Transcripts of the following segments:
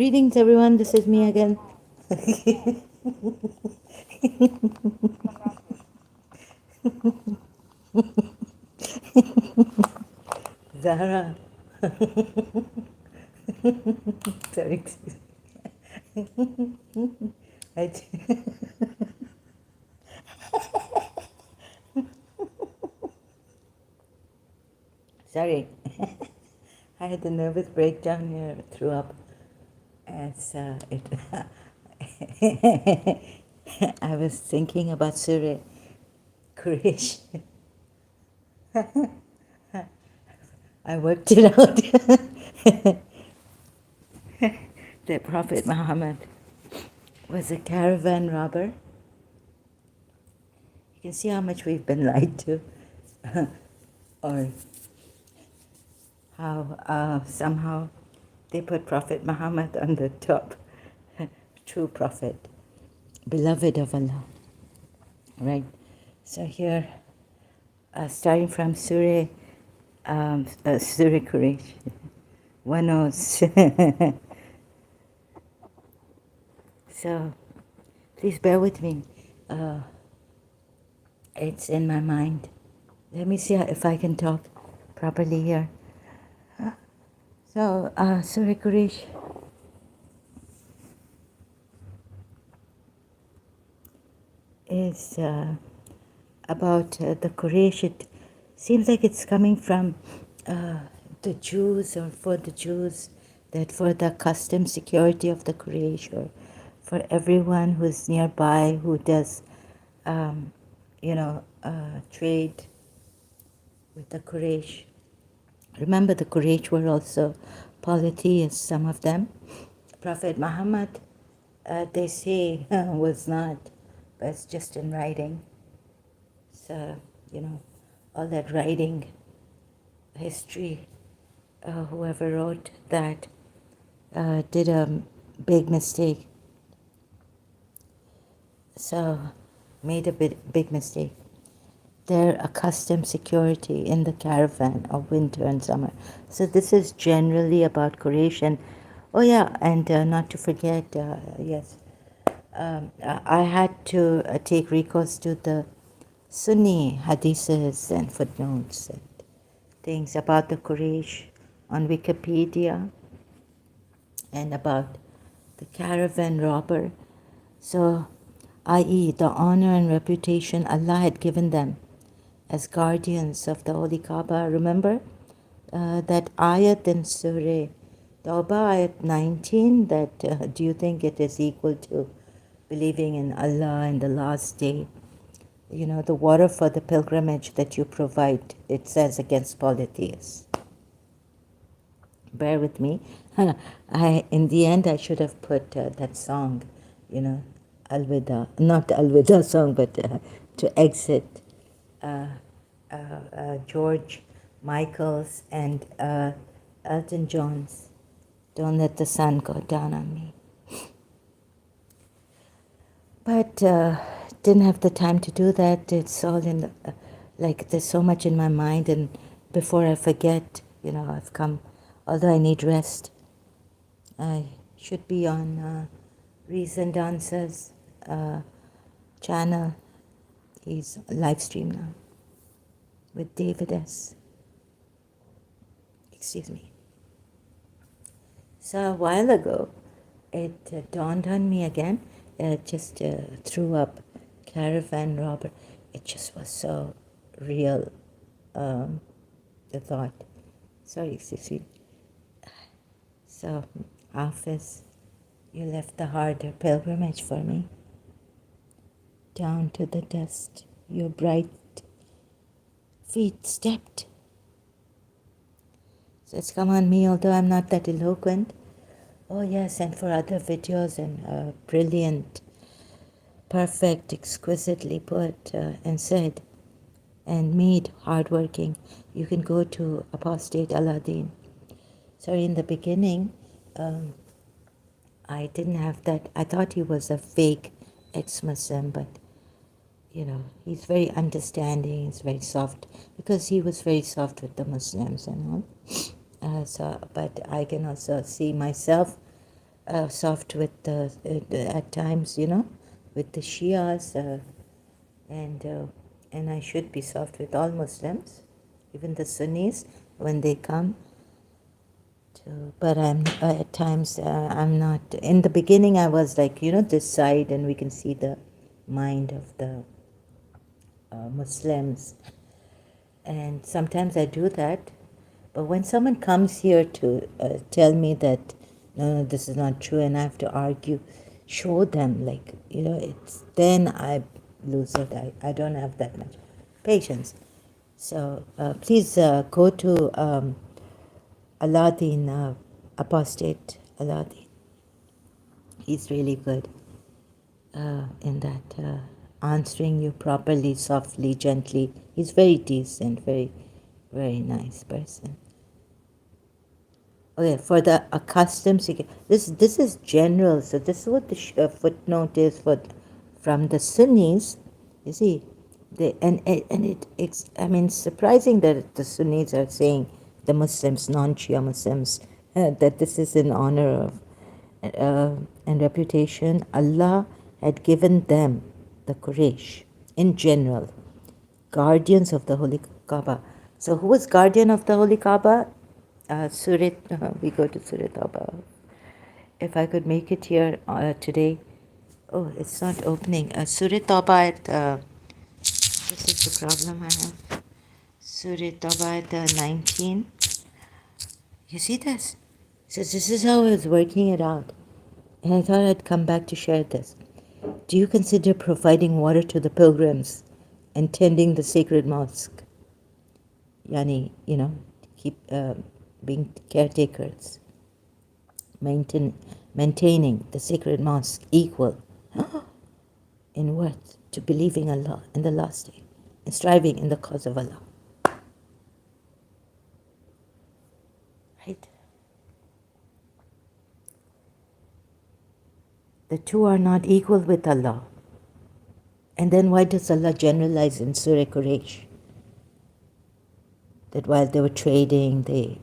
Greetings, everyone. This is me again. Zahra. Sorry. I, sorry. I had a nervous breakdown here. I threw up as it. I was thinking about Surah Quraysh. I worked it out. The Prophet Muhammad was a caravan robber. You can see how much we've been lied to, or how somehow they put Prophet Muhammad on the top. True prophet, beloved of Allah. Right? So here, starting from Surah Quraysh, one knows. So please bear with me. It's in my mind. Let me see if I can talk properly here. So, Surah Quraysh is about the Quraysh. It seems like it's coming from the Jews, or for the Jews, that for the custom security of the Quraysh, or for everyone who's nearby who does, trade with the Quraysh. Remember, the Quraysh were also polytheists, some of them. Prophet Muhammad, they say, was not, but it's just in writing. So, all that writing, history, whoever wrote that did a big mistake. So, made a big mistake. Their accustomed security in the caravan of winter and summer. So this is generally about Quraysh. And not to forget, yes, I had to take recourse to the Sunni hadiths and footnotes and things about the Quraysh on Wikipedia, and about the caravan robber. So, i.e., the honor and reputation Allah had given them as guardians of the Holy Kaaba. Remember that ayat in Surah Tawbah, ayat 19, that do you think it is equal to believing in Allah and the last day? The water for the pilgrimage that you provide, it says, against polytheists. Bear with me. In the end, I should have put that song, Al-Wida, not Al-Wida song, but to exit George Michael's and Elton John's Don't Let the Sun Go Down on Me. But didn't have the time to do that. It's all in there's so much in my mind, and before I forget, I've come, although I need rest. I should be on Reason Dancer's channel. He's live stream now with David S. Excuse me. So a while ago, it dawned on me again. Just threw up caravan robber. It just was so real, the thought. Sorry, excuse me. So, Hafiz, you left the harder pilgrimage for me. Down to the dust, your bright feet stepped. So it's come on me, although I'm not that eloquent. Oh yes, and for other videos, and brilliant, perfect, exquisitely put and said and made, hardworking, you can go to Apostate Aladdin. Sorry, in the beginning, I didn't have that. I thought he was a fake ex-Muslim, but he's very understanding. He's very soft, because he was very soft with the Muslims and all. But I can also see myself soft with at times, with the Shias, and I should be soft with all Muslims, even the Sunnis when they come. But I'm at times I'm not. In the beginning, I was like, this side, and we can see the mind of the Muslims, and sometimes I do that. But when someone comes here to tell me that no, this is not true, and I have to argue, show them, like, it's then I lose it. I don't have that much patience. So please go to Aladdin, apostate Aladdin. He's really good in that, answering you properly, softly, gently. He's very decent, very, very nice person. Okay, for the accustomed security, this is general. So this is what the footnote is from the Sunnis. You see, it's I mean, surprising that the Sunnis are saying, the Muslims, non-Shia Muslims, that this is in honor of and reputation. Allah had given them, the Quraysh in general, guardians of the Holy Kaaba. So who was guardian of the Holy Kaaba? Surah, we go to Surah Tawbah. If I could make it here today. Oh, it's not opening. Surah Tawbah at, this is the problem I have. Surah Tawbah at 19. You see this? So this is how I was working it out. And I thought I'd come back to share this. Do you consider providing water to the pilgrims and tending the sacred mosque? Yani, keep being caretakers, maintaining the sacred mosque equal in worth to believing Allah in the last day and striving in the cause of Allah. Right? The two are not equal with Allah. And then why does Allah generalize in Surah Quraysh? That while they were trading, they,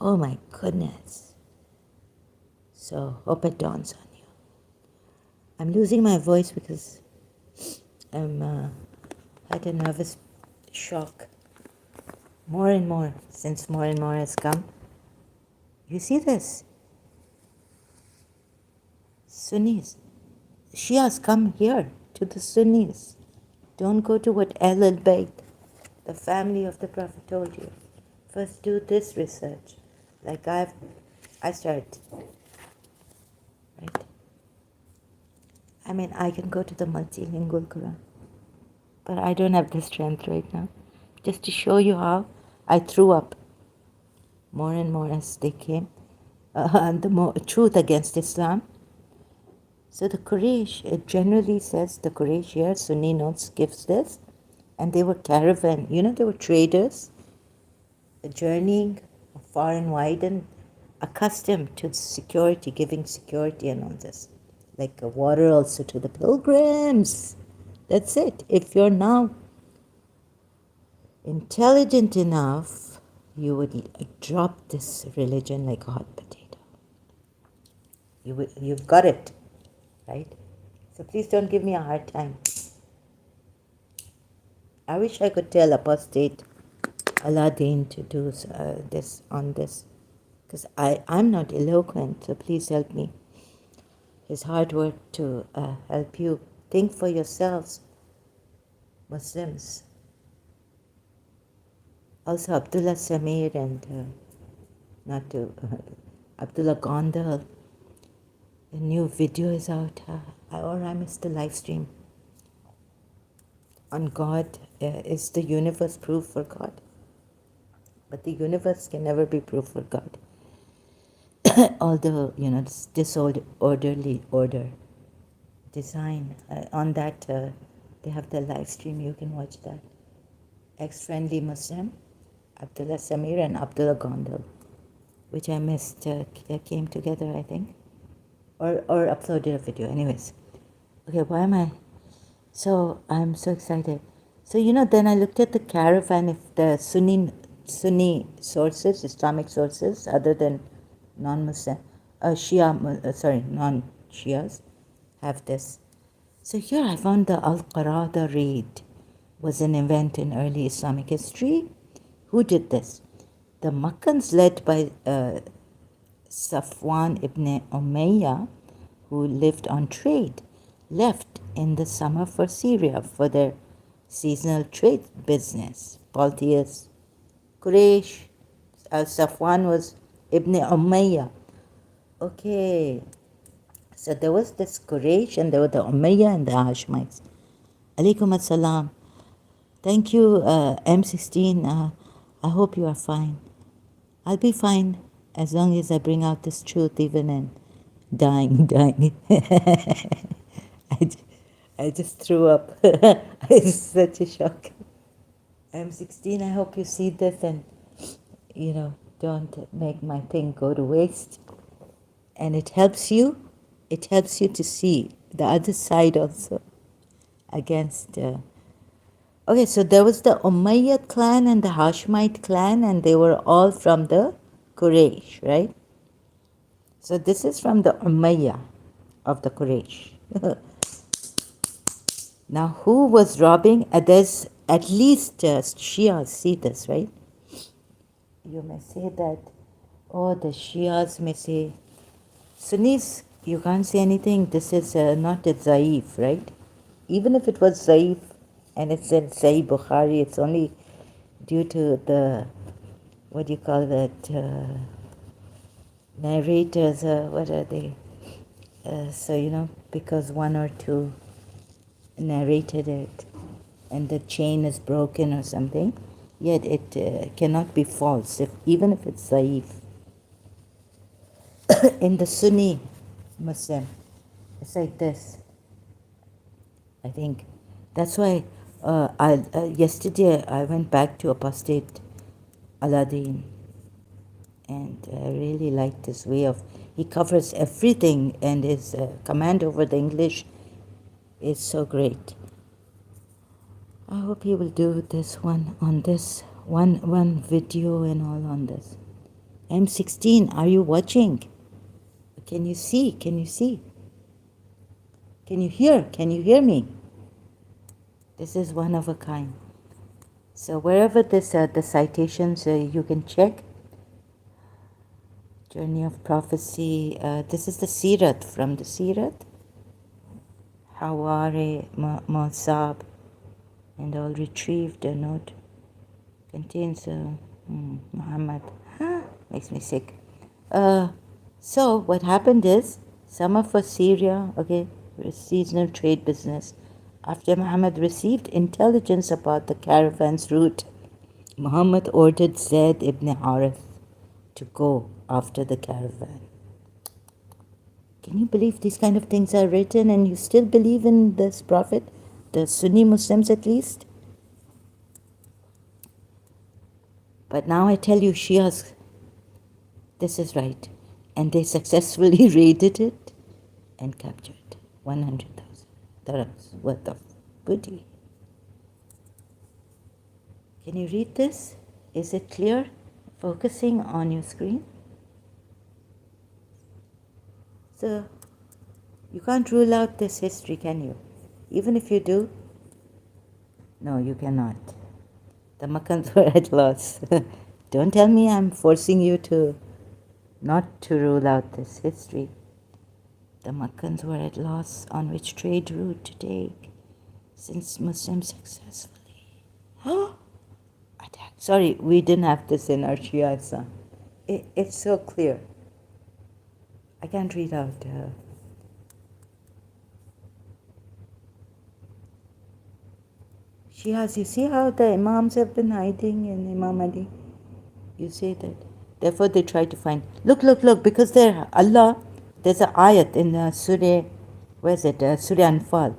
oh my goodness. So hope it dawns on you. I'm losing my voice because I'm had a nervous shock. More and more, since more and more has come. You see this? Sunnis. Shias, come here to the Sunnis. Don't go to what Ahl al-Bayt, the family of the Prophet, told you. First do this research. Like I started. Right? I mean, I can go to the multilingual Quran, but I don't have the strength right now. Just to show you how I threw up more and more as they came. The more truth against Islam. So the Quraysh, it generally says the Quraysh here, Sunni notes gives this, and they were caravan, they were traders, journeying far and wide and accustomed to security, giving security and all this. Like water also to the pilgrims. That's it. If you're now intelligent enough, you would drop this religion like a hot potato. You've got it. Right? So please don't give me a hard time. I wish I could tell apostate Aladdin to do this on this, because I'm not eloquent, so please help me. His hard work to help you think for yourselves, Muslims. Also Abdullah Samir and Abdullah Gondal. The new video is out, or I missed the live stream. On God, is the universe proof for God? But the universe can never be proof for God. Although, this disorderly order design, on that, they have the live stream, you can watch that. Ex-Friendly Muslim, Abdullah Samir and Abdullah Gondal, which I missed, came together, I think. Or uploaded a video. Anyways. Okay, why am I? So I'm so excited. So, then I looked at the Caravan, if the Sunni sources, Islamic sources, other than non-Muslim, non-Shias have this. So here I found the Al-Qarada raid was an event in early Islamic history. Who did this? The Makkans led by Safwan ibn Umayyah, who lived on trade, left in the summer for Syria for their seasonal trade business. Politius, Quraysh, Safwan was Ibn Umayyah. Okay, so there was this Quraysh and there were the Umayyah and the Hashemites. Alaikum assalam. Thank you, M16. I hope you are fine. I'll be fine as long as I bring out this truth even in dying. I just threw up. It's such a shock. M16, I hope you see this and, don't make my thing go to waste. And it helps you to see the other side also against... Okay, so there was the Umayyad clan and the Hashemite clan, and they were all from the Quraysh, right? So this is from the Umayyah of the Quraysh. Now, who was robbing? There's at least Shias see this, right? You may say that, the Shias may say, Sunnis, you can't say anything. This is not a Zaif, right? Even if it was Zaif and it's in Sahih Bukhari, it's only due to the, what do you call that, narrators, what are they? So, because one or two narrated it and the chain is broken or something, yet it cannot be false, even if it's Zaif. In the Sunni Muslim, it's like this. I think that's why yesterday I went back to apostate Aladdin, and I really like this way of, he covers everything, and his command over the English is so great. I hope he will do this one on this, one video and all on this. M16, are you watching? Can you see? Can you see? Can you hear? Can you hear me? This is one of a kind. So wherever this, the citations, you can check. Journey of Prophecy. This is the Sirat, from the Sirat. Hawari Mosab, and all retrieved. A note contains Muhammad. Makes me sick. So what happened is, summer for Syria, okay, seasonal trade business. After Muhammad received intelligence about the caravan's route, Muhammad ordered Zayd ibn Harith to go after the caravan. Can you believe these kind of things are written and you still believe in this prophet? The Sunni Muslims at least? But now I tell you, Shias, this is right. And they successfully raided it and captured 100,000 dirhams worth of booty. Can you read this? Is it clear? Focusing on your screen? So, you can't rule out this history, can you? Even if you do? No, you cannot. The Makkans were at loss. Don't tell me I'm forcing you not to rule out this history. The Makkans were at loss on which trade route to take, since Muslims successfully attacked. Sorry, we didn't have this in our Shia Islam. It's so clear. I can't read out. Shias, you see how the Imams have been hiding in Imam Ali? You say that. Therefore they try to find. Look, because there's an ayat in Surah, where is it? Surah Anfal.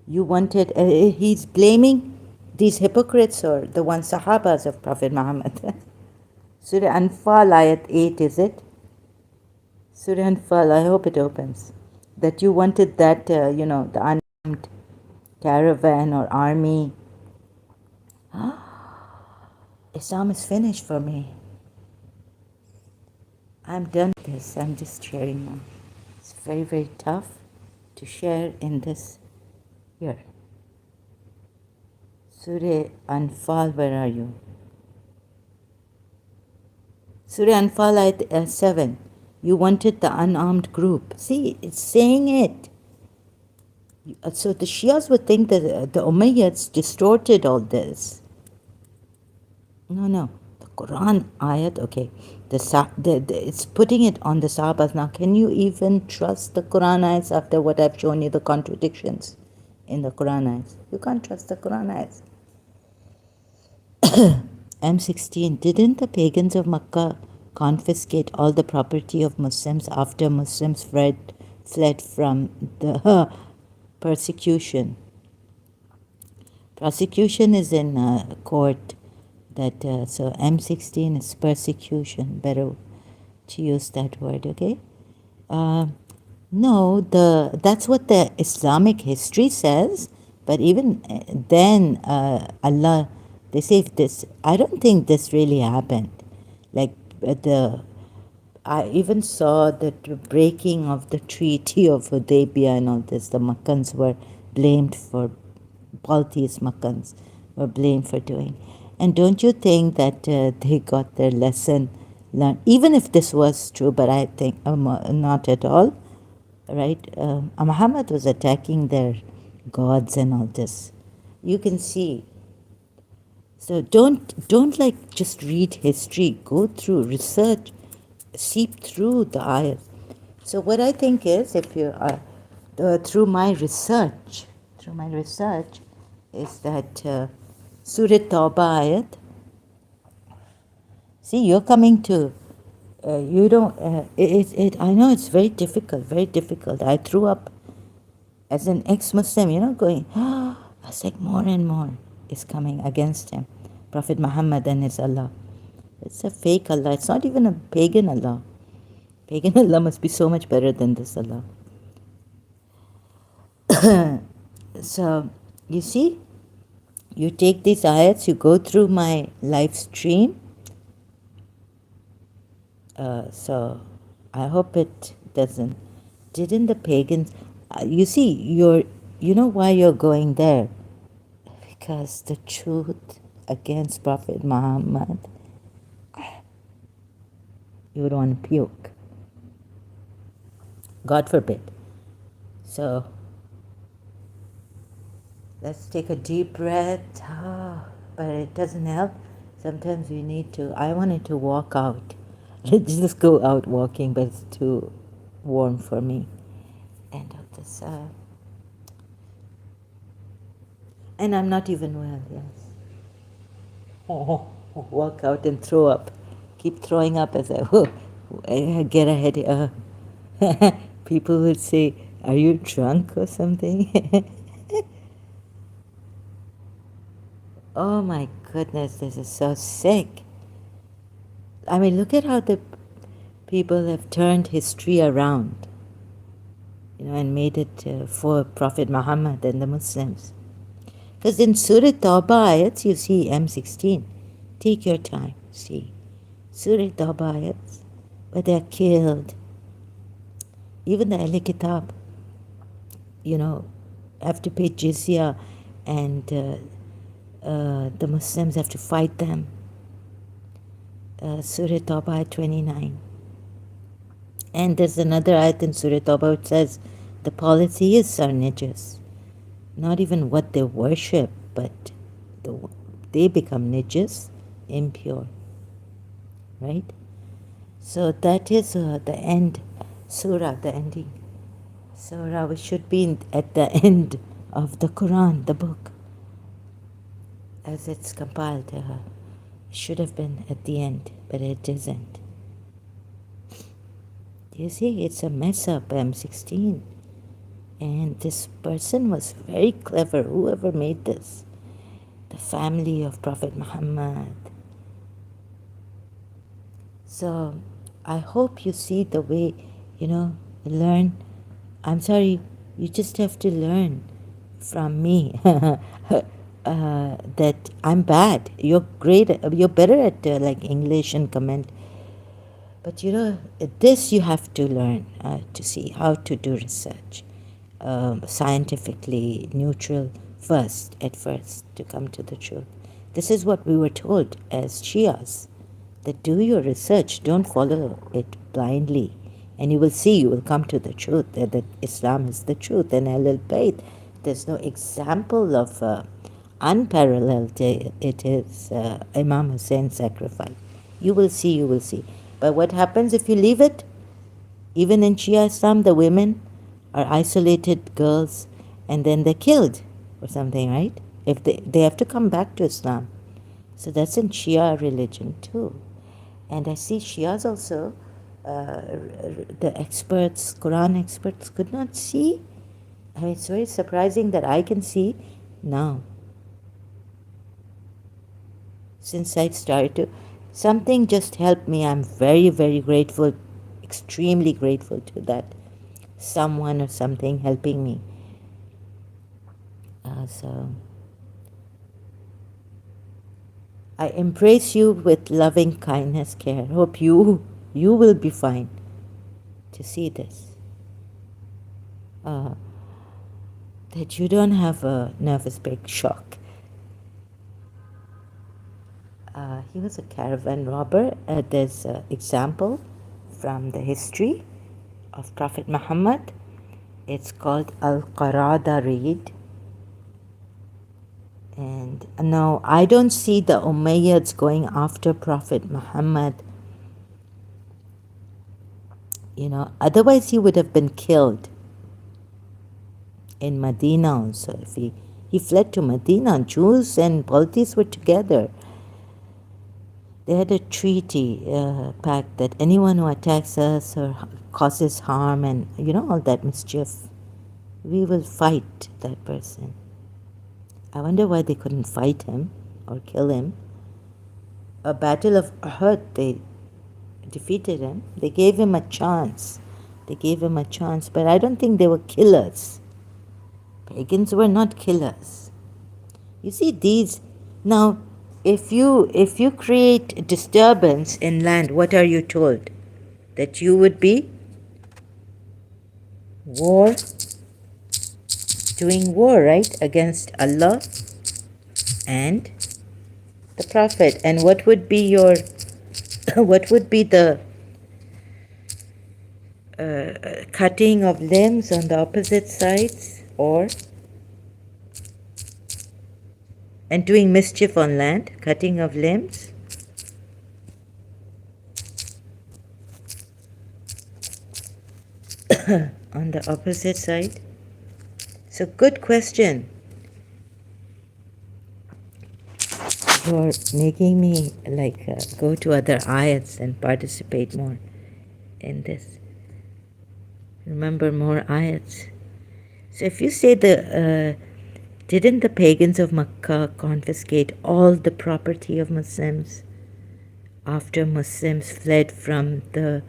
You wanted, he's blaming these hypocrites or the one Sahabas of Prophet Muhammad. Surah Anfal, ayat 8, is it? Surah Anfal, I hope it opens. That you wanted that, the unarmed caravan or army. Islam is finished for me. I'm done with this. I'm just sharing now. It's very, very tough to share in this here. Surah Anfal, where are you? Surah Anfal ayat 7. You wanted the unarmed group. See, it's saying it. So the Shias would think that the Umayyads distorted all this. No. The Quran ayat, okay. It's putting it on the Sahabas. Now, can you even trust the Quran ayats after what I've shown you, the contradictions in the Quran ayats? You can't trust the Quran ayats. M16. Didn't the pagans of Makkah confiscate all the property of Muslims after Muslims fled from the persecution? Prosecution is in court. So M16 is persecution. Better to use that word, okay? No, that's what the Islamic history says. But even then, Allah, they say this. I don't think this really happened. Like I even saw the breaking of the Treaty of Hudaybiyah and all this. The Makkans were blamed for, polytheists Makkans were blamed for doing. And don't you think that they got their lesson learned? Even if this was true, but I think not at all, right? Muhammad was attacking their gods and all this. You can see. So don't like just read history. Go through, research, seep through the ayat. So what I think is, if you are through my research, is that Surah Tawbah ayat. See, you're coming to. You don't. I know it's very difficult. I threw up as an ex-Muslim. Going. I was like, more and more is coming against him, Prophet Muhammad and his Allah. It's a fake Allah. It's not even a pagan Allah. Pagan Allah must be so much better than this Allah. So, you see, you take these ayats, you go through my live stream. So, I hope it doesn't. Didn't the pagans... you see, you know why you're going there? Because the truth against Prophet Muhammad, you would want to puke. God forbid. So, let's take a deep breath. But it doesn't help. Sometimes you need to. I wanted to walk out. Let's just go out walking, but it's too warm for me. And this. And I'm not even well, yes. Walk out and throw up. Keep throwing up as I get ahead. People would say, are you drunk or something? Oh my goodness, this is so sick. I mean, look at how the people have turned history around, and made it for Prophet Muhammad and the Muslims. Because in Surah Tawbah ayats, you see M16. Take your time, see. Surah Tawbah ayats, where they're killed. Even the Ahl Kitab, have to pay jizya, and the Muslims have to fight them. Surah Tawbah 29. And there's another ayat in Surah Tawbah which says the polytheists are nijis. Not even what they worship, but they become nijis, impure. Right? So that is the end surah, the ending surah. We should be at the end of the Quran, the book, as it's compiled. It should have been at the end, but it isn't. You see, it's a mess up, M16. And this person was very clever, whoever made this. The family of Prophet Muhammad. So, I hope you see the way, learn. I'm sorry, you just have to learn from me that I'm bad. You're great. You're better at like English and comment. But this you have to learn to see how to do research, scientifically neutral at first, to come to the truth. This is what we were told as Shias, that do your research, don't follow it blindly, and you will see, you will come to the truth, that Islam is the truth, and Ahlul Bayt, there's no example of unparalleled it is Imam Hussein's sacrifice. You will see, you will see. But what happens if you leave it? Even in Shia Islam, the women are isolated girls and then they're killed or something, right? If they have to come back to Islam. So that's in Shia religion too. And I see Shias also, the experts, Quran experts, could not see. I mean, it's very surprising that I can see now. Since I started to, something just helped me. I'm very, very grateful, extremely grateful to that someone or something helping me. So I embrace you with loving kindness, care. Hope you will be fine to see this. That you don't have a nervous break shock. He was a caravan robber. There's an example from the history of Prophet Muhammad. It's called Al-Qarada Raid. And no, I don't see the Umayyads going after Prophet Muhammad. Otherwise he would have been killed in Medina also. If he fled to Medina, Jews and Baltis were together. They had a treaty pact that anyone who attacks us or causes harm and all that mischief, we will fight that person. I wonder why they couldn't fight him or kill him. A battle of Uhud, they defeated him. They gave him a chance. But I don't think they were killers. Pagans were not killers. You see these now. If you create disturbance in land, what are you told? That you would be doing war, right? Against Allah and the Prophet. And what would be your, what would be the cutting of limbs on the opposite sides, and doing mischief on land, cutting of limbs? On the opposite side? So good question. You're making me go to other ayats and participate more in this. Remember more ayats. So if you say didn't the pagans of Makkah confiscate all the property of Muslims after Muslims fled from the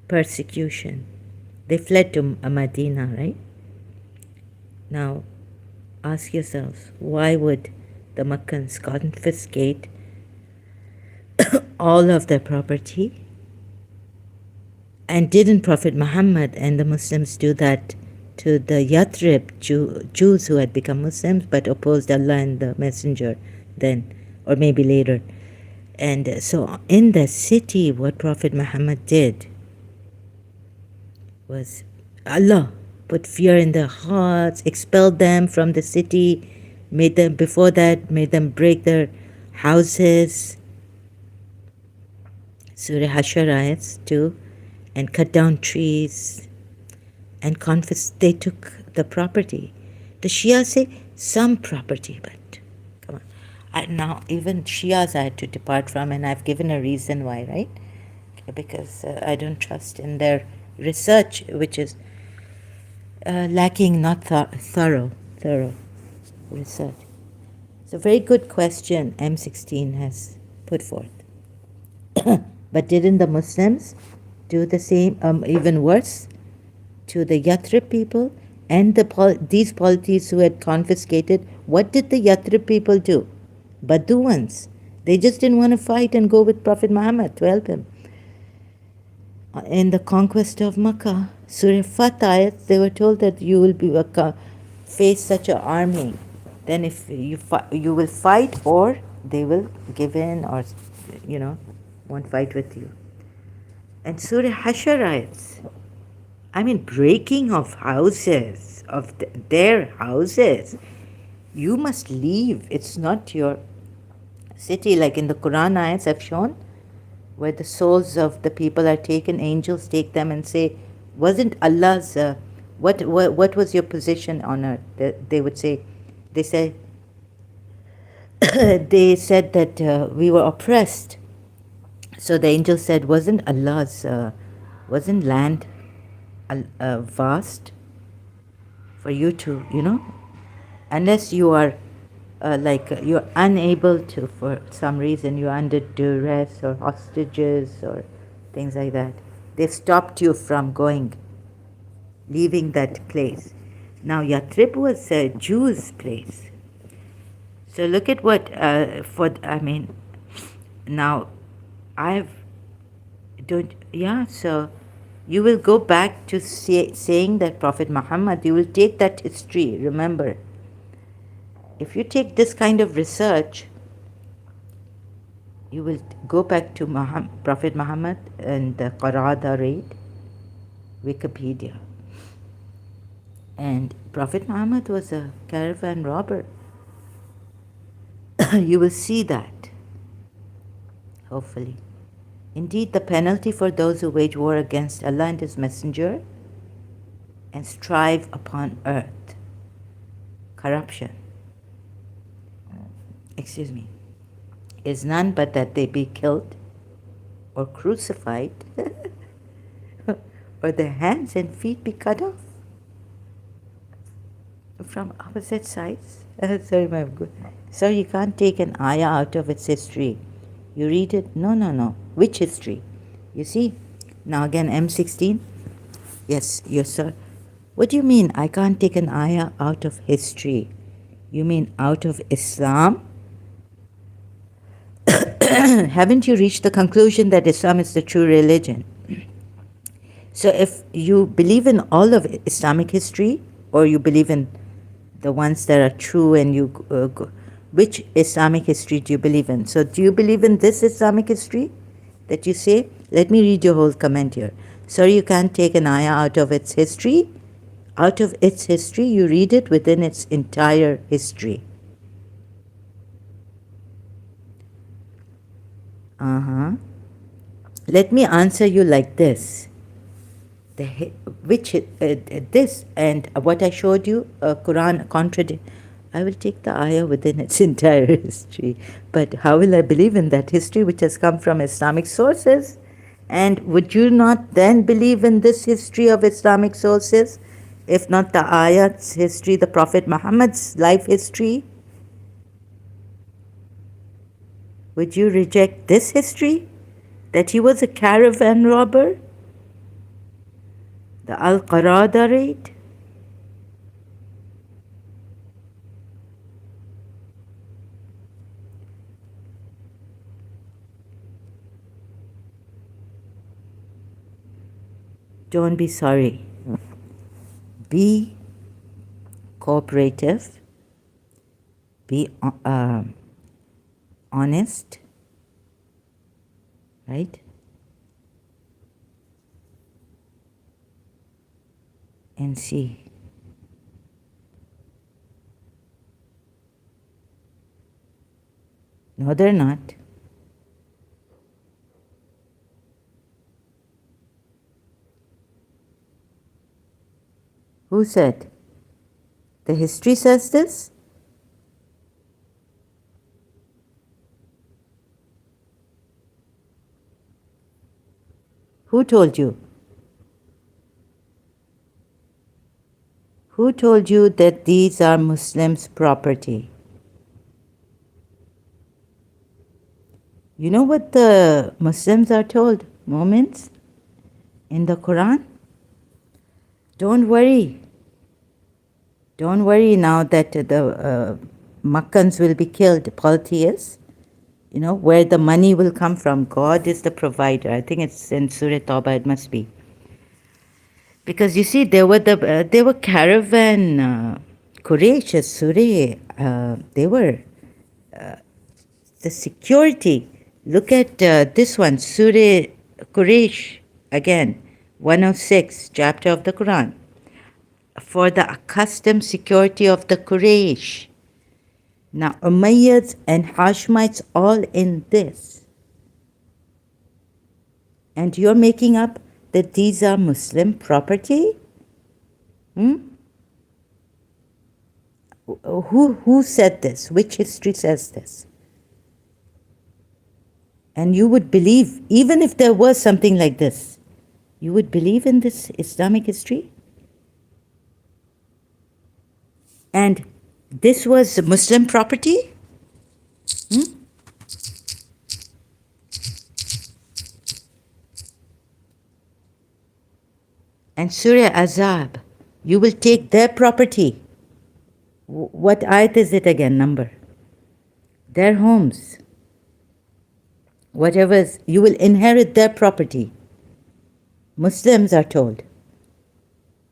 persecution? They fled to Medina, right? Now, ask yourselves, why would the Meccans confiscate all of their property? And didn't Prophet Muhammad and the Muslims do that to the Yathrib Jews who had become Muslims but opposed Allah and the Messenger then, or maybe later? And so in the city, what Prophet Muhammad did was Allah put fear in their hearts, expelled them from the city, made them break their houses. Surah Hashar ayats 2, and cut down trees and they took the property. The Shia say some property, but come on. Now even Shias I had to depart from, and I've given a reason why, right? Because I don't trust in their research, which is lacking, not thorough research. So very good question M16 has put forth. But didn't the Muslims do the same, even worse, to the Yathrib people and these polities who had confiscated? What did the Yathrib people do? Baduans. They just didn't want to fight and go with Prophet Muhammad to help him. in the conquest of Makkah, Surah Fatah, they were told that you will be face such an army. Then if you will fight, or they will give in, or you know, won't fight with you. And Surah Hasharites, I mean, breaking of houses, of their houses. You must leave. It's not your city, like in the Quran ayats I've shown, where the souls of the people are taken, angels take them and say, wasn't Allah's, what was your position on earth? They would say, they say, they said that we were oppressed. So the angel said, wasn't land vast for you to, unless you are you're unable to, for some reason, you're under duress or hostages or things like that. They've stopped you from leaving that place. Now Yathrib was a Jew's place. So look at what, now I've, so you will go back to saying that Prophet Muhammad, you will take that history, remember. If you take this kind of research, you will go back to Prophet Muhammad and the Qarada raid, Wikipedia. And Prophet Muhammad was a caravan robber. You will see that, hopefully. Indeed, the penalty for those who wage war against Allah and His Messenger and strive upon earth, corruption, is none but that they be killed or crucified or their hands and feet be cut off from opposite sides. Sorry, you can't take an ayah out of its history. You read it, no. Which history? You see? Now again, M16. Yes, sir. What do you mean, I can't take an ayah out of history? You mean out of Islam? Haven't you reached the conclusion that Islam is the true religion? So if you believe in all of Islamic history, or you believe in the ones that are true, and which Islamic history do you believe in? So do you believe in this Islamic history that you say? Let me read your whole comment here. Sorry, you can't take an ayah out of its history. Out of its history, you read it within its entire history. Let me answer you like this. This and what I showed you, Quran contradict. I will take the ayah within its entire history. But how will I believe in that history which has come from Islamic sources? And would you not then believe in this history of Islamic sources, if not the ayah's history, the Prophet Muhammad's life history? Would you reject this history, that he was a caravan robber? The Al-Qarada raid? Don't be sorry. Be cooperative. Be honest. Right? And see. No, they're not. Who said? The history says this? Who told you? Who told you that these are Muslims' property? You know what the Muslims are told, Mu'mins, in the Quran? Don't worry. Don't worry now that the Makkans will be killed, polytheists. where the money will come from. God is the provider. I think it's in Surah Tawbah, it must be. Because you see, there were caravan Quraysh, Surah. They were the security. Look at this one, Surah Quraysh, again, 106, chapter of the Quran. For the accustomed security of the Quraysh. Now, Umayyads and Hashemites all in this. And you're making up that these are Muslim property? Who said this? Which history says this? And you would believe, even if there was something like this, you would believe in this Islamic history? And this was Muslim property? And Surah Azab, you will take their property. What ayat is it again, number? Their homes. Whatever, you will inherit their property. Muslims are told.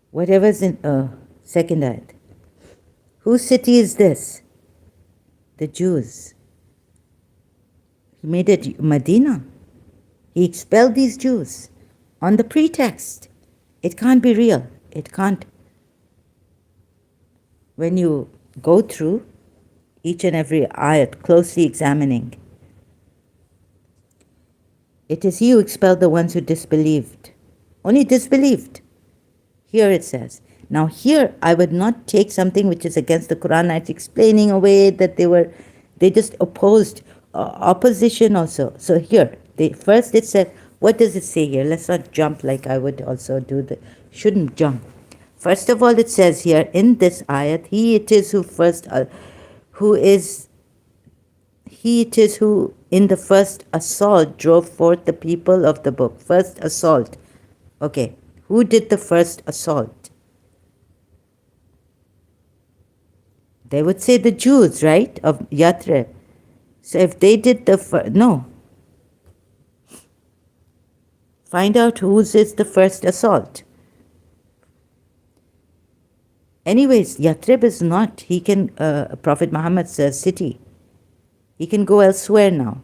Whatever's in second ayat. Whose city is this? The Jews. He made it Medina. He expelled these Jews on the pretext. It can't be real. It can't. When you go through each and every ayat, closely examining, it is he who expelled the ones who disbelieved. Only disbelieved. Here it says. Now here I would not take something which is against the Quran. It's explaining away that they just opposed, opposition also. So here, first it said, what does it say here? Let's not jump like I would also do. Shouldn't jump. First of all, it says here in this ayat, he it is who in the first assault drove forth the people of the book. First assault. Okay. Who did the first assault? They would say the Jews, right? Of Yathrib. So if they did no. Find out whose is the first assault. Anyways, Yathrib is not, Prophet Muhammad's city. He can go elsewhere now.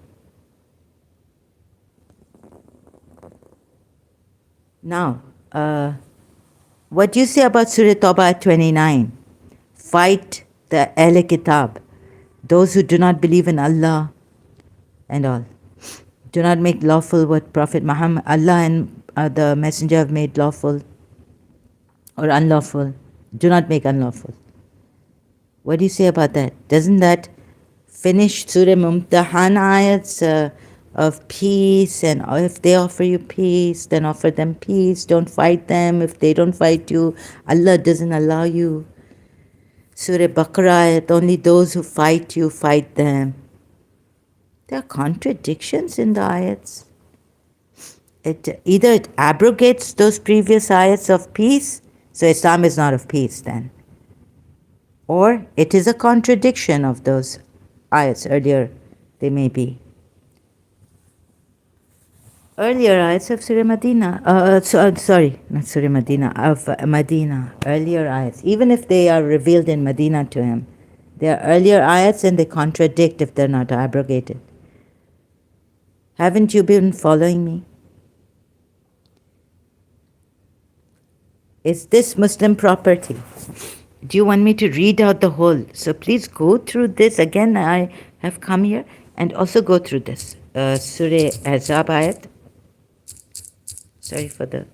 Now, what do you say about Surah Tawbah 29? Fight the Ahl Kitab, those who do not believe in Allah and all. Do not make lawful what Prophet Muhammad, Allah and the Messenger have made lawful or unlawful. Do not make unlawful. What do you say about that? Doesn't that finish Surah Mumtahan ayats of peace? And if they offer you peace, then offer them peace. Don't fight them. If they don't fight you, Allah doesn't allow you. Surah Baqarah ayat, only those who fight you, fight them. There are contradictions in the ayats. Either it abrogates those previous ayats of peace, so Islam is not of peace then. Or it is a contradiction of those ayats earlier, they may be. Earlier ayats of Surah Medina, sorry, not Surah Medina, of Medina, earlier ayats, even if they are revealed in Medina to him, they are earlier ayats and they contradict if they're not abrogated. Haven't you been following me? Is this Muslim property? Do you want me to read out the whole? So please go through this. Again, I have come here and also go through this. Surah Azab ayat. Sorry for the...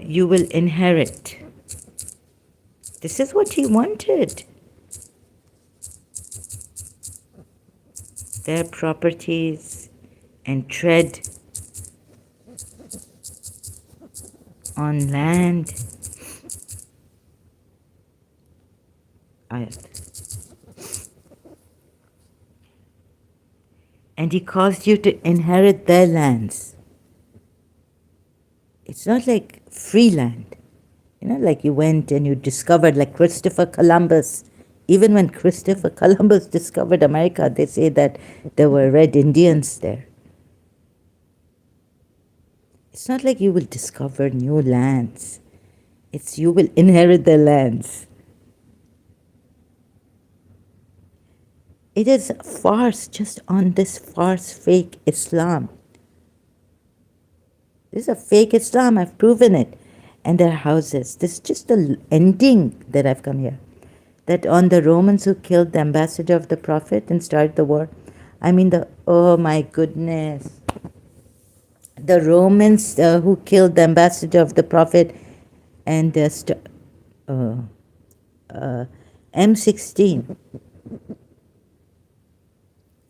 you will inherit. This is what he wanted. Their properties and tread on land. Ayat. And he caused you to inherit their lands. It's not like free land. Like you went and you discovered, like Christopher Columbus Even when Christopher Columbus discovered America, they say that there were red Indians there. It's not like you will discover new lands. It's you will inherit the lands. It is a farce just on this farce fake Islam. This is a fake Islam, I've proven it. And their houses. This is just the ending that I've come here. That on the Romans who killed the ambassador of the Prophet and started the war. I mean, oh my goodness. The Romans who killed the ambassador of the Prophet and M16.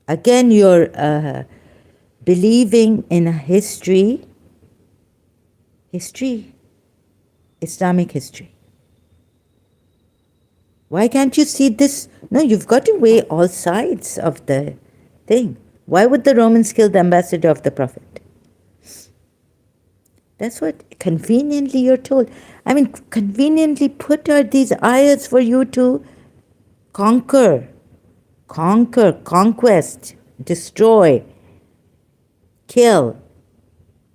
Again, you're believing in a history, Islamic history. Why can't you see this? No, you've got to weigh all sides of the thing. Why would the Romans kill the ambassador of the Prophet? That's what conveniently you're told. I mean, conveniently put are these ayats for you to conquer, conquest, destroy, kill.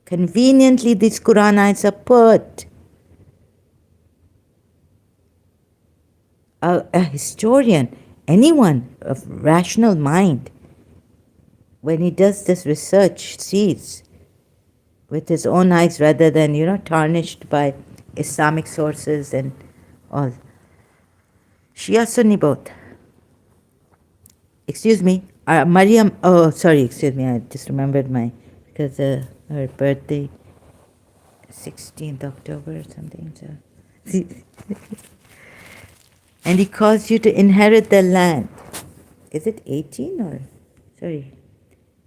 Conveniently these Quran ayats are put. A historian, anyone of rational mind, when he does this research, sees with his own eyes rather than, tarnished by Islamic sources and all. Shia, Sunni both. Excuse me, Maryam, excuse me, I just remembered because her birthday, 16th October or something. So. And he caused you to inherit the land. Is it 18 or? Sorry.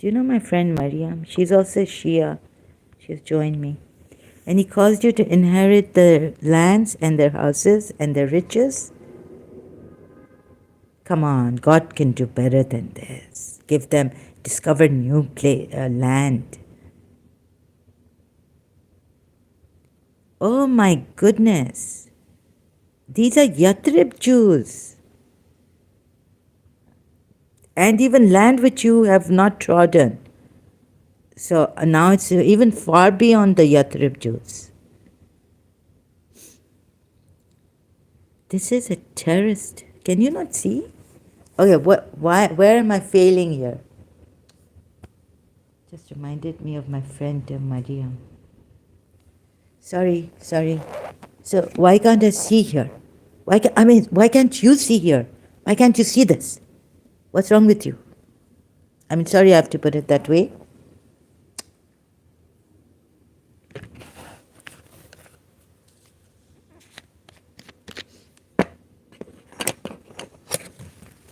Do you know my friend Maryam? She's also Shia. She's joined me. And he caused you to inherit their lands and their houses and their riches. Come on, God can do better than this. Discover new land. Oh my goodness. These are Yathrib Jews. And even land which you have not trodden. So now it's even far beyond the Yathrib Jews. This is a terrorist. Can you not see? Okay, where am I failing here? Just reminded me of my friend Mariam. Sorry. So why can't I see here? Why can't you see here? Why can't you see this? What's wrong with you? Sorry I have to put it that way.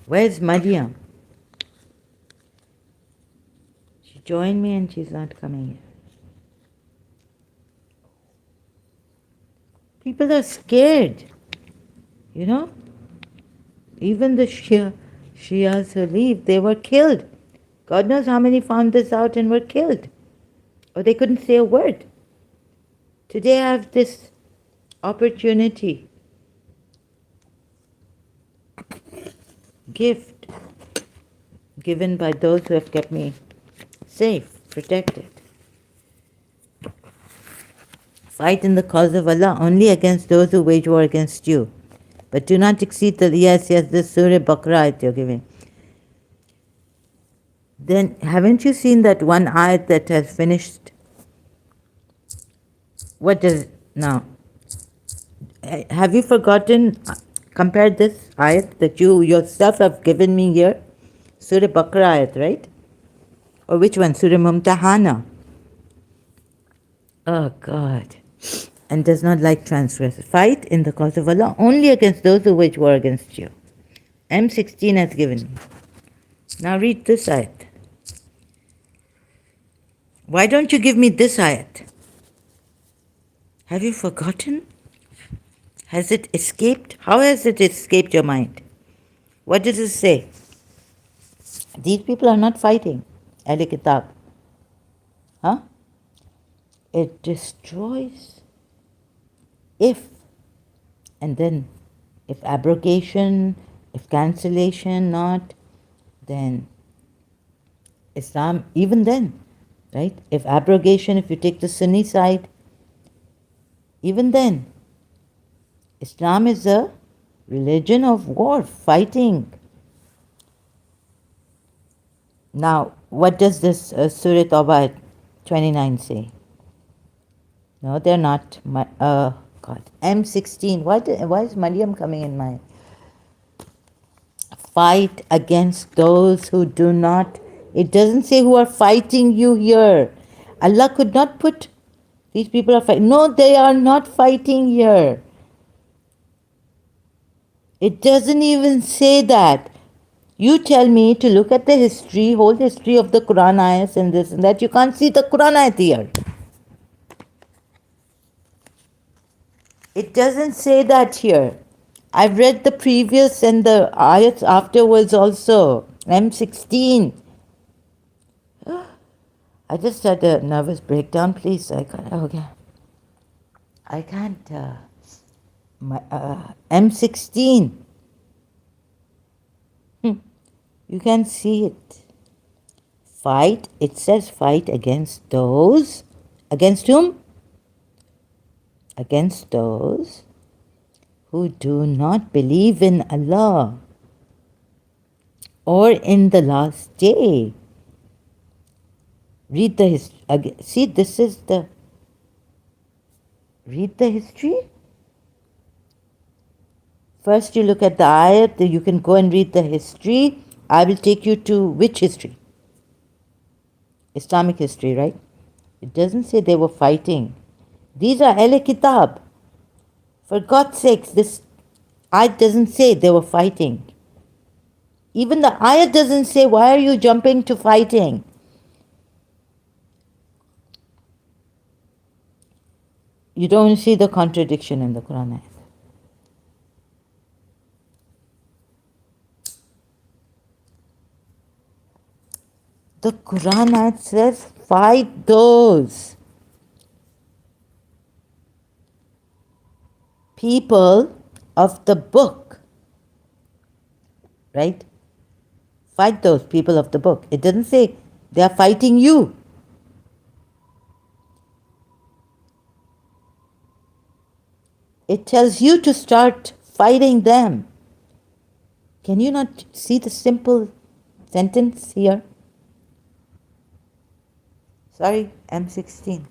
Where's Mariam? She joined me and she's not coming here. People are scared, Even the Shias who leave, they were killed. God knows how many found this out and were killed. Or they couldn't say a word. Today I have this opportunity, gift, given by those who have kept me safe, protected. Fight in the cause of Allah only against those who wage war against you. But do not exceed yes, this Surah Baqarah you're giving. Then haven't you seen that one ayat that has finished? What does now? Have you forgotten? Compare this ayat that you yourself have given me here. Surah Baqarah ayat, right? Or which one? Surah Mumtahana. Oh God. And does not like transgressors. Fight in the cause of Allah only against those who wage war against you. M16 has given me. Now read this ayat. Why don't you give me this ayat? Have you forgotten? Has it escaped? How has it escaped your mind? What does it say? These people are not fighting. Ahl Kitab. Huh? It destroys if, and then if abrogation, If cancellation not, then Islam, even then, right? If abrogation, if you take the Sunni side, even then, Islam is a religion of war, fighting. Now, what does this Surah Tawbah 29 say? No, they're not. God, M16. Why is Maryam coming in my... Fight against those who do not... It doesn't say who are fighting you here. Allah could not put... These people are fighting. No, they are not fighting here. It doesn't even say that. You tell me to look at the history, whole history of the Quran ayahs and this and that. You can't see the Quran ayat here. It doesn't say that here. I've read the previous and the ayats afterwards also. M16. I just had a nervous breakdown, please. Okay. I can't. M16. You can see it. Fight. It says fight against those. Against whom? Against those who do not believe in Allah or in the last day. Read the history. See, this is the... Read the history. First you look at the ayat, you can go and read the history. I will take you to which history? Islamic history, right? It doesn't say they were fighting. These are Ahl Kitab. For God's sakes, this ayat doesn't say they were fighting. Even the ayat doesn't say, why are you jumping to fighting? You don't see the contradiction in the Quran ayat. The Quran ayat says, fight those people of the book, right? Fight those people of the book. It doesn't say they are fighting you. It tells you to start fighting them. Can you not see the simple sentence here? Sorry, M16.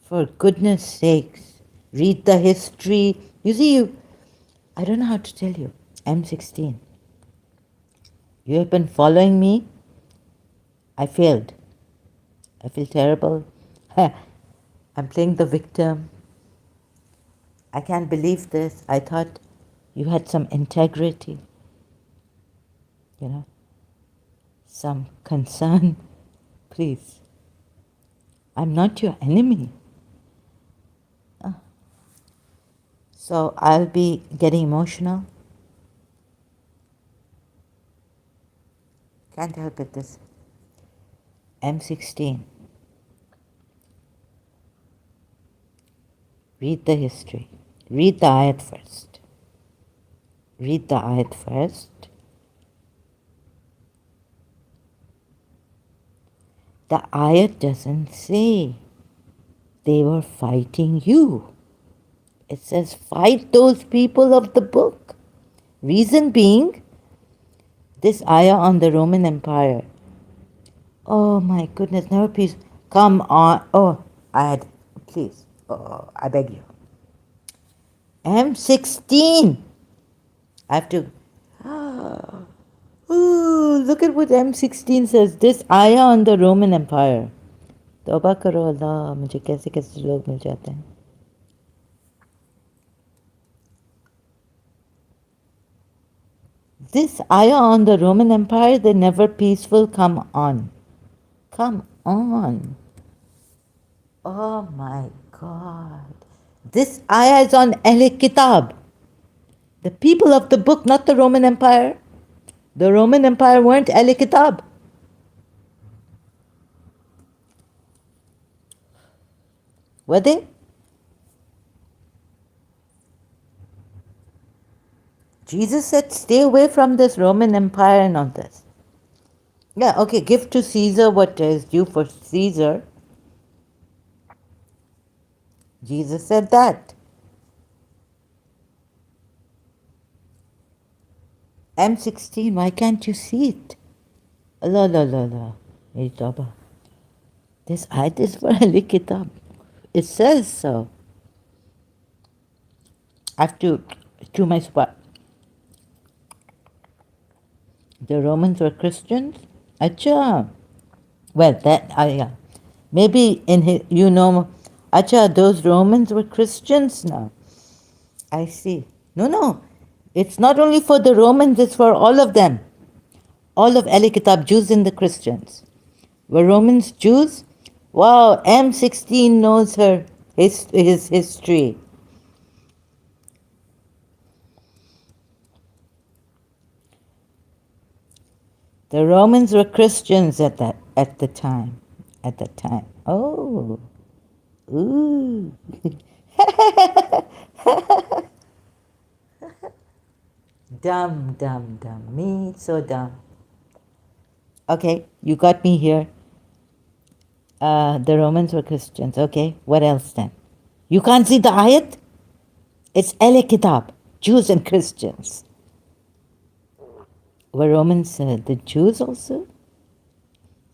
For goodness sakes, read the history. You see, I don't know how to tell you. M16. You have been following me. I failed. I feel terrible. I'm playing the victim. I can't believe this. I thought you had some integrity, some concern. Please. I'm not your enemy. So I'll be getting emotional. Can't help it, this. M16. Read the history. Read the ayat first. Read the ayat first. The ayat doesn't say they were fighting you. It says fight those people of the book. Reason being, this ayah on the Roman Empire. Oh my goodness, never peace. Come on. Oh, please. Oh, I beg you. M16. I have to... Oh, look at what M16 says. This ayah on the Roman Empire. तौबा करो अल्लाह, मुझे कैसे कैसे लोग मिल जाते हैं. This ayah on the Roman Empire, the never peaceful, come on. Come on. Oh my God. This ayah is on Ahl Kitab. The people of the book, not the Roman Empire. The Roman Empire weren't Ahl Kitab. Were they? Jesus said, stay away from this Roman Empire and all this. Yeah, okay, give to Caesar what is due for Caesar. Jesus said that. M16, why can't you see it? Allah, la, la, la. Hey, Taba. This ayat is for Ali Kitab. It says so. I have to chew my spot. The Romans were Christians? Acha. Well, that, yeah. Maybe in his, Acha, those Romans were Christians now. I see. No, no. It's not only for the Romans, it's for all of them. All of Ali Kitab, Jews and the Christians. Were Romans Jews? Wow, M16 knows his history. The Romans were Christians at the time. At the time. Oh. Ooh. Dumb, dumb, dumb. Me, so dumb. Okay, you got me here. The Romans were Christians. Okay, what else then? You can't see the ayat? It's Al Kitab, Jews and Christians. Were Romans the Jews also?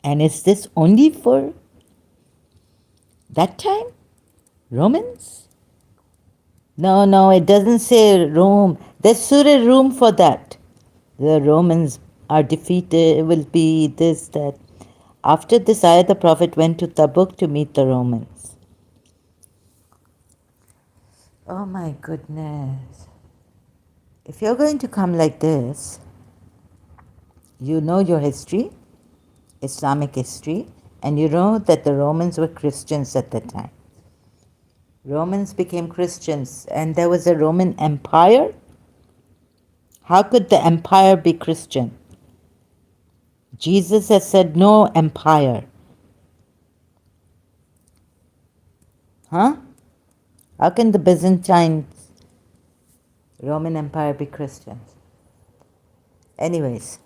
And is this only for that time? Romans? No, it doesn't say Rome. There's Surah room for that. The Romans are defeated, will be this, that. After this ayah, the Prophet went to Tabuk to meet the Romans. Oh my goodness. If you're going to come like this, you know your history, Islamic history, and you know that the Romans were Christians at the time. Romans became Christians, and there was a Roman Empire. How could the empire be Christian? Jesus has said no empire. Huh? How can the Byzantine Roman Empire be Christians? Anyways,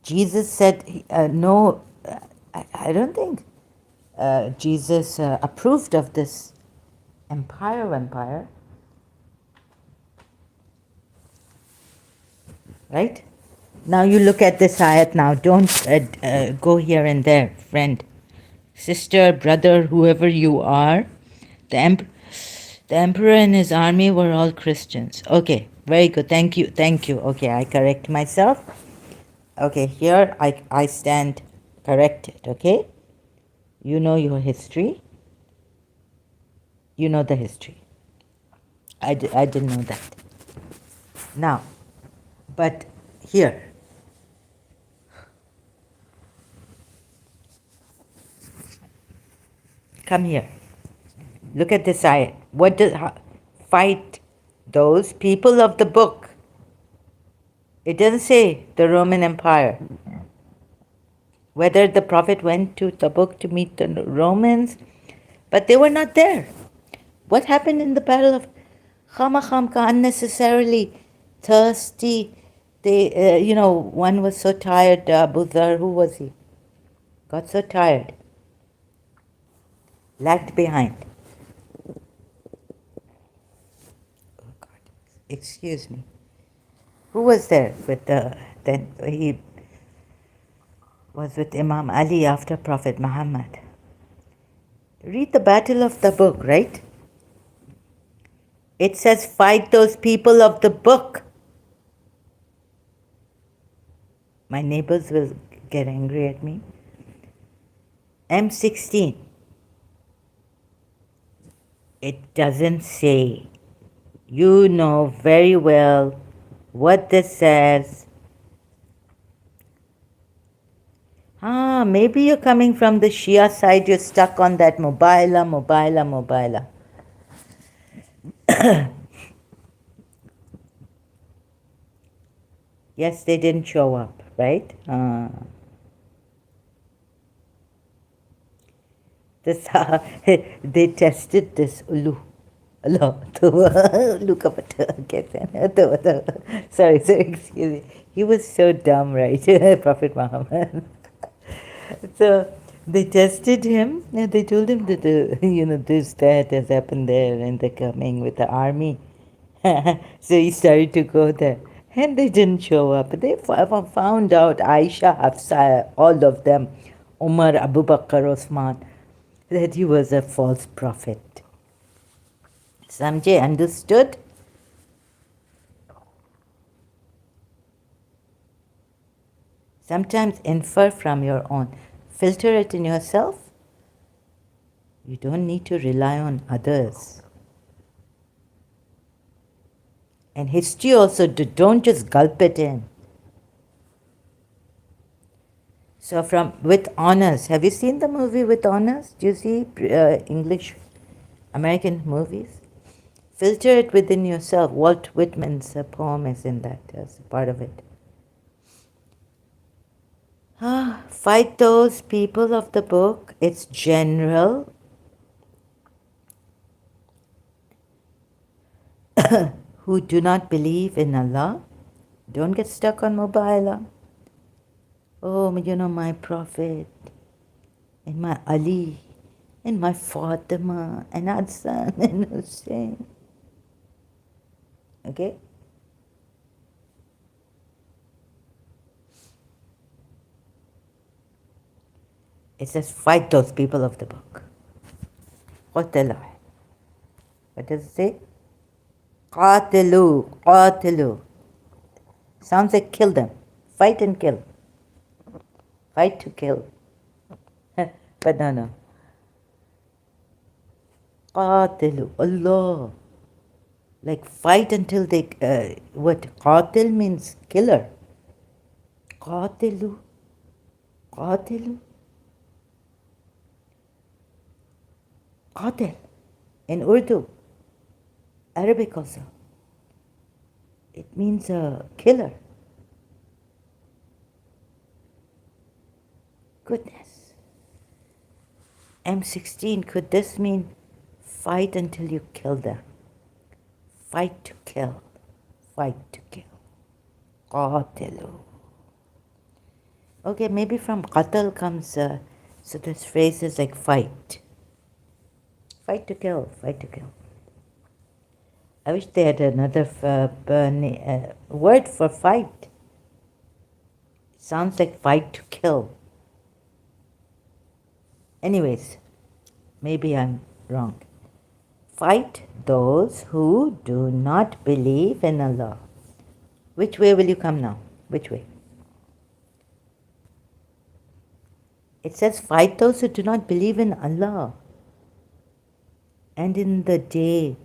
Jesus said no. I don't think Jesus approved of this empire. Right? Now you look at this ayat now. Don't go here and there, friend, sister, brother, whoever you are. The emperor and his army were all Christians. Okay, very good. Thank you. Okay, I correct myself. Okay, here I stand corrected. Okay, you know your history. You know the history. I didn't know that. Now, but here. Come here. Look at this ayat. What does fight those people of the book? It doesn't say the Roman Empire. Whether the Prophet went to Tabuk to meet the Romans, but they were not there. What happened in the battle of Khamka? Unnecessarily thirsty. They, one was so tired. Abu Dhar, who was he? Got so tired. Lagged behind. Oh God. Excuse me. Who was there with then he was with Imam Ali after Prophet Muhammad. Read the Battle of the Book, right? It says fight those people of the book. My neighbors will get angry at me. M16. It doesn't say. You know very well what this says. Maybe you're coming from the Shia side, you're stuck on that mobila. Yes, they didn't show up, right? This they tested this ulu. Allah, look up at sorry, excuse me. He was so dumb, right? Prophet Muhammad. So they tested him and they told him that, this, that has happened there and they're coming with the army. So he started to go there. And they didn't show up. They found out Aisha, Hafsa, all of them, Umar, Abu Bakr, Osman, that he was a false prophet. Samjay understood? Sometimes infer from your own. Filter it in yourself. You don't need to rely on others. And history also, don't just gulp it in. So With Honors, have you seen the movie With Honors? Do you see English, American movies? Filter it within yourself. Walt Whitman's poem is in that as part of it. Fight those people of the book. It's general. Who do not believe in Allah. Don't get stuck on mobile. Oh, my Prophet, and my Ali, and my Fatima, and Hassan, and Hussein. Okay? It says, fight those people of the book. What does it say? Qatilu, qatilu. Sounds like kill them. Fight and kill. Fight to kill. But no. Qatilu, Allah. Like fight until they, what? Qatil means killer. Qatilu. Qatil. In Urdu, Arabic also. It means a killer. Goodness. M16, could this mean fight until you kill them? Fight to kill. Fight to kill. Qatilu. Okay, maybe from qatal comes, so this phrase is like fight. Fight to kill, fight to kill. I wish they had another word for fight. It sounds like fight to kill. Anyways, maybe I'm wrong. Fight those who do not believe in Allah. Which way will you come now? Which way? It says fight those who do not believe in Allah. And in the day,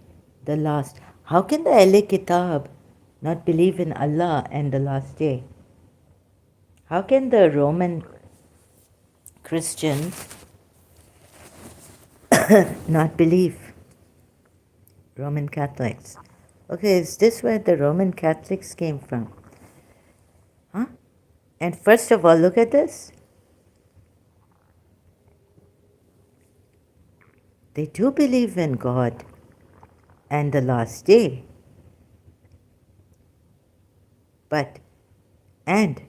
the last. How can the Ahle Kitab not believe in Allah and the last day? How can the Roman Christians not believe? Roman Catholics. Okay, is this where the Roman Catholics came from? Huh? And first of all, look at this. They do believe in God and the last day. And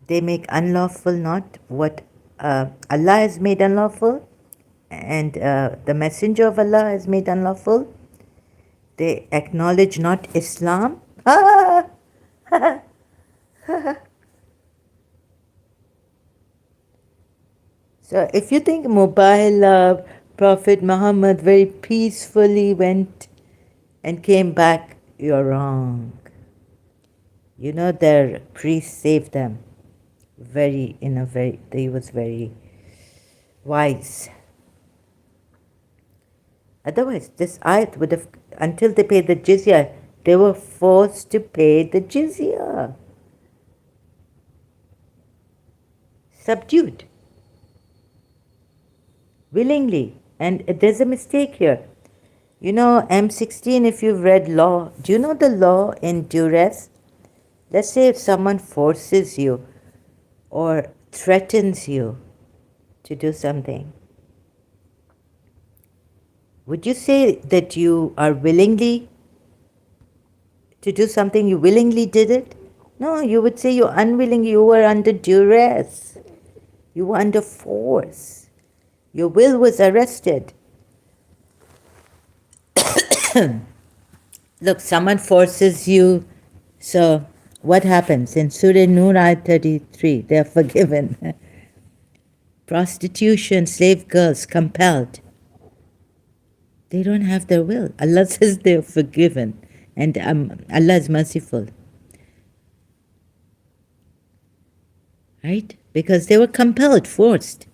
they make unlawful not what Allah has made unlawful and the Messenger of Allah has made unlawful. They acknowledge not Islam. So if you think mobile Prophet Muhammad very peacefully went and came back, you're wrong. Their priest saved them. He was very wise. Otherwise, this ayat would have, until they paid the jizya, they were forced to pay the jizya. Subdued. Willingly. And there's a mistake here. M16, if you've read law, do you know the law in duress? Let's say if someone forces you or threatens you to do something, Would you say that you are willingly to do something, you willingly did it? No, you would say you unwillingly, you were under duress. You were under force. Your will was arrested. Look, someone forces you. So what happens? In Surah Nur ayat 33, they are forgiven. Prostitution, slave girls, compelled. They don't have their will. Allah says they are forgiven. And Allah is merciful. Right? Because they were compelled, forced.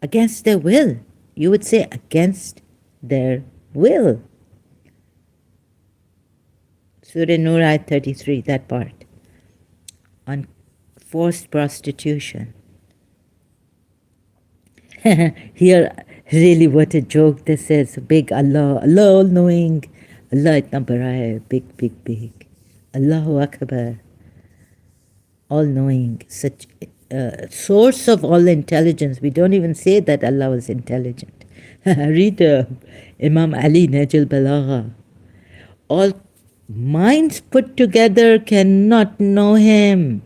Against their will. You would say against their will. Surah Nur ayat 33, that part. On forced prostitution. Here, really what a joke this is. Big Allah, Allah all-knowing. Allah itna bada hai, big, big, big. Allahu Akbar. All-knowing. Such source of all intelligence. We don't even say that Allah was intelligent. Read Imam Ali, Najul Balagha. All minds put together cannot know him.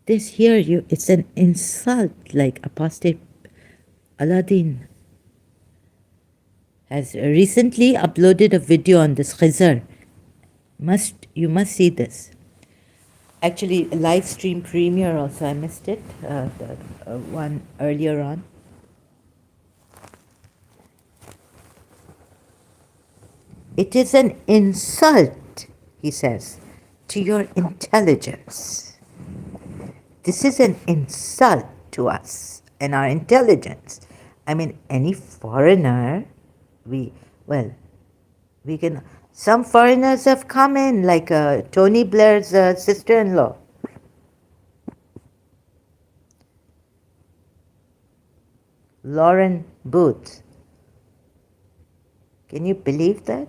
This here, it's an insult, like apostate Aladdin has recently uploaded a video on this Khizr. You must see this. Actually, a live stream premiere also, I missed it, the one earlier on. It is an insult, he says, to your intelligence. This is an insult to us and our intelligence. I mean, any foreigner, some foreigners have come in, like Tony Blair's sister-in-law. Lauren Booth. Can you believe that?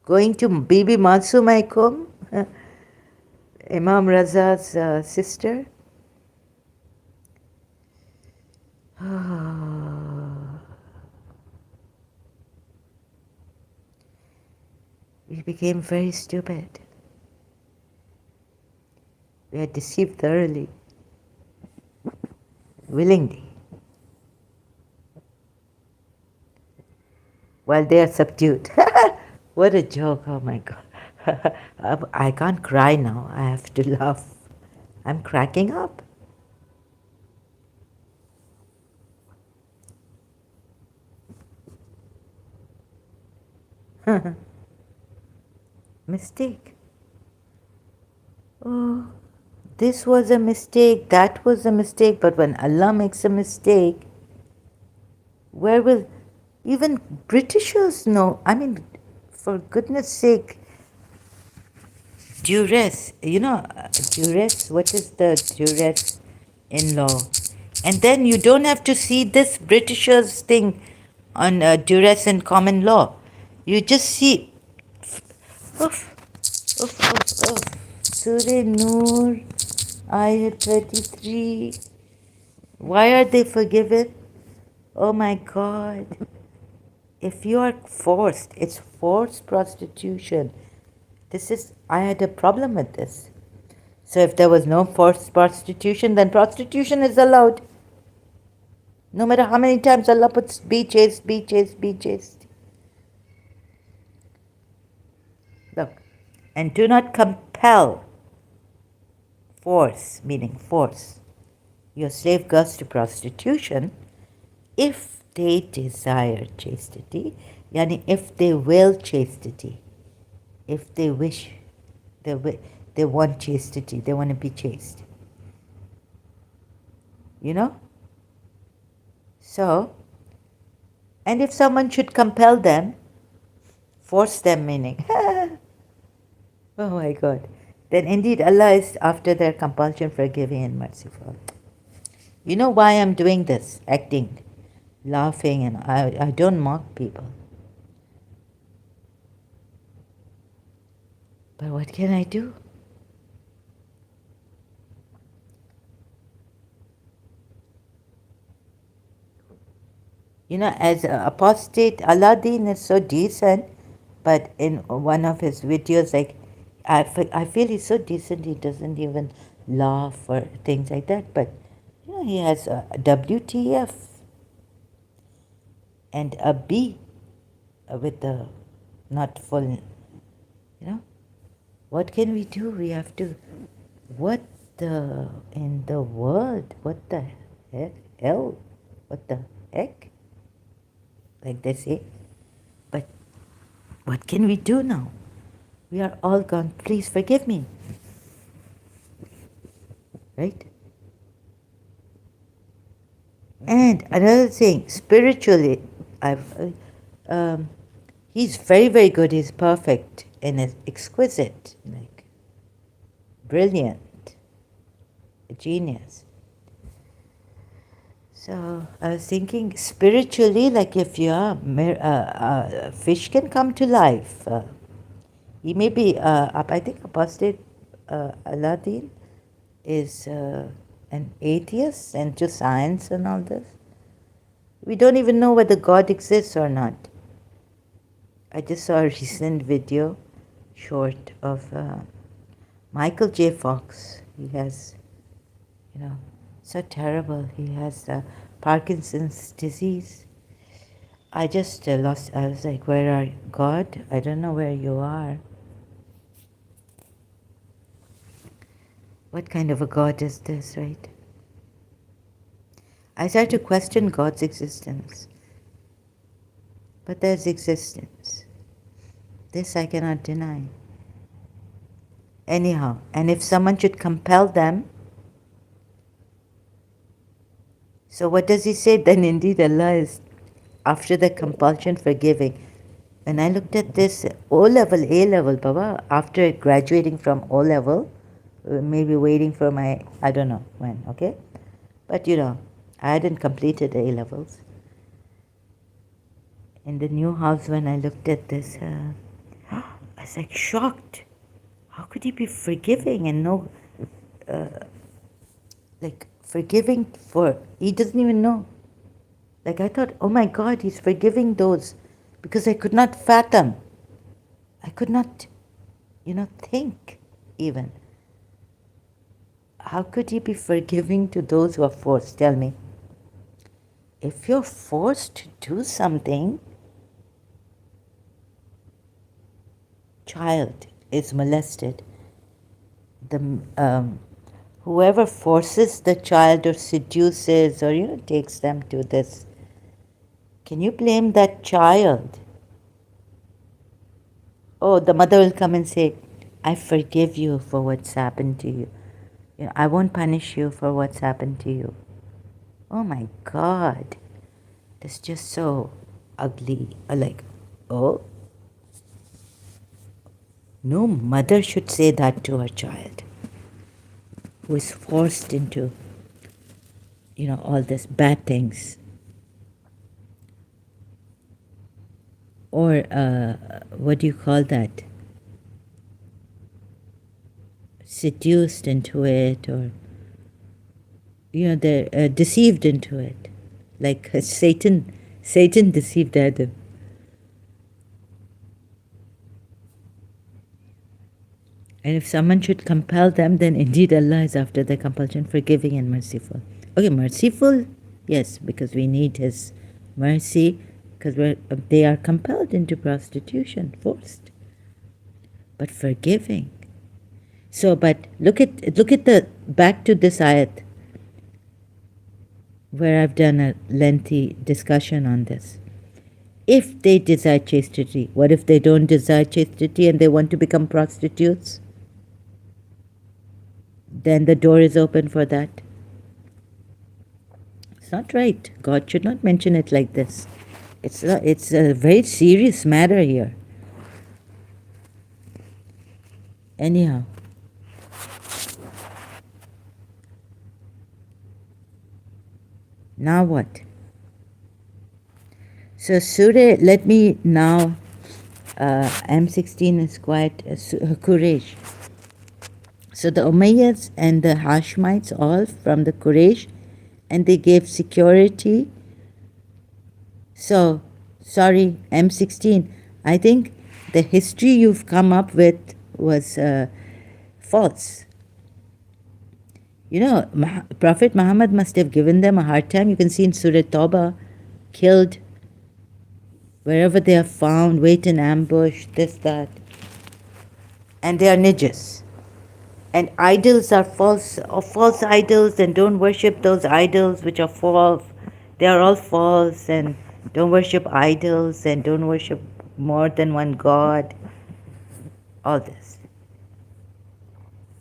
Going to Bibi Mansumaikum, Imam Raza's sister. We became very stupid. We are deceived thoroughly, willingly, while they are subdued. What a joke, oh my God. I can't cry now, I have to laugh. I'm cracking up. Mistake. Oh, this was a mistake, that was a mistake, but when Allah makes a mistake, where will even Britishers know? I mean, for goodness sake, duress, duress, what is the duress in law? And then you don't have to see this Britishers thing on duress in common law. You just see, Surah Nur, Ayat 33. Why are they forgiven? Oh my God. If you are forced, it's forced prostitution. I had a problem with this. So if there was no forced prostitution, then prostitution is allowed. No matter how many times Allah puts be chaste, be chaste, be chaste. Look, and do not compel, force, meaning force, your slave girls to prostitution if they desire chastity, yani if they will chastity, if they wish, they want chastity, they want to be chaste. So, and if someone should compel them, force them, meaning, oh my God, then indeed Allah is after their compulsion forgiving and merciful. You know why I'm doing this, acting, laughing, and I don't mock people. But what can I do? You know, as a apostate, Aladdin is so decent, but in one of his videos, like, I feel he's so decent, he doesn't even laugh or things like that. But, you know, he has a WTF and a B with the not full, you know. What can we do? We have to, what the, in the world, what the hell, what the heck, like they say. But what can we do now? We are all gone. Please forgive me. Right? And another thing, spiritually, he's very, very good. He's perfect and is exquisite, like brilliant, a genius. So I was thinking spiritually, like if you are, fish can come to life. He may be, I think apostate Aladdin is an atheist and to science and all this. We don't even know whether God exists or not. I just saw a recent video, short, of Michael J. Fox. He has, you know, so terrible. He has Parkinson's disease. I just lost, I was like, where are you? God? I don't know where you are. What kind of a God is this, right? I started to question God's existence. But there's existence. This I cannot deny. Anyhow, and if someone should compel them, so what does he say? Then indeed Allah is, after the compulsion, forgiving. When I looked at this, O-level, A-level, Baba, after graduating from O-level, maybe waiting for my, I don't know when, okay? But you know, I hadn't completed A-levels. In the new house, when I looked at this, I was like shocked. How could he be forgiving and no, like forgiving for, he doesn't even know. Like I thought, oh my God, he's forgiving those, because I could not fathom. I could not, you know, think even. How could he be forgiving to those who are forced? Tell me. If you're forced to do something, child is molested, the whoever forces the child or seduces or, you know, takes them to this, can you blame that child? Oh, the mother will come and say, I forgive you for what's happened to you. You know, I won't punish you for what's happened to you. Oh my God. It's just so ugly. Like, oh, no mother should say that to her child who is forced into, you know, all these bad things. Or what do you call that? Seduced into it, or, you know, they're deceived into it. Like Satan deceived Adam. And if someone should compel them, then indeed Allah is after the compulsion, forgiving and merciful. Okay, merciful, yes, because we need His mercy, because they are compelled into prostitution, forced. But forgiving. So, but look at the, back to this ayat, where I've done a lengthy discussion on this. If they desire chastity, what if they don't desire chastity and they want to become prostitutes? Then the door is open for that. It's not right. God should not mention it like this. It's a very serious matter here. Anyhow. Now what? So Surah, let me now M16 is quite Quraysh. So the Umayyads and the Hashemites all from the Quraysh, and they gave security. So, sorry, M16. I think the history you've come up with was false. You know, Prophet Muhammad must have given them a hard time. You can see in Surah Tawbah, killed wherever they are found, wait in ambush, this, that. And they are nijis. And idols are false, or false idols, and don't worship those idols which are false. They are all false, and don't worship idols, and don't worship more than one God. All this.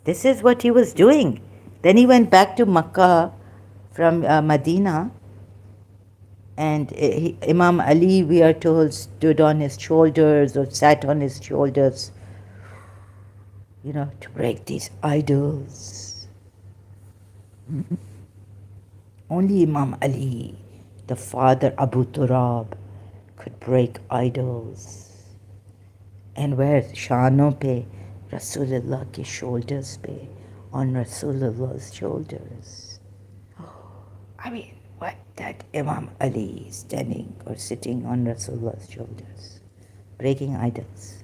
This is what he was doing. Then he went back to Makkah from Medina, and Imam Ali, we are told, stood on his shoulders or sat on his shoulders, you know, to break these idols. Only Imam Ali, the father Abu Turab, could break idols. And where शानों पे Rasulullah के shoulders पे, on Rasulullah's shoulders. I mean, what, that Imam Ali standing or sitting on Rasulullah's shoulders, breaking idols.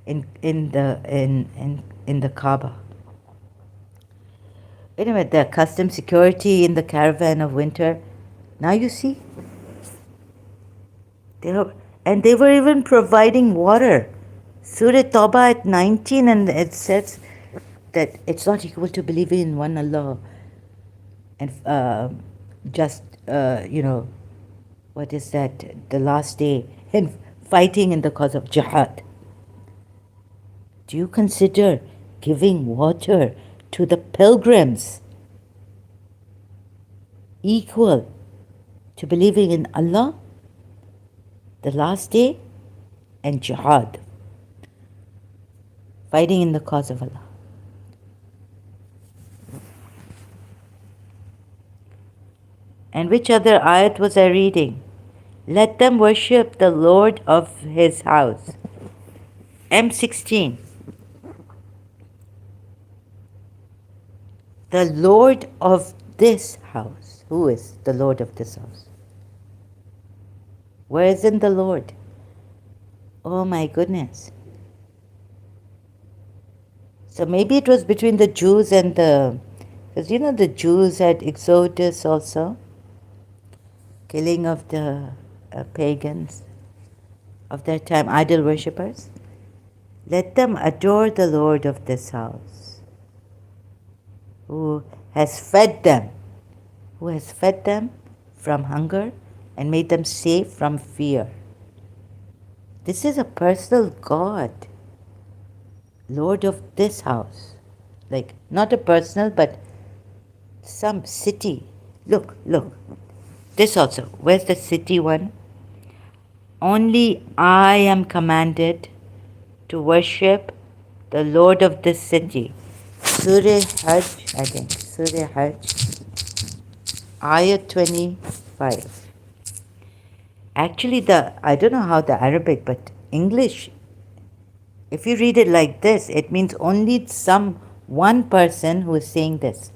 in the Kaaba. Anyway, the custom security in the caravan of winter. Now you see, they were even providing water. Surah Tawbah at 19, and it says that it's not equal to believing in one Allah and just, what is that, the last day, and fighting in the cause of jihad. Do you consider giving water to the pilgrims equal to believing in Allah, the last day, and jihad, fighting in the cause of Allah? And which other ayat was I reading? Let them worship the Lord of his house. M16. The Lord of this house. Who is the Lord of this house? Where isn't the Lord? Oh my goodness. So maybe it was between the Jews and because you know the Jews had Exodus also, killing of the pagans of their time, idol worshippers. Let them adore the Lord of this house, who has fed them from hunger and made them safe from fear. This is a personal God, Lord of this house. Like, not a personal, but some city. Look. This also. Where's the city one? Only I am commanded to worship the Lord of this city. Surah Hajj, I think. Surah Hajj, Ayat 25. Actually, I don't know how the Arabic, but English, if you read it like this, it means only one person who is saying this.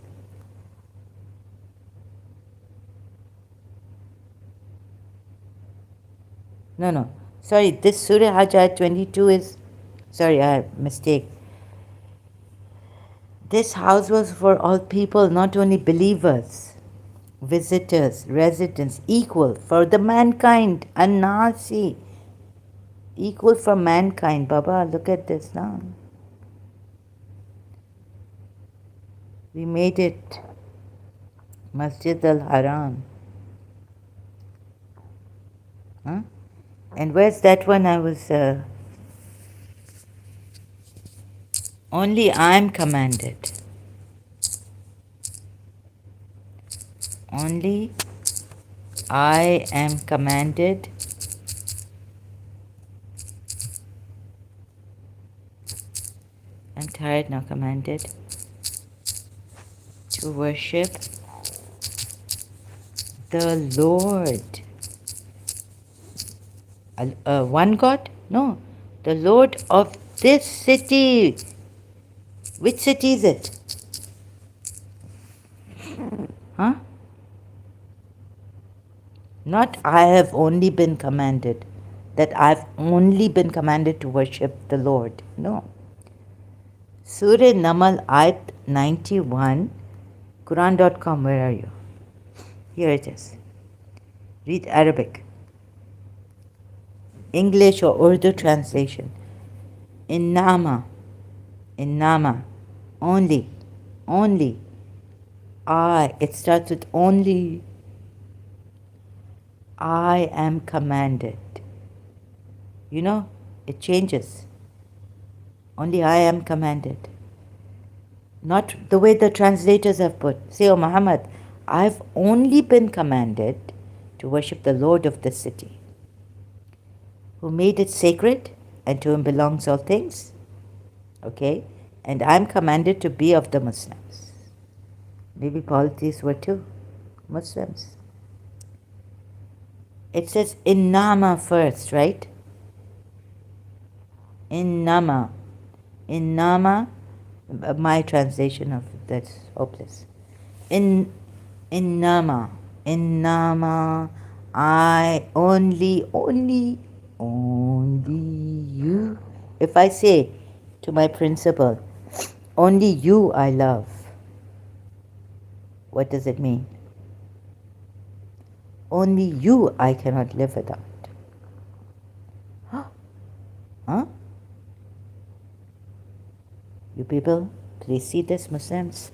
No. Sorry, this Surah Hajj Ayat 22 is, sorry, I have mistake. This house was for all people, not only believers, visitors, residents, equal for the mankind, An-Nasi, equal for mankind. Baba, look at this now. We made it Masjid al-Haram. Huh? And where's that one I was... only I'm commanded. Only I am commanded I'm tired now, commanded to worship the Lord One God? No. The Lord of this city. Which city is it? Huh? Not I have only been commanded. That I've only been commanded to worship the Lord. No. Surah Namal Ayat 91, Quran.com, where are you? Here it is. Read Arabic. English or Urdu translation. Innama, innama, only, only. It starts with only. I am commanded. You know, it changes. Only I am commanded. Not the way the translators have put. Say, oh Muhammad, I've only been commanded to worship the Lord of the city, who made it sacred, and to him belongs all things. Okay? And I'm commanded to be of the Muslims. Maybe polytheists were too. Muslims. It says innama first, right? Innama. Innama, my translation of that's hopeless. Innama. Innama. I only you. If I say to my principal, only you I love, what does it mean? Only you I cannot live without. Huh? You people, please see this, Muslims.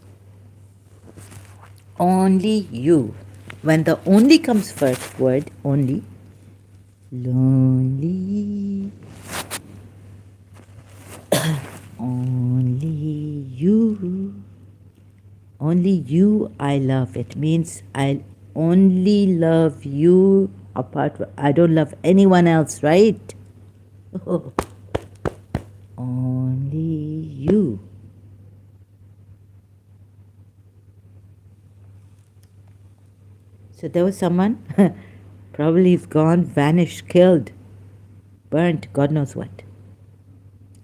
Only you. When the only comes first, word only. Lonely. Only you. Only you I love. It means I only love you apart from, I don't love anyone else, right? Only you. So there was someone, probably he's gone, vanished, killed, burnt, God knows what,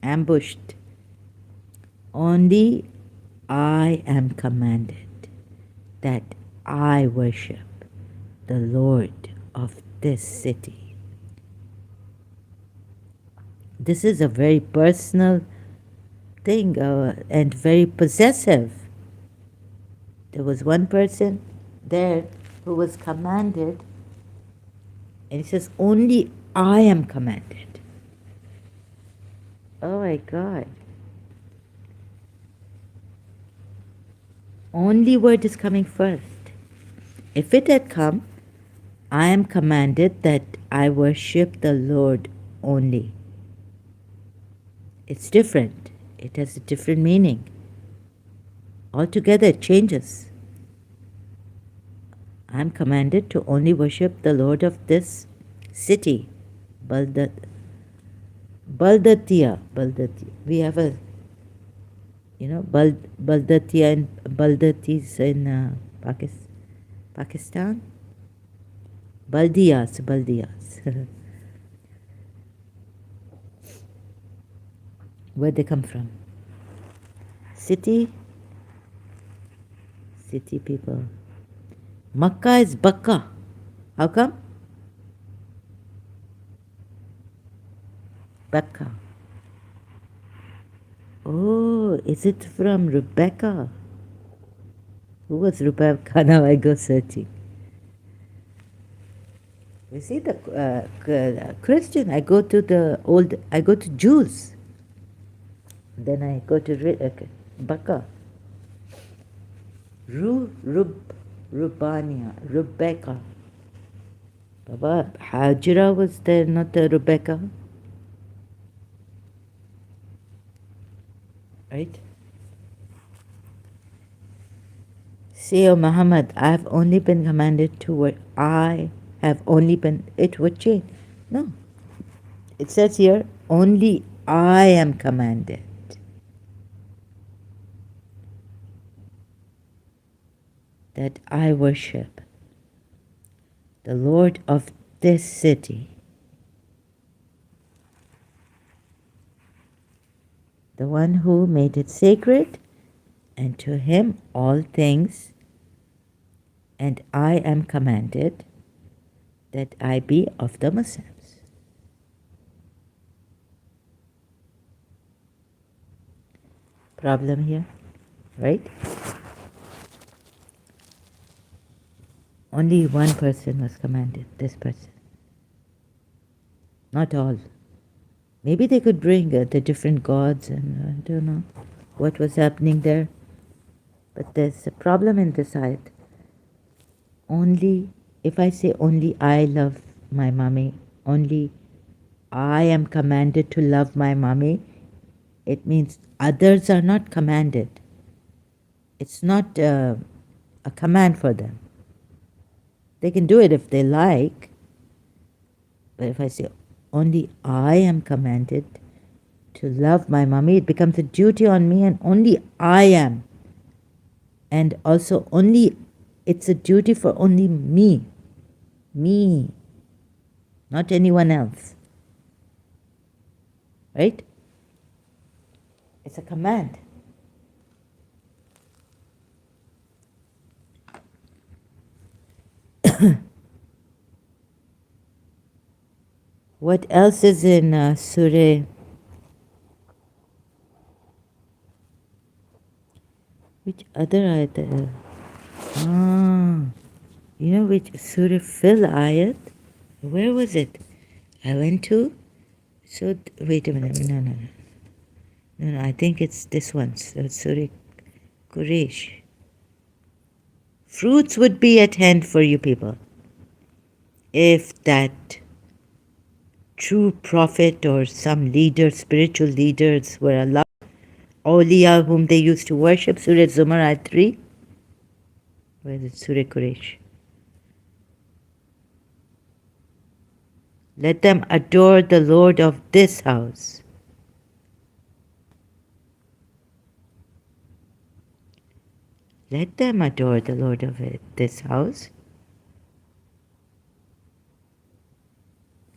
ambushed. Only I am commanded that I worship the Lord of this city. This is a very personal thing and very possessive. There was one person there who was commanded, and he says, only I am commanded. Oh my God. Only word is coming first. If it had come, I am commanded that I worship the Lord only. It's different. It has a different meaning. Altogether it changes. I am commanded to only worship the Lord of this city. Baldatia. We have a, Baldatia and Baldatis in Pakistan. Baldias. Where they come from? City people. Makkah is Bakka. How come? Bakka. Oh, is it from Rebecca? Who was Rebecca? Now I go searching. You see, the Christian, I go to Jews. Then I go to Bakka. Rubania, Rebecca. Baba, Hajra was there, not Rebecca. Right? Say, O Muhammad, I have only been commanded to what I have only been, it would change. No. It says here, only I am commanded that I worship the Lord of this city. the one who made it sacred, and to him all things, and I am commanded that I be of the Muslims. Problem here, right? Only one person was commanded, this person. Not all. Maybe they could bring the different gods, and I don't know what was happening there. But there's a problem in this ayat. Only, if I say only I love my mommy, only I am commanded to love my mommy, it means others are not commanded. It's not a command for them. They can do it if they like. But if I say only I am commanded to love my mommy, it becomes a duty on me, and only I am. And also only, it's a duty for only me. Me. Not anyone else. Right? It's a command. What else is in Surah? Which other ayat? You know which Surah Fil ayat? Where was it? I went to. So wait a minute. No. I think it's this one. So Surah Quraysh. Fruits would be at hand for you people if that true prophet or some leader, spiritual leaders were allowed. Awliya whom they used to worship. Surah Zumar ayat 3. Where is it? Surah Quraysh. Let them adore the Lord of this house. Let them adore the Lord of this house.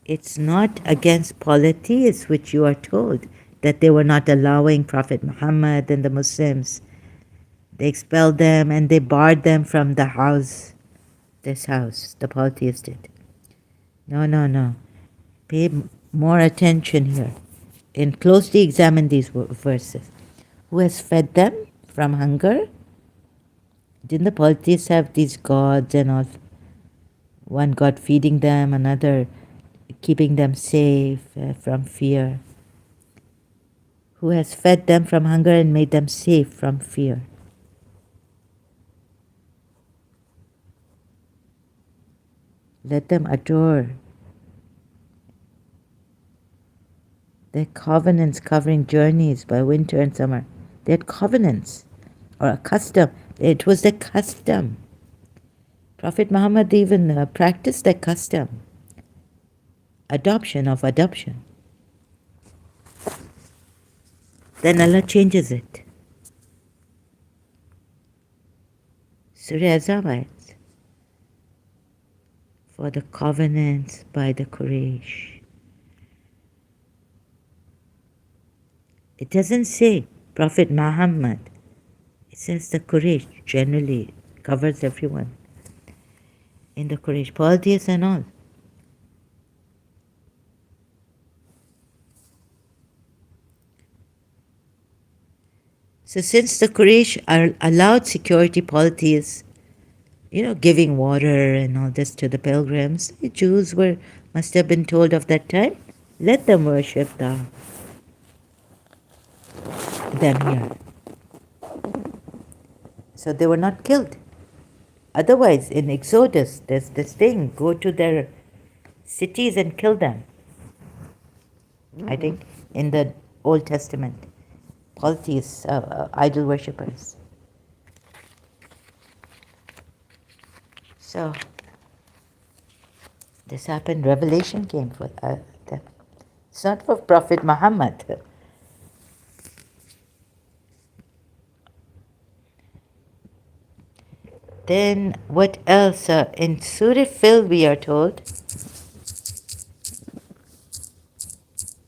It's not against polytheists, which you are told that they were not allowing Prophet Muhammad and the Muslims. They expelled them and they barred them from the house. This house, the polytheists did. No. Pay more attention here and closely examine these verses. Who has fed them from hunger? Didn't the polytheists have these gods and all? One god feeding them, another keeping them safe from fear. Who has fed them from hunger and made them safe from fear? Let them adore their covenants covering journeys by winter and summer. They had covenants or a custom. It was their custom. Prophet Muhammad even practiced that custom. Adoption of adoption. Then Allah changes it. Surah Azab for the covenants by the Quraysh. It doesn't say Prophet Muhammad. It says the Quraysh generally covers everyone. In the Quraysh, polytheists and all. So since the Quraysh are allowed security polytheists, giving water and all this to the pilgrims, the Jews must have been told of that time, let them worship them here. So they were not killed. Otherwise, in Exodus, there's this thing, go to their cities and kill them. I think in the Old Testament, polytheists, idol worshippers. So this happened, revelation came for them. It's not for Prophet Muhammad. Then what else? In Surah Fil we are told,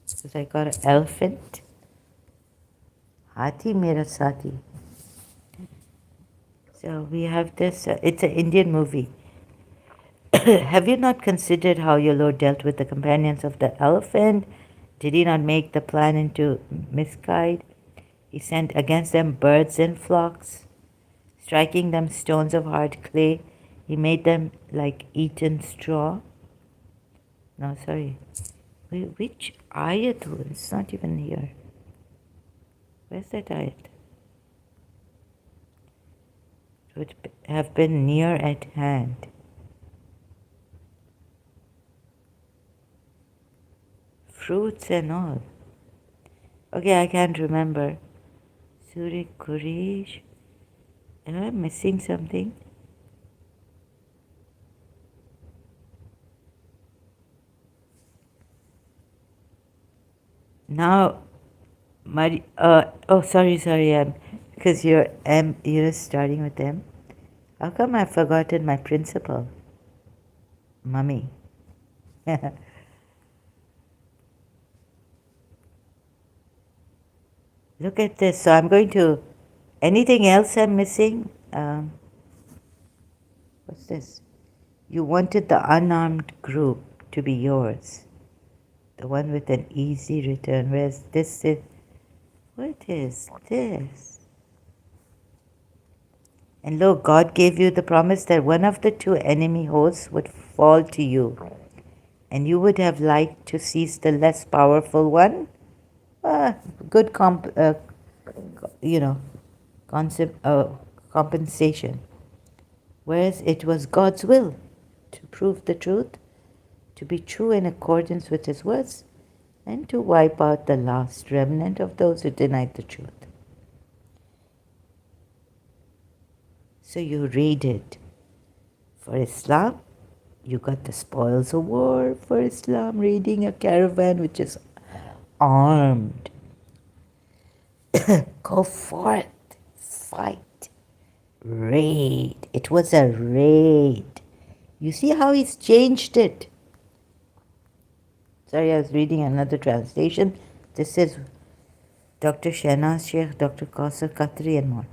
because I got an elephant. Hathi Mera Sathi. So we have this, it's an Indian movie. Have you not considered how your Lord dealt with the companions of the elephant? Did he not make the plan into misguide? He sent against them birds in flocks, striking them stones of hard clay. He made them like eaten straw. No, sorry. Which ayat? It's not even here. Where's that ayat? It would have been near at hand. Fruits and all. Okay, I can't remember. Surah Quraysh. Am I missing something? Now, sorry, because you're starting with M. How come I've forgotten my principal? Mummy. Look at this. So I'm going to, anything else I'm missing? What's this? You wanted the unarmed group to be yours. The one with an easy return. Whereas this is, what is this? And lo, God gave you the promise that one of the two enemy hosts would fall to you, and you would have liked to seize the less powerful one. Good compensation. Whereas it was God's will to prove the truth, to be true in accordance with His words, and to wipe out the last remnant of those who denied the truth. So you raided for Islam, you got the spoils of war for Islam, raiding a caravan which is armed. Go forth, fight, raid. It was a raid. You see how he's changed it? Sorry, I was reading another translation. This is Dr. Shahnaz Sheikh, Dr. Kausar Khatri and more.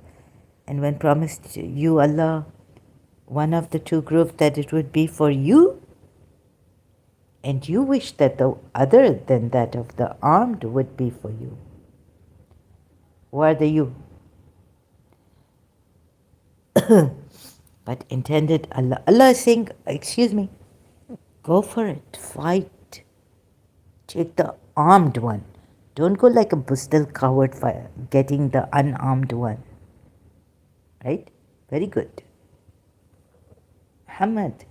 And when promised you Allah, one of the two groups, that it would be for you, and you wish that the other than that of the armed would be for you. Who are the you? But intended Allah. Allah is saying, excuse me, go for it, fight. Take the armed one. Don't go like a bustal coward for getting the unarmed one. Right? Very good. Muhammad,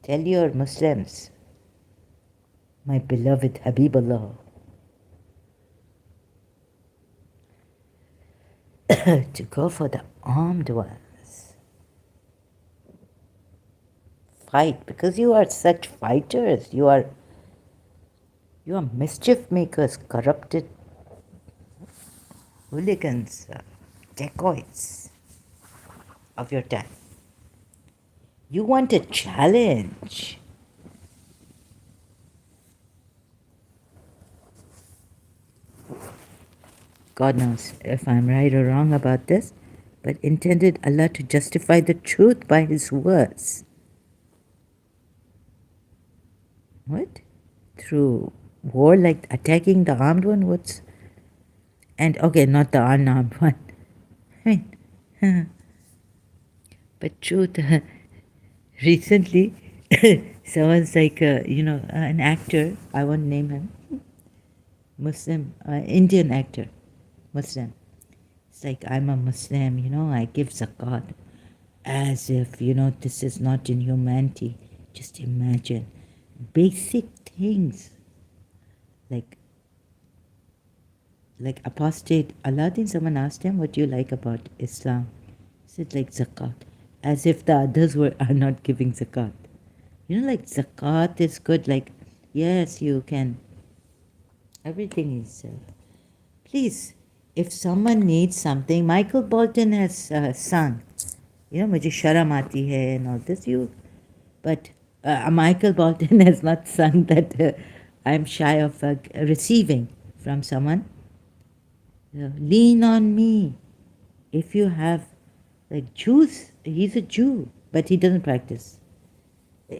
tell your Muslims, my beloved Habibullah, to go for the armed ones. Fight, because you are such fighters. You are mischief makers, corrupted hooligans, dacoits of your time. You want a challenge. God knows if I'm right or wrong about this, but intended Allah to justify the truth by His words. What? Through war, like attacking the armed one? What's... And okay, not the unarmed one. I mean, but truth, recently, someone's like, an actor, I won't name him, Muslim, Indian actor, Muslim. It's like, I'm a Muslim, I give zakat. As if, this is not in humanity. Just imagine. Basic things. Like apostate. Aladdin, someone asked him, what do you like about Islam? He said, like zakat. As if the others are not giving zakat. Like zakat is good. Like, yes, you can. Everything is... please, if someone needs something, Michael Bolton has sung, mujhe sharam aati hai and all this. But Michael Bolton has not sung that I'm shy of receiving from someone. Lean on me. If you have, like Jews, he's a Jew, but he doesn't practice.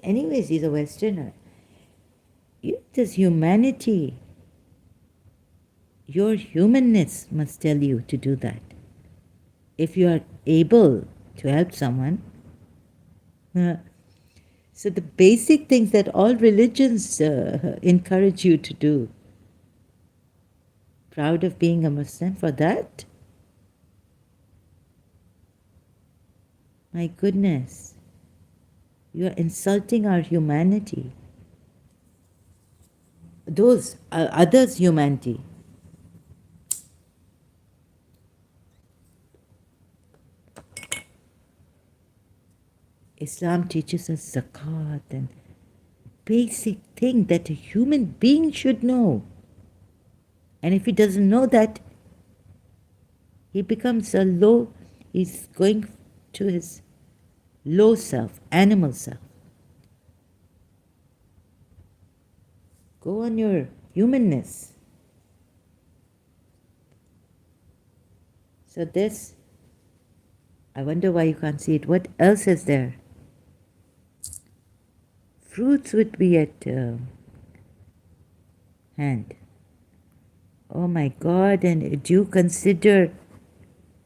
Anyways, he's a Westerner. This humanity, your humanness must tell you to do that. If you are able to help someone. So the basic things that all religions encourage you to do. Proud of being a Muslim for that? My goodness. You are insulting our humanity. Those others' humanity. Islam teaches us zakat and basic thing that a human being should know. And if he doesn't know that, he becomes he's going to his low self, animal self. Go on your humanness. So this, I wonder why you can't see it. What else is there? Fruits would be at hand. Oh my God, and do you consider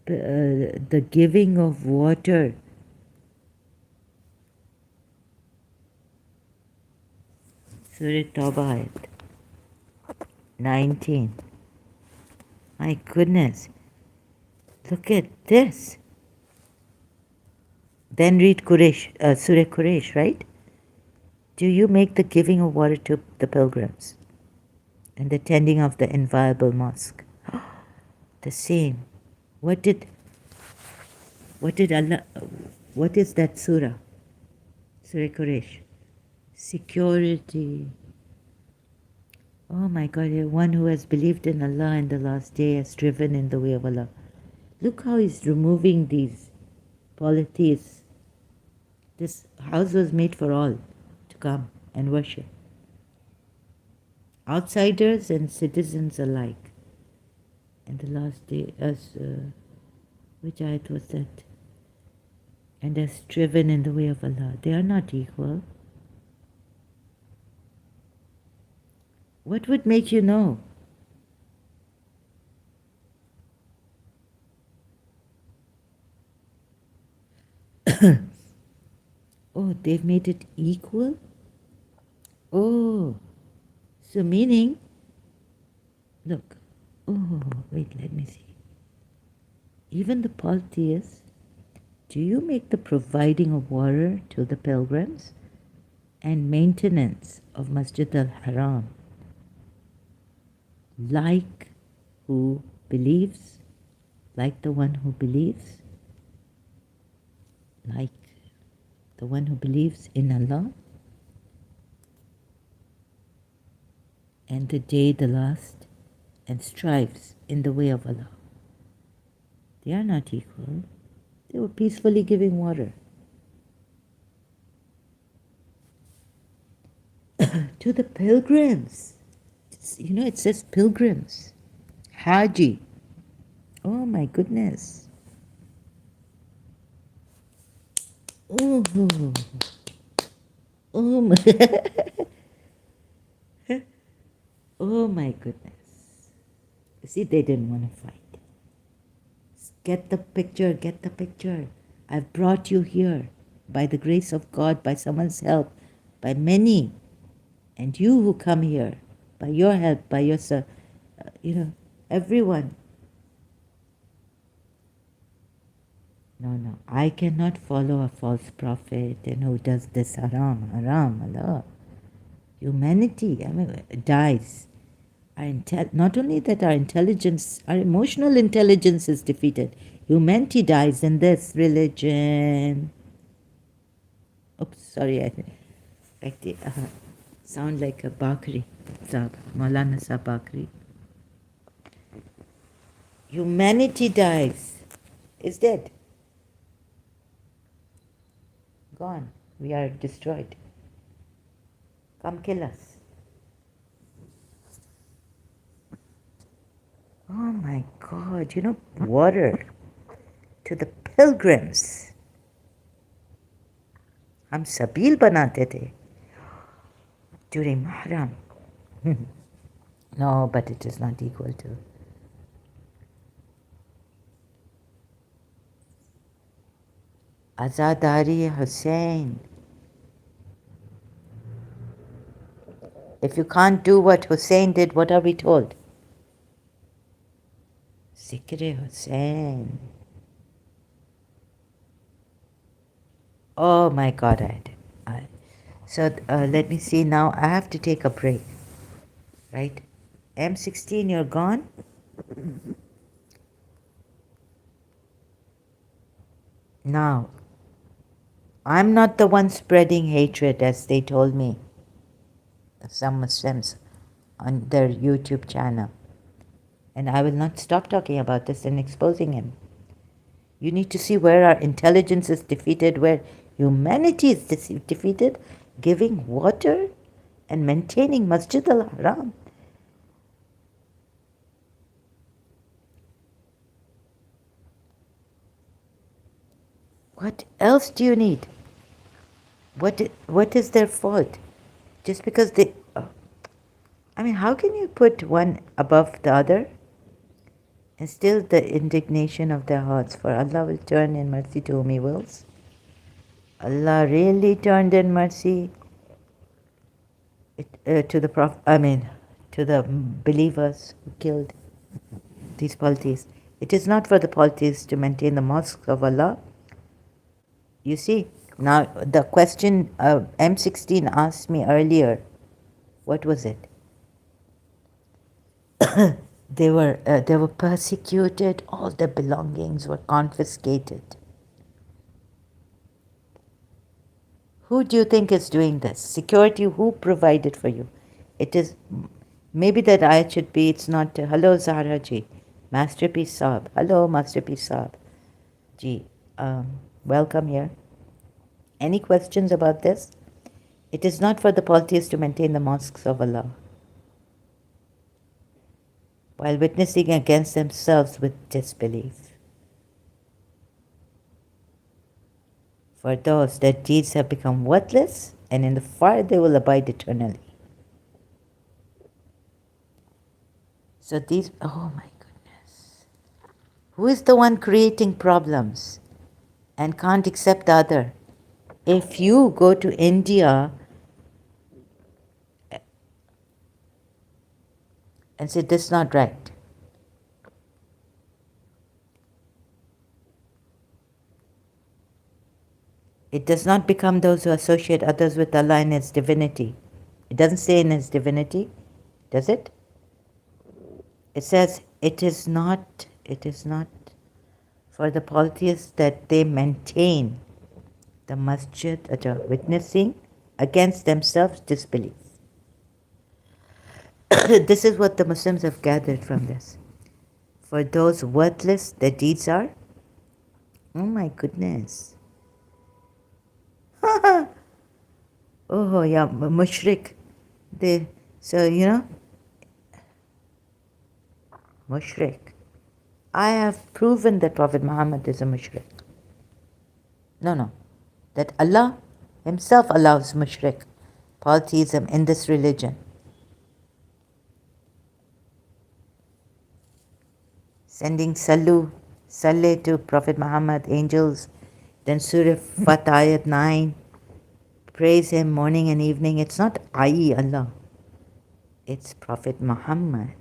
the giving of water? Surah Tawbah 19. My goodness. Look at this. Then read Surah Quraysh, right? Do you make the giving of water to the pilgrims and the tending of the inviolable mosque? The same. What did Allah, what is that surah? Surah Quraysh. Security. Oh my God, one who has believed in Allah in the last day has striven in the way of Allah. Look how he's removing these polytheists. This house was made for all to come and worship. Outsiders and citizens alike. And the last day, which ayat was that? And has striven in the way of Allah. They are not equal. What would make you know? Oh, they've made it equal? Oh, so meaning, look, oh, wait, let me see. Even the polytheists, do you make the providing of water to the pilgrims and maintenance of Masjid al-Haram like who believes, like the one who believes, like the one who believes in Allah and the day the last and strives in the way of Allah? They are not equal. They were peacefully giving water to the pilgrims. It says pilgrims. Haji. Oh my goodness. Oh, oh my, oh my goodness. You see, they didn't want to fight. Get the picture, get the picture. I've brought you here by the grace of God, by someone's help, by many. And you who come here, by your help, by your, everyone. No, I cannot follow a false prophet and who does this haram, Allah. Humanity, dies. Not only that, our intelligence, our emotional intelligence is defeated. Humanity dies in this religion. Oops, sorry, I sound like a Bakri, Maulana Sahib Bakri. Humanity dies, is dead. Gone. We are destroyed. Come kill us. Oh my God, water to the pilgrims. हम सबील बनाते थे during Mahram. No, but it is not equal to. Azadari Hussein. If you can't do what Hussein did, what are we told? Zikr Hussein. Oh my God, so let me see now. I have to take a break, right? M16, you're gone? Now, I'm not the one spreading hatred, as they told me, some Muslims on their YouTube channel. And I will not stop talking about this and exposing him. You need to see where our intelligence is defeated, where humanity is defeated, giving water and maintaining Masjid al-Haram. What else do you need? What is their fault? Just because they... I mean, how can you put one above the other? And still the indignation of their hearts, for Allah will turn in mercy to whom He wills. Allah really turned in mercy to the to the believers who killed these polytheists. It is not for the polytheists to maintain the mosques of Allah. You see, now the question M16 asked me earlier, what was it? They were persecuted, all their belongings were confiscated. Who do you think is doing this? Security, who provided for you? It is, maybe that ayat should be, it's not, hello Zahra ji, Masterpiece Saab. Hello Masterpiece Saab ji, welcome here. Any questions about this? It is not for the polytheists to maintain the mosques of Allah, while witnessing against themselves with disbelief. For those, their deeds have become worthless, and in the fire they will abide eternally. So these, oh my goodness. Who is the one creating problems and can't accept the other? If you go to India and say, this is not right, it does not become those who associate others with Allah in His divinity. It doesn't say in His divinity, does it? It says it is not for the polytheists that they maintain the masjid, witnessing against themselves disbelief. This is what the Muslims have gathered from this. For those worthless, their deeds are, oh my goodness. Oh yeah, mushrik. Mushrik. I have proven that Prophet Muhammad is a mushrik. No. That Allah Himself allows mushrik, polytheism in this religion. Sending saleh to Prophet Muhammad, angels, then Surah Fatah ayat 9, praise Him morning and evening. It's not Allah, it's Prophet Muhammad.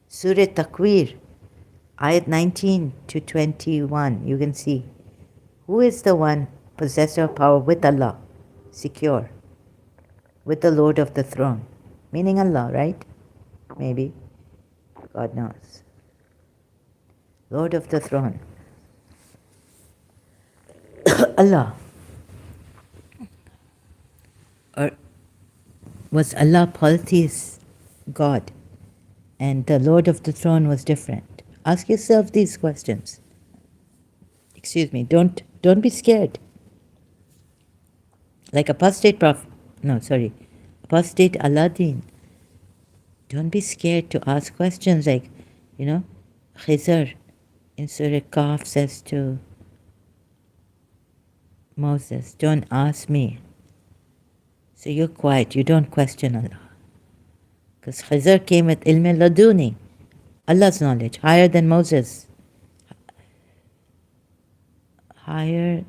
Surah Takwir, ayat 19 to 21, you can see. Who is the one possessor of power with Allah? Secure. With the Lord of the throne. Meaning Allah, right? Maybe. God knows. Lord of the throne. Allah. Or was Allah polytheist God? And the Lord of the throne was different. Ask yourself these questions. Excuse me, don't be scared. Like apostate Aladdin. Don't be scared to ask questions like, Khizr in Surah Kaf says to Moses, don't ask me. So you're quiet, you don't question Allah. Because Khizr came with ilm laduni, Allah's knowledge, higher than Moses. Higher,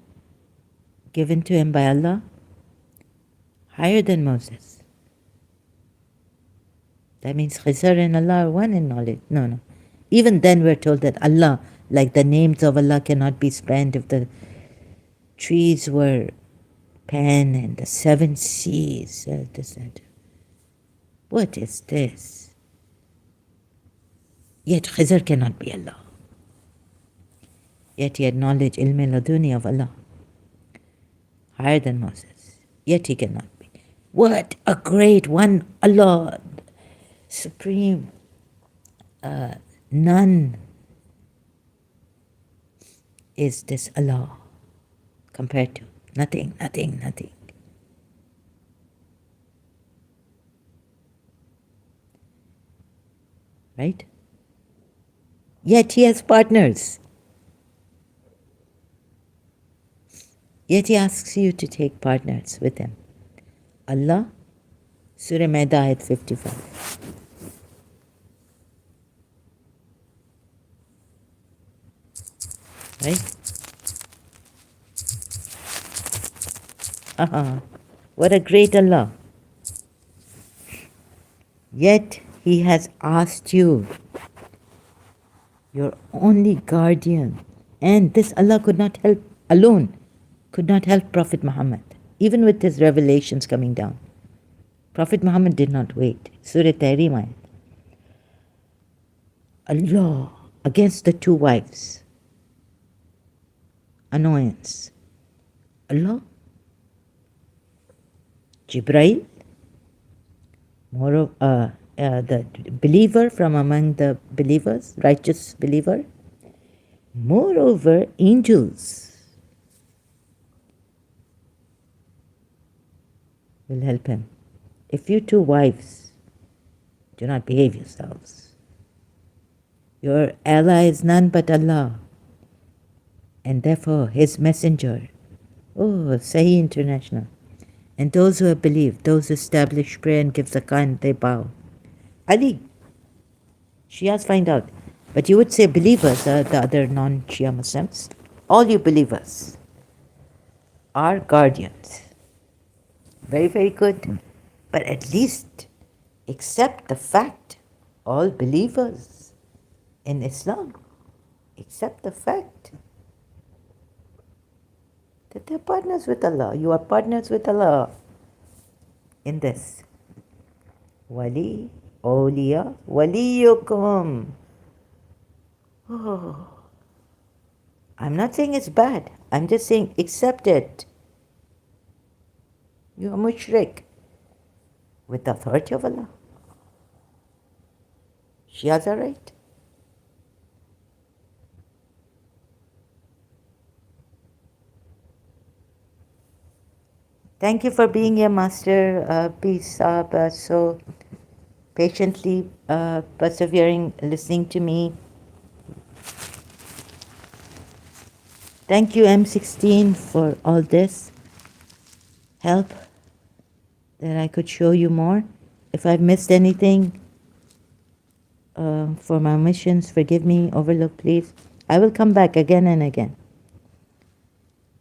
given to him by Allah, higher than Moses. That means Khizr and Allah are one in knowledge. No. Even then we're told that Allah, like the names of Allah cannot be spent if the trees were pen and the 7 seas. What is this? Yet Khizr cannot be Allah. Yet he had knowledge, ilm laduni of Allah, higher than Moses. Yet he cannot be. What a great one, Allah, supreme, none is this Allah compared to nothing. Right? Yet he has partners. Yet he asks you to take partners with him. Allah, Surah Maida ayat 55. Right? What a great Allah. Yet he has asked you, your only guardian. And this Allah could not help alone, could not help Prophet Muhammad, even with his revelations coming down. Prophet Muhammad did not wait. Surah Tahrim ayat. Allah against the 2 wives. Annoyance. Allah, Jibrail, the believer from among the believers, righteous believer. Moreover, angels will help him. If you 2 wives do not behave yourselves, your ally is none but Allah, and therefore His messenger. Sahih International. And those who have believed, those who establish prayer and give zakah and they bow. Ali, Shias find out. But you would say believers, the other non-Shia Muslims, all you believers are guardians. Very, very good. But at least accept the fact, all believers in Islam accept the fact that they're partners with Allah. You are partners with Allah in this. Wali, awliya, waliyukum. I'm not saying it's bad. I'm just saying accept it. You are mushrik with the authority of Allah. Shias are right. Thank you for being here, Master. Peace, so patiently persevering, listening to me. Thank you, M16, for all this help that I could show you more. If I've missed anything for my missions, forgive me, overlook, please. I will come back again and again.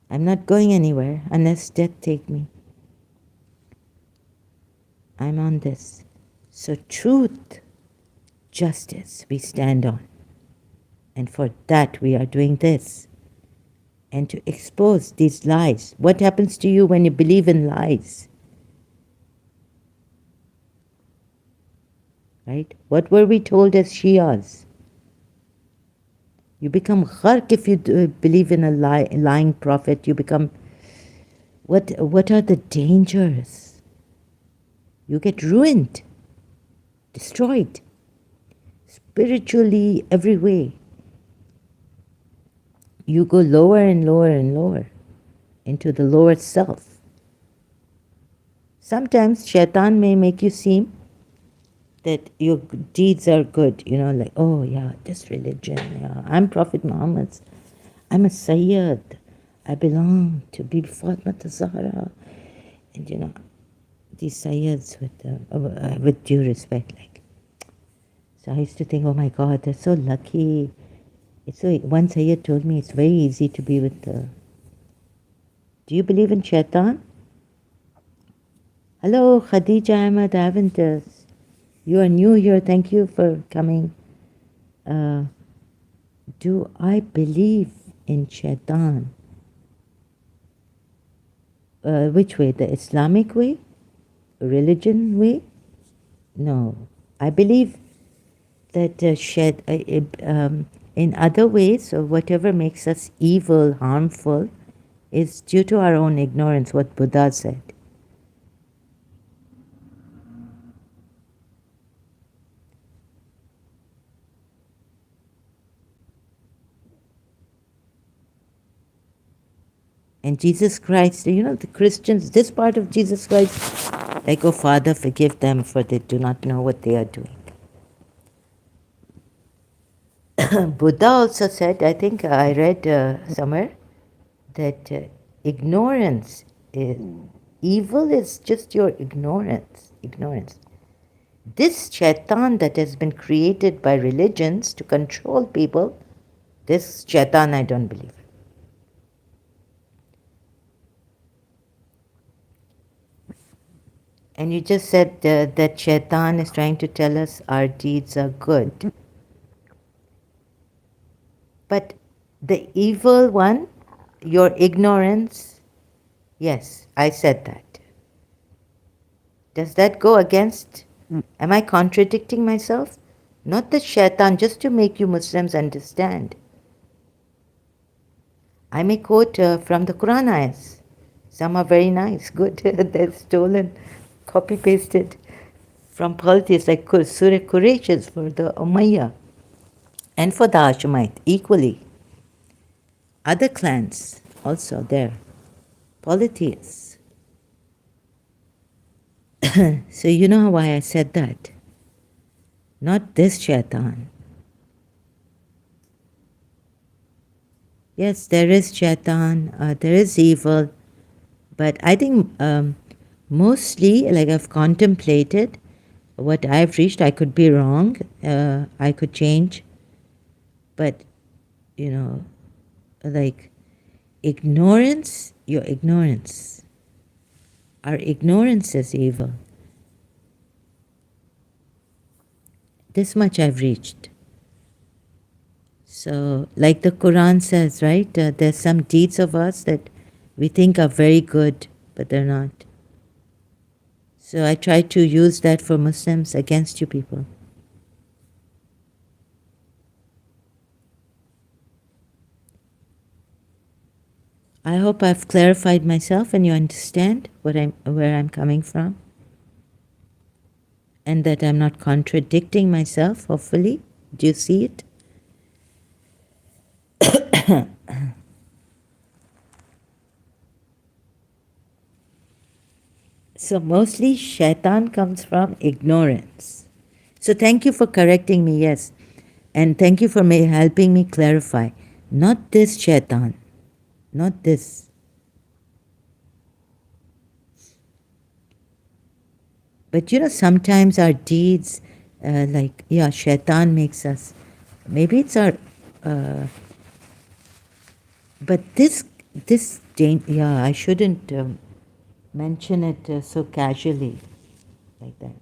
I'm not going anywhere unless death take me. I'm on this. So truth, justice, we stand on. And for that we are doing this. And to expose these lies. What happens to you when you believe in lies? Right? What were we told as Shias? You become gharq if you believe in a lying prophet. You become... What are the dangers? You get ruined, destroyed, spiritually, every way. You go lower and lower and lower into the lower self. Sometimes shaitan may make you seem that your deeds are good, like, oh yeah, this religion, yeah, I'm Prophet Muhammad's, I'm a Sayyid, I belong to Bibi Fatma Zahra, and these Sayyids with due respect, like, so I used to think, oh my God, they're so lucky. It's so, one Sayyid told me it's very easy to be with the. Do you believe in shaitan? Hello, Khadija Ahmed, I haven't. You are new here, thank you for coming. Do I believe in shaitan? Which way? The Islamic way? Religion way? No. I believe that in other ways, or whatever makes us evil, harmful, is due to our own ignorance, what Buddha said. And Jesus Christ, the Christians, this part of Jesus Christ, like, oh Father, forgive them, for they do not know what they are doing. Buddha also said, I think I read somewhere, that ignorance is evil is just your ignorance. This shaitan that has been created by religions to control people, this shaitan I don't believe. And you just said that shaitan is trying to tell us our deeds are good. But the evil one, your ignorance, yes, I said that. Does that go against? Am I contradicting myself? Not the shaitan, just to make you Muslims understand. I may quote from the Quran ayahs. Some are very nice, good. They're stolen, copy pasted from politics like Surah Quraysh for the Umayyah and for the Hashemite equally. Other clans also there, polytheists. So you know why I said that? Not this shaitan. Yes, there is shaitan, there is evil, but I think mostly, like, I've contemplated what I've reached. I could be wrong, I could change, but like, ignorance, your ignorance, our ignorance is evil. This much I've reached. So, like the Quran says, right, there's some deeds of us that we think are very good, but they're not. So I try to use that for Muslims against you people. I hope I've clarified myself and you understand where I'm coming from. And that I'm not contradicting myself, hopefully. Do you see it? So mostly shaitan comes from ignorance. So thank you for correcting me, yes. And thank you for helping me clarify. Not this shaitan. Not this. But sometimes our deeds, shaitan makes us, maybe it's our, but I shouldn't mention it so casually like that.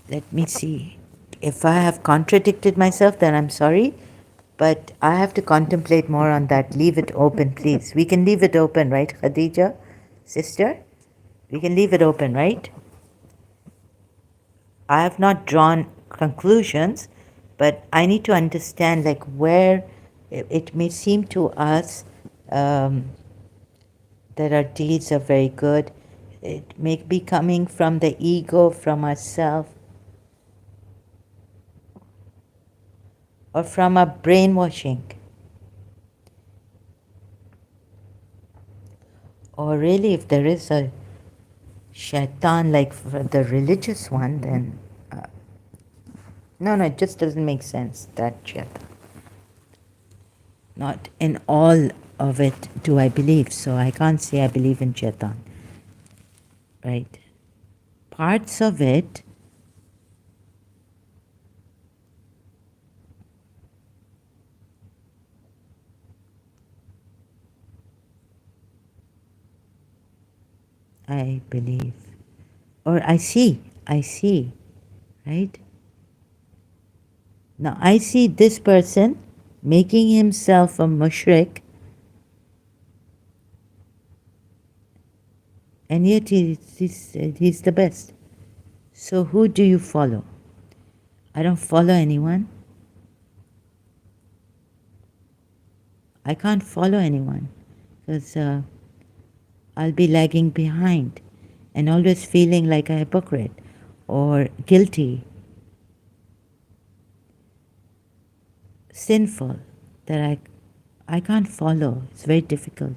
Let me see. If I have contradicted myself, then I'm sorry, but I have to contemplate more on that. Leave it open, please. We can leave it open, right, Khadija, sister? We can leave it open, right? I have not drawn conclusions, but I need to understand, like, where it may seem to us that our deeds are very good. It may be coming from the ego, from ourselves, or from a brainwashing. Or really, if there is a Shaitan, like for the religious one, then no, it just doesn't make sense, that shaitan. Not in all of it do I believe, so I can't say I believe in shaitan, right? Parts of it, I believe. Or I see, right? Now I see this person making himself a mushrik, and yet he's the best. So who do you follow? I don't follow anyone. I can't follow anyone because I'll be lagging behind and always feeling like a hypocrite or guilty, sinful, that I can't follow. It's very difficult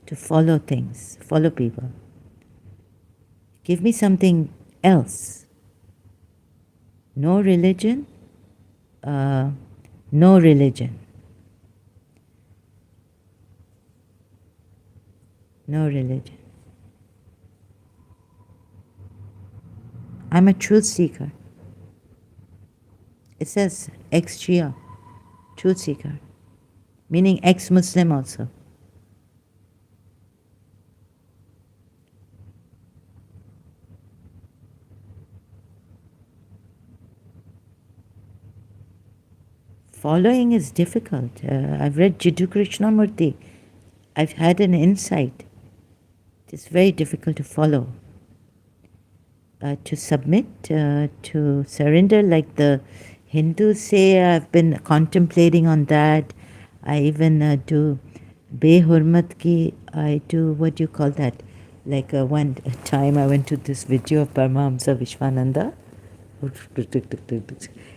to follow things, follow people. Give me something else. No religion, uh, no religion, no religion. I'm a truth seeker. It says ex-Shia, truth seeker, meaning ex-Muslim also. Following is difficult. I've read Jiddu Krishnamurti. I've had an insight. It's very difficult to follow. To submit, to surrender, like the Hindus say. I've been contemplating on that. I even do Behurmat ki. I do, what do you call that? Like one time I went to this video of Paramahamsa Vishwananda.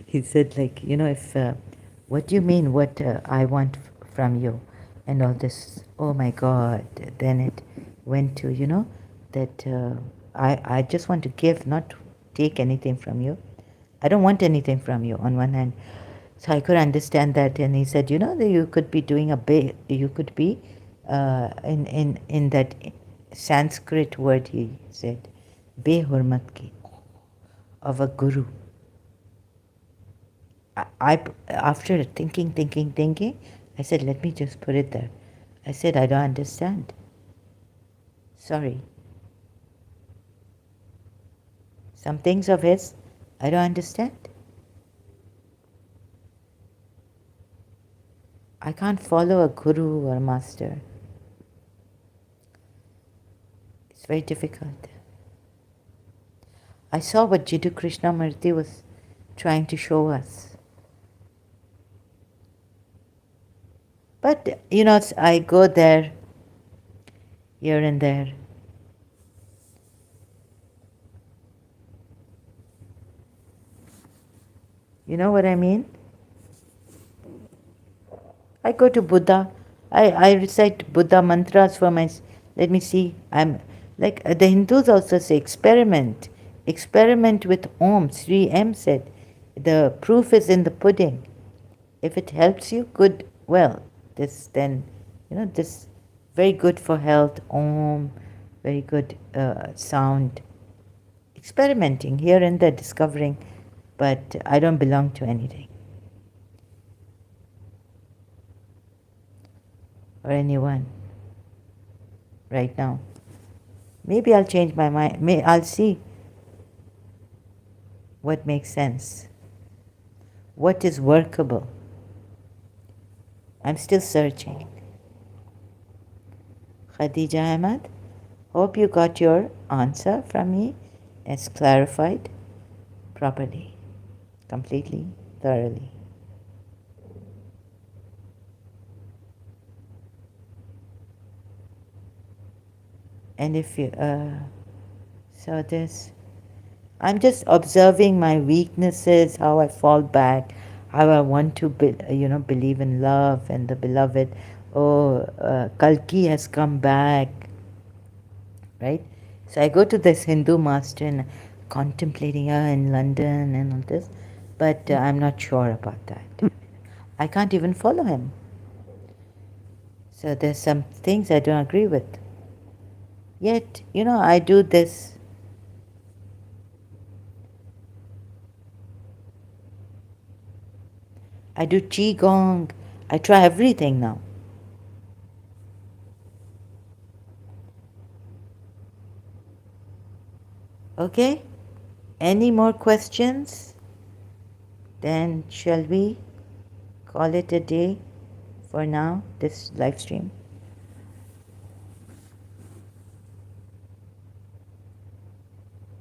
He said, like, if what do you mean what I want from you and all this? Oh my God. Then it went to, that I just want to give, not take anything from you. I don't want anything from you on one hand. So I could understand that. And he said, that you could be doing you could be in that Sanskrit word, he said, Behurmat ki, of a guru. I after thinking, I said, let me just put it there. I said, I don't understand. Sorry. Some things of his, I don't understand. I can't follow a guru or a master. It's very difficult. I saw what Jiddu Krishnamurti was trying to show us. But, I go there, here and there. You know what I mean? I go to Buddha. I recite Buddha mantras for let me see. I'm like the Hindus also say experiment. Experiment with Om. Sri M said, the proof is in the pudding. If it helps you, good. Well, this then, this very good for health. Om, very good sound. Experimenting here and there, discovering, but I don't belong to anything or anyone right now. Maybe I'll change my mind. I'll see what makes sense, what is workable. I'm still searching. Khadija Ahmad, hope you got your answer from me. It's clarified properly, completely, thoroughly. And if you, so this, I'm just observing my weaknesses, how I fall back, how I want to, believe in love and the beloved. Oh, Kalki has come back, right? So I go to this Hindu master and contemplating her in London and all this, but I'm not sure about that. I can't even follow him. So there's some things I don't agree with. Yet, I do this. I do Qigong. I try everything now. Okay? Any more questions? Then shall we call it a day for now, this live stream?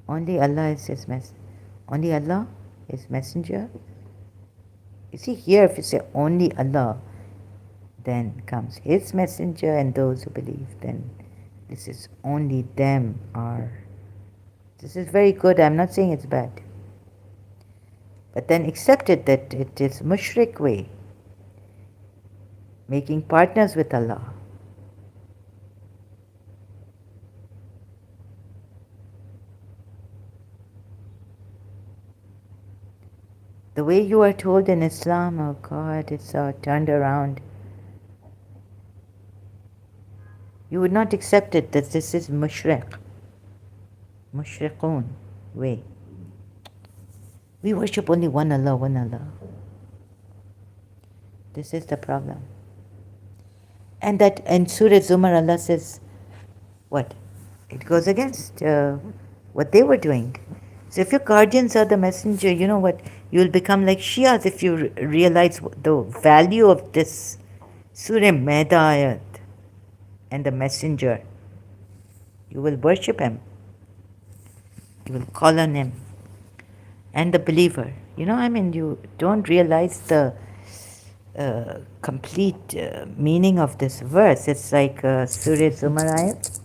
Only Allah is His messenger. Only Allah is messenger. You see, here if you say only Allah, then comes His messenger and those who believe. Then this is only them are. This is very good. I'm not saying it's bad. But then accept it that it is mushrik way, making partners with Allah. The way you are told in Islam, oh God, it's turned around. You would not accept it that this is mushrikun way. We worship only one Allah, one Allah. This is the problem. And that in Surah Zumar, Allah says, what? It goes against what they were doing. So if your guardians are the messenger, you know what? You'll become like Shias if you realize the value of this Surah Medayat and the messenger. You will worship him. You will call on him. And the believer. You don't realize the complete meaning of this verse. It's like Surah Zumar ayat.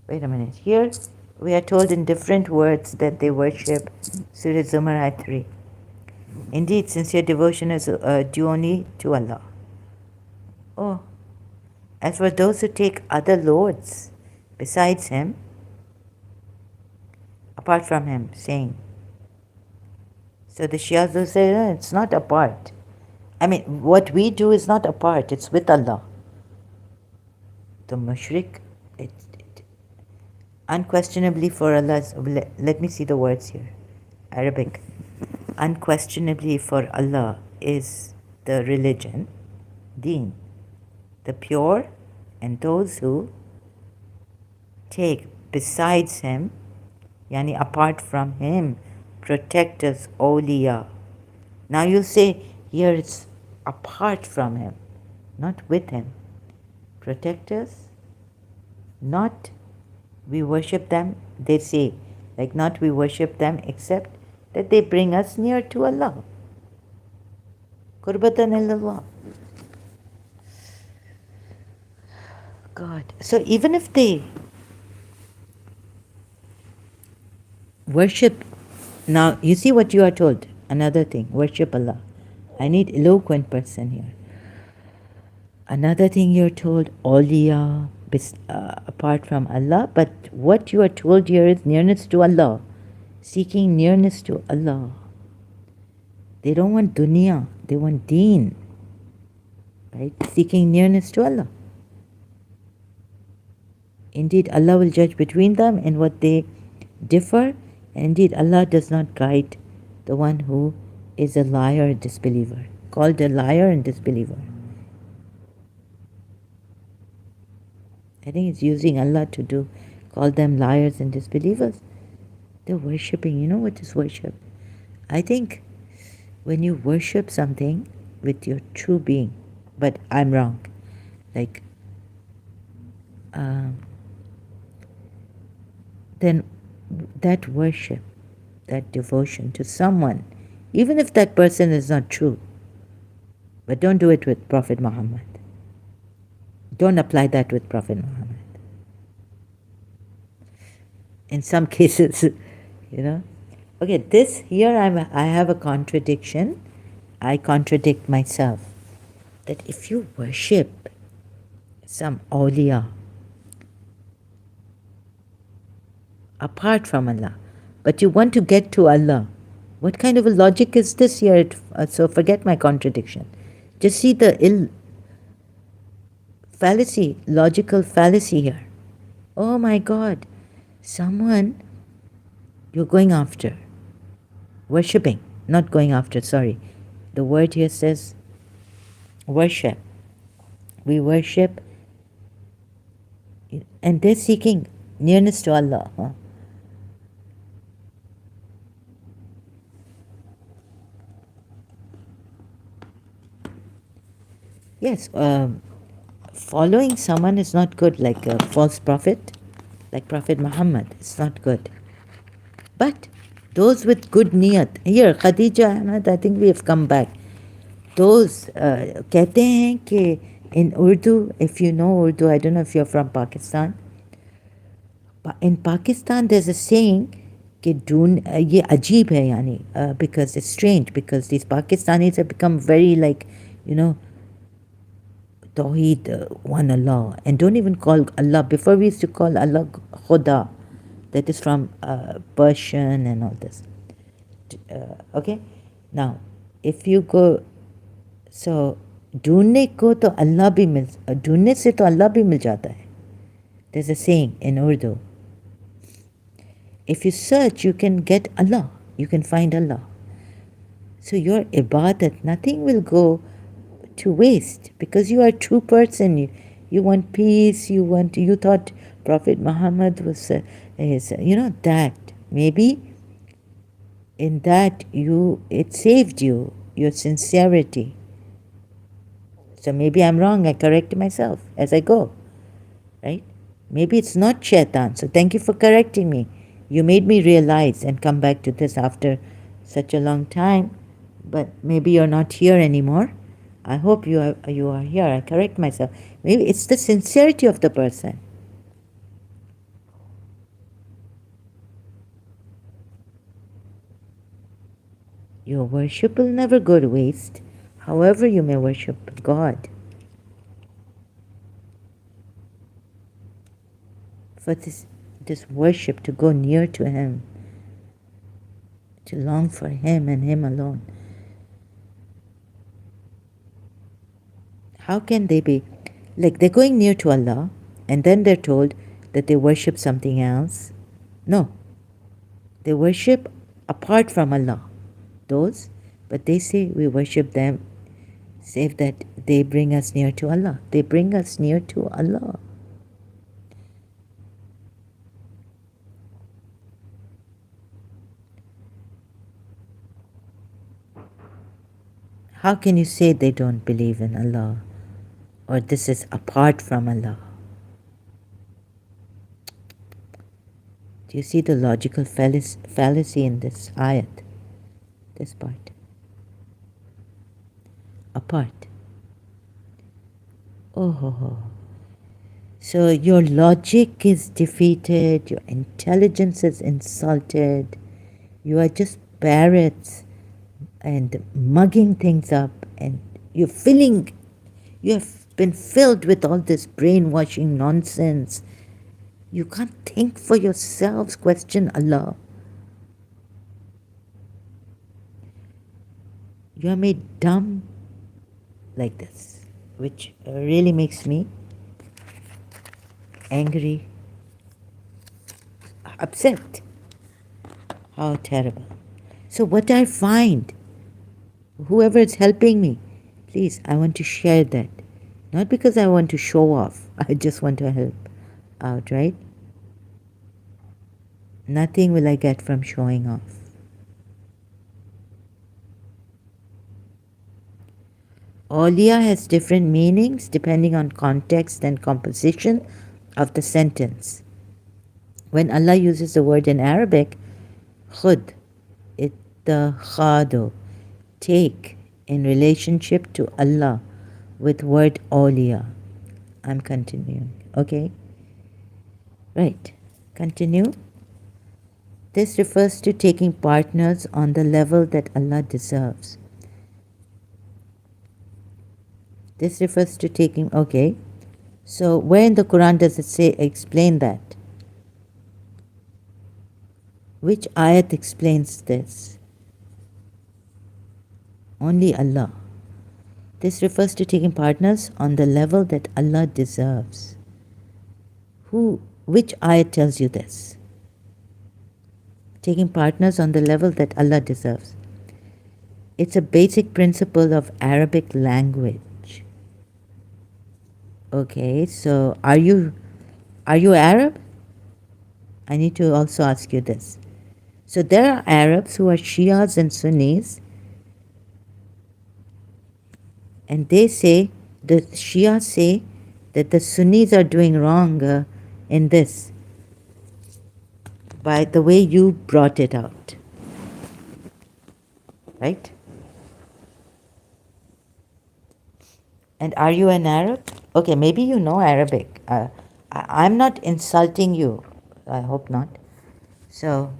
Wait a minute. Here we are told in different words that they worship Surah Zumar ayat 3. Indeed, sincere devotion is due only to Allah. Oh, as for those who take other lords besides him, apart from him, saying. So the Shias will say, no, it's not apart. What we do is not apart, it's with Allah. The mushrik, unquestionably for Allah, let me see the words here, Arabic. Unquestionably for Allah is the religion, deen, the pure, and those who take besides him, yani apart from him, protectors, awliya. Now you say here it's apart from him, not with him. Protectors, not we worship them, they say, like not we worship them except that they bring us near to Allah. Qurbatan ilallah. God. So even if they worship, now you see what you are told. Another thing, worship Allah. I need eloquent person here. Another thing you're told, awliya, apart from Allah. But what you are told here is nearness to Allah. Seeking nearness to Allah. They don't want dunya, they want deen. Right? Seeking nearness to Allah. Indeed, Allah will judge between them in what they differ. And indeed, Allah does not guide the one who is a liar and disbeliever. Called a liar and disbeliever. I think it's using Allah to call them liars and disbelievers. They're worshipping. You know what is worship? I think when you worship something with your true being, but I'm wrong. Like, then that worship, that devotion to someone, even if that person is not true, but don't do it with Prophet Muhammad. Don't apply that with Prophet Muhammad. In some cases, Okay, this here I have a contradiction. I contradict myself. That if you worship some awliya apart from Allah, but you want to get to Allah. What kind of a logic is this here? So forget my contradiction. Just see the fallacy, logical fallacy here. Oh my God, someone you're going after, worshipping, not going after, sorry. The word here says worship. We worship, and they're seeking nearness to Allah. Huh? Yes, following someone is not good, like a false prophet, like Prophet Muhammad. It's not good. But those with good niyat, here, Khadija Ahmad, I think we have come back. Those, कहते हैं कि in Urdu, if you know Urdu, I don't know if you're from Pakistan, but in Pakistan there's a saying कि ये अजीब है यानी, because it's strange, because these Pakistanis have become very like, you know, Tawheed, one Allah, and don't even call Allah. Before we used to call Allah Khuda, that is from Persian and all this. Okay, now if you go, so ढूंढने को तो अल्लाह भी मिल, ढूंढने से तो अल्लाह भी मिल जाता है. There's a saying in Urdu. If you search, you can get Allah. You can find Allah. So your ibadat, nothing will go to waste, because you are a true person. You want peace. You thought Prophet Muhammad was, that. Maybe in that it saved you, your sincerity. So maybe I'm wrong. I correct myself as I go, right? Maybe it's not shaitan. So thank you for correcting me. You made me realize and come back to this after such a long time. But maybe you're not here anymore. I hope you are here. I correct myself. Maybe it's the sincerity of the person. Your worship will never go to waste, however you may worship God. For this worship to go near to Him, to long for Him and Him alone. How can they be, like they're going near to Allah and then they're told that they worship something else? No. They worship apart from Allah. Those, but they say we worship them, save that they bring us near to Allah. They bring us near to Allah. How can you say they don't believe in Allah, or this is apart from Allah? Do you see the logical fallacy in this ayat? This part. Apart. Oh. So your logic is defeated, your intelligence is insulted, you are just parrots and mugging things up, and you have been filled with all this brainwashing nonsense. You can't think for yourselves, question Allah. You are made dumb like this, which really makes me angry, upset. How terrible. So what I find, whoever is helping me, please, I want to share that. Not because I want to show off. I just want to help out, right? Nothing will I get from showing off. Awliya has different meanings depending on context and composition of the sentence. When Allah uses the word in Arabic, khud, ittakhadu, take, in relationship to Allah, with word awliya. I'm continuing, okay? Right, continue. This refers to taking partners on the level that Allah deserves. This refers to taking, okay, So where in the Quran does it say explain that? Which ayat explains this? Only Allah. This refers to taking partners on the level that Allah deserves. Which ayat tells you this? Taking partners on the level that Allah deserves. It's a basic principle of Arabic language. Okay, so are you Arab? I need to also ask you this. So there are Arabs who are Shias and Sunnis, and they say, the Shias say that the Sunnis are doing wrong in this by the way you brought it out, right? And are you an Arab? Okay, maybe you know Arabic. I'm not insulting you. I hope not. So,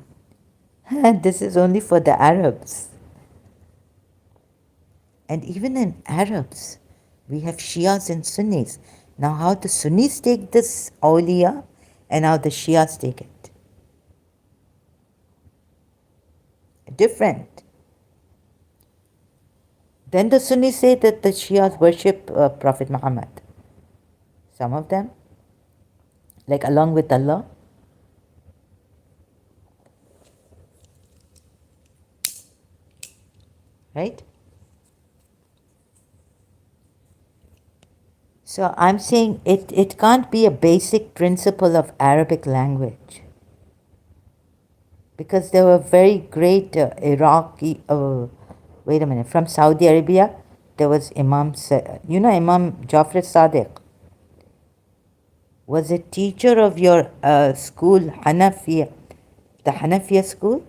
this is only for the Arabs. And even in Arabs, we have Shias and Sunnis. Now, how the Sunnis take this awliya and how the Shias take it. Different. Then the Sunnis say that the Shias worship Prophet Muhammad. Some of them, like along with Allah. Right? So I'm saying it can't be a basic principle of Arabic language. Because there were very great Iraqi, wait a minute, from Saudi Arabia, there was Imam Jafar Sadiq was a teacher of your school, Hanafiya, the Hanafiya school?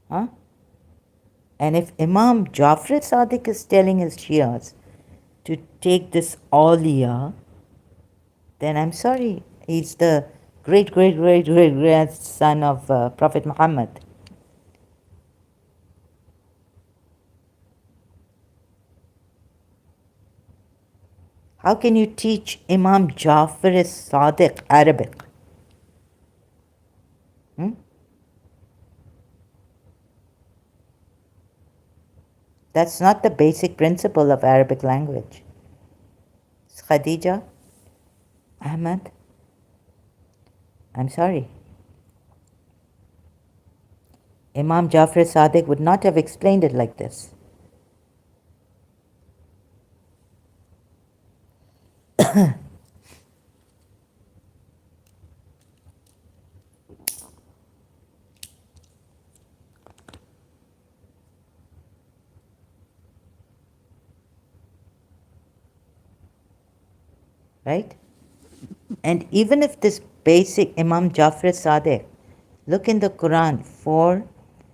Huh? And if Imam Jafar Sadiq is telling his Shias to take this awliya, then I'm sorry, he's the great grandson of Prophet Muhammad. How can you teach Imam Jafar Sadiq Arabic? That's not the basic principle of Arabic language. Khadija, Ahmad, I'm sorry. Imam Jafar Sadiq would not have explained it like this. Right? And even if this basic Imam Jafar Sadiq, look in the Quran,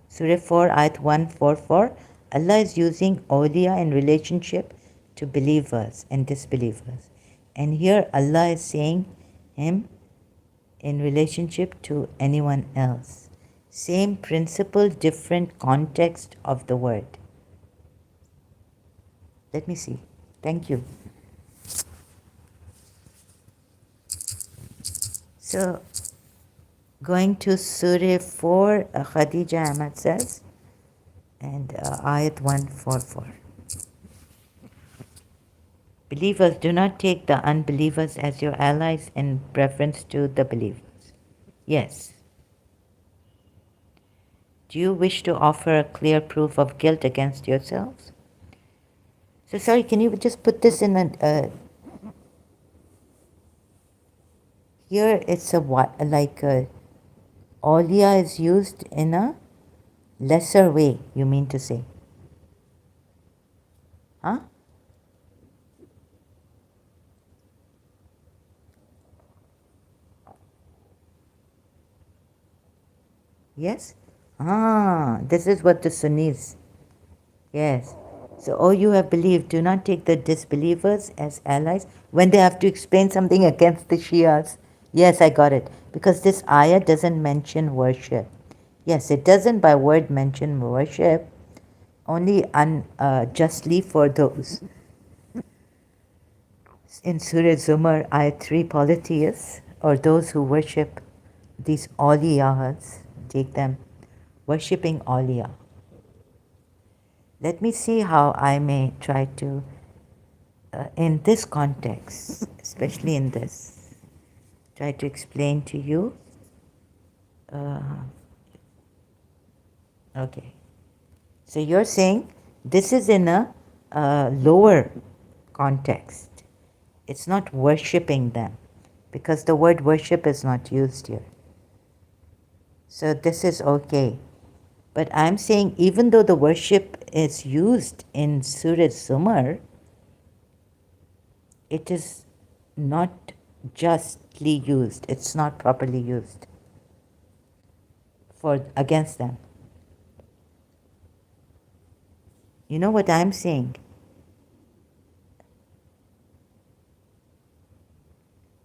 Surah 4, Ayat 144, Allah is using awliya in relationship to believers and disbelievers. And here Allah is saying him in relationship to anyone else. Same principle, different context of the word. Let me see. Thank you. So, going to Surah 4, Khadija Ahmad says, and Ayat 144. Believers, do not take the unbelievers as your allies in preference to the believers. Yes. Do you wish to offer a clear proof of guilt against yourselves? So sorry, can you just put this in a... here it's a what, like awliya is used in a lesser way, you mean to say. Huh? Yes? This is what the Sunnis. Yes. So, oh, you have believed, do not take the disbelievers as allies when they have to explain something against the Shias. Yes, I got it. Because this ayah doesn't mention worship. Yes, it doesn't by word mention worship, only unjustly for those In Surah Zumar, Ayat 3, polytheists, or those who worship these awliyahs, take them, worshipping awliya. Let me see how I may try to, in this context, especially in this, try to explain to you. Okay. So you're saying this is in a lower context. It's not worshipping them, because the word worship is not used here. So this is okay. But I'm saying even though the worship is used in Surah Zumar, it is not justly used. It's not properly used for against them. You know what I'm saying?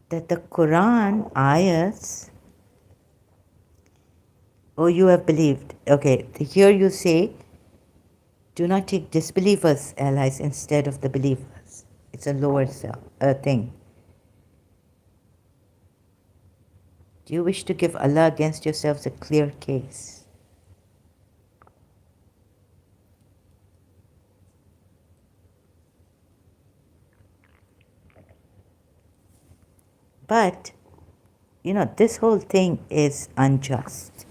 That the Quran ayahs, oh, you have believed. Okay, here you say, do not take disbelievers allies instead of the believers. It's a lower thing. Do you wish to give Allah against yourselves a clear case? But, you know, this whole thing is unjust.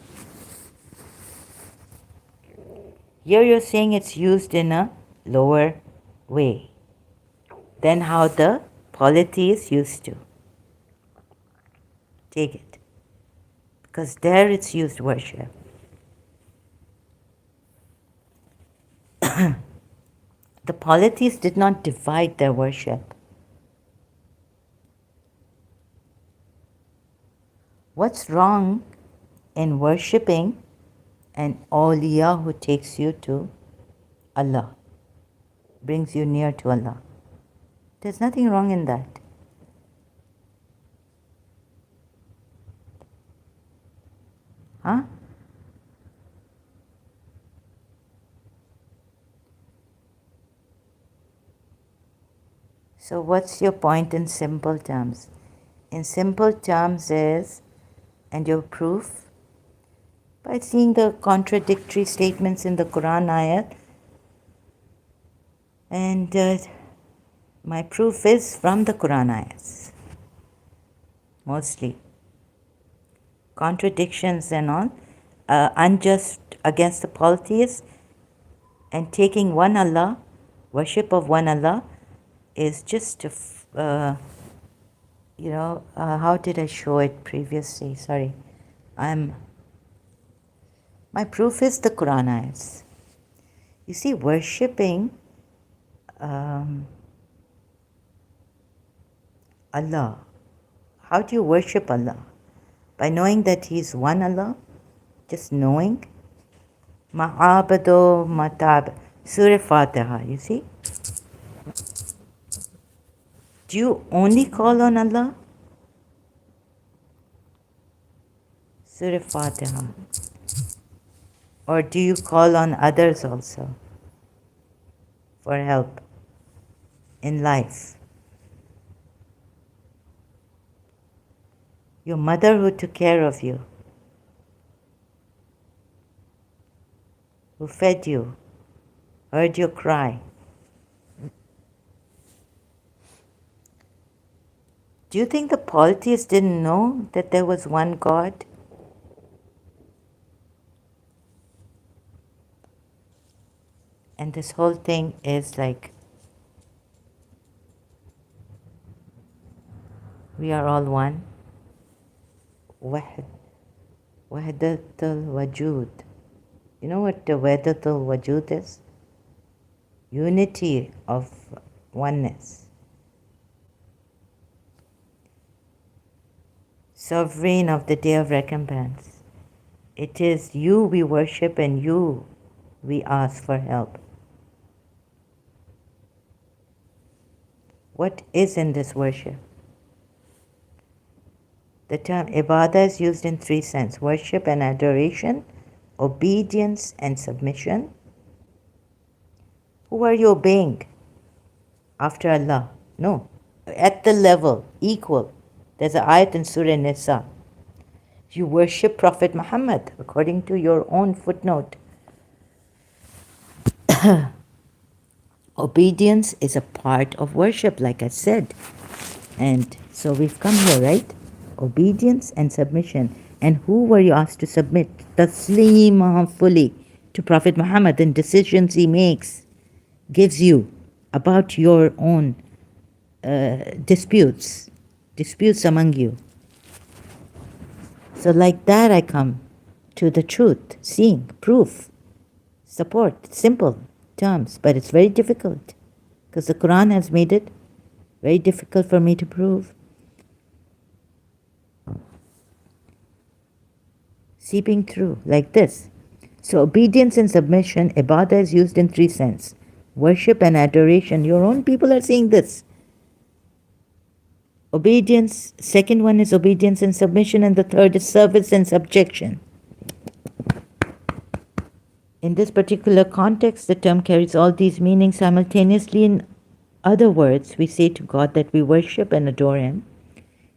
Here you're saying it's used in a lower way than how the polytheists used to take it. Because there it's used worship. The polytheists did not divide their worship. What's wrong in worshipping an awliya who takes you to Allah, brings you near to Allah? There's nothing wrong in that. Huh? So what's your point in simple terms? In simple terms is, and your proof? By seeing the contradictory statements in the Quran ayat. And my proof is from the Quran ayats. Mostly. Contradictions and all. Unjust against the polytheists. And taking one Allah, worship of one Allah, is just, how did I show it previously? Sorry. My proof is the Quran ayats. You see, worshipping Allah. How do you worship Allah? By knowing that He is one Allah? Just knowing? Ma'abado matab. Surah Fatiha, you see? Do you only call on Allah? Surah Fatiha. Or do you call on others also for help in life? Your mother who took care of you, who fed you, heard your cry. Do you think the polytheists didn't know that there was one God? And this whole thing is like, we are all one. Wahdatul Wajud. You know what the Wahdatul Wajud is? Unity of oneness. Sovereign of the Day of Recompense. It is you we worship and you we ask for help. What is in this worship? The term ibadah is used in three senses: worship and adoration, obedience and submission. Who are you obeying? After Allah? No. at the level, equal. There's an ayat in Surah Nisa. You worship Prophet Muhammad according to your own footnote. Obedience is a part of worship, like I said. And so we've come here, right? Obedience and submission. And who were you asked to submit? Taslima fully to Prophet Muhammad and decisions he makes, gives you about your own disputes among you. So like that I come to the truth, seeing, proof, support, simple terms, but it's very difficult because the Quran has made it very difficult for me to prove. Seeping through like this. So obedience and submission, ibadah is used in three senses. Worship and adoration. Your own people are saying this. Obedience, second one is obedience and submission, and the third is service and subjection. In this particular context, the term carries all these meanings simultaneously. In other words, we say to God that we worship and adore Him.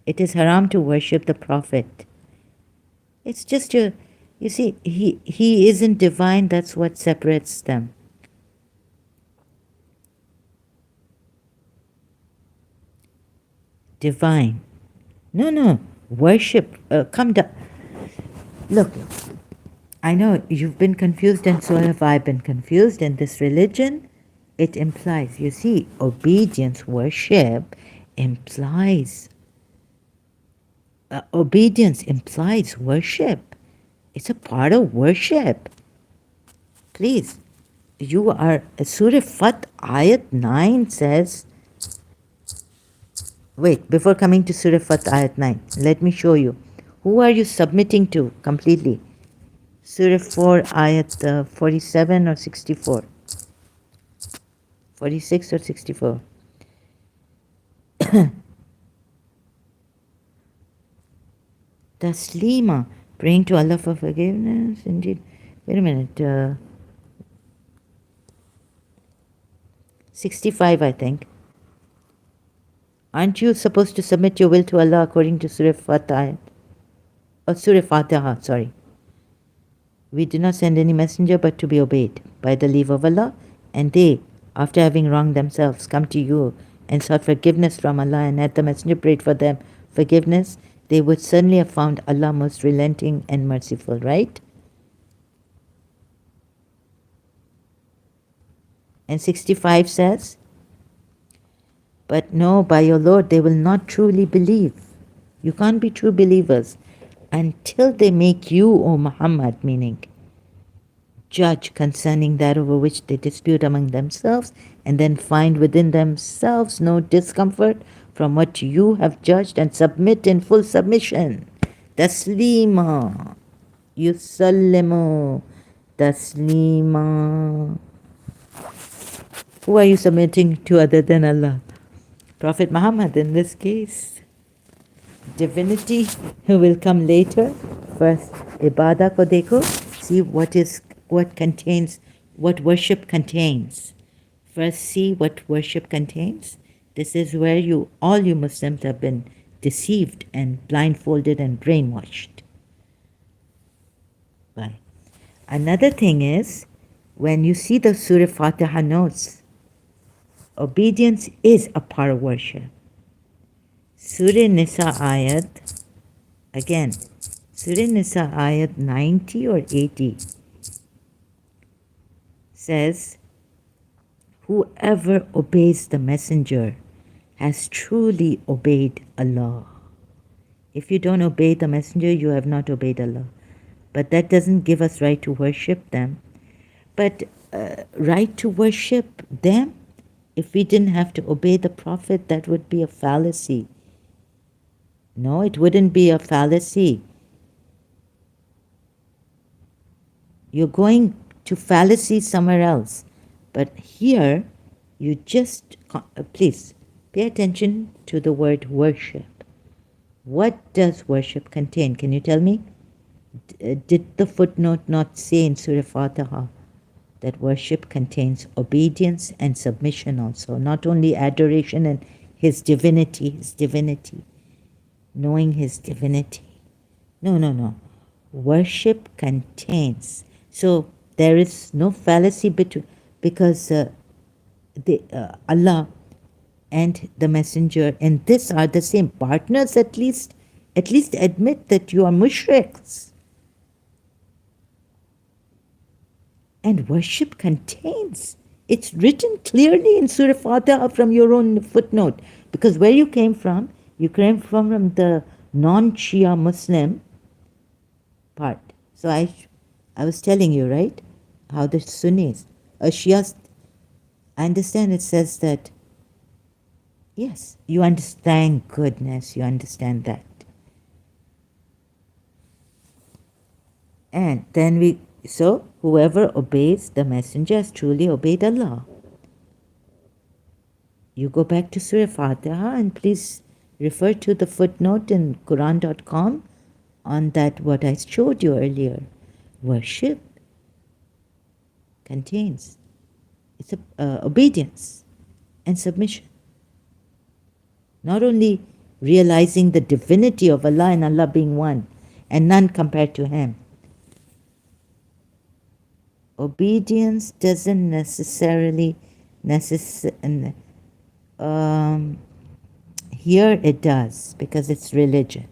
It is haram to worship the Prophet. It's just you see, he isn't divine, that's what separates them. Divine. No, worship, come down. Look, I know you've been confused and so have I been confused in this religion. It implies, you see, obedience, worship implies, obedience implies worship. It's a part of worship. Please, you are, Surah Fat Ayat 9 says, wait, before coming to Surah Fat Ayat 9, let me show you. Who are you submitting to completely? Surah 4 Ayat 47 or 64? 46 or 64? Taslima, praying to Allah for forgiveness, indeed. Wait a minute. 65, I think. Aren't you supposed to submit your will to Allah according to Surah Fatiha? Or Surah Fatiha, sorry. We do not send any messenger but to be obeyed by the leave of Allah, and they, after having wronged themselves, come to you and sought forgiveness from Allah, and had the messenger prayed for them forgiveness, they would certainly have found Allah most relenting and merciful, right? And 65 says, but no, by your Lord, they will not truly believe. You can't be true believers until they make you, O Muhammad, meaning judge concerning that over which they dispute among themselves, and then find within themselves no discomfort from what you have judged, and submit in full submission. Taslima. Yusallimu. Taslima. Who are you submitting to other than Allah? Prophet Muhammad in this case. Divinity will come later. First, ibadah ko dekho. See what contains, what worship contains. First, see what worship contains. This is where all you Muslims have been deceived and blindfolded and brainwashed. Right. Another thing is, when you see the Surah Fatiha notes, obedience is a part of worship. Surah Nisa ayat, again, Surah Nisa ayat 90 or 80 says, whoever obeys the messenger has truly obeyed Allah. If you don't obey the messenger, you have not obeyed Allah. But that doesn't give us right to worship them. But right to worship them, if we didn't have to obey the Prophet, that would be a fallacy. No, it wouldn't be a fallacy. You're going to fallacy somewhere else. But here, you just, please, pay attention to the word worship. What does worship contain? Can you tell me? Did the footnote not say in Surah Fatiha that worship contains obedience and submission also, not only adoration and his divinity, knowing his divinity. No. Worship contains. So there is no fallacy between, because Allah and the messenger and this are the same partners. At least admit that you are mushriks. And worship contains. It's written clearly in Surah Fatiha from your own footnote. Because where you came from from the non-Shia Muslim part. So I was telling you, right, how the Sunnis, Shias, I understand it says that, yes, you understand, goodness, you understand that. And then so whoever obeys the messenger has truly obeyed Allah. You go back to Surah Fatiha and please refer to the footnote in Quran.com on that what I showed you earlier. Worship contains, it's obedience and submission. Not only realizing the divinity of Allah and Allah being one and none compared to Him. Obedience doesn't necessarily here it does, because it's religion.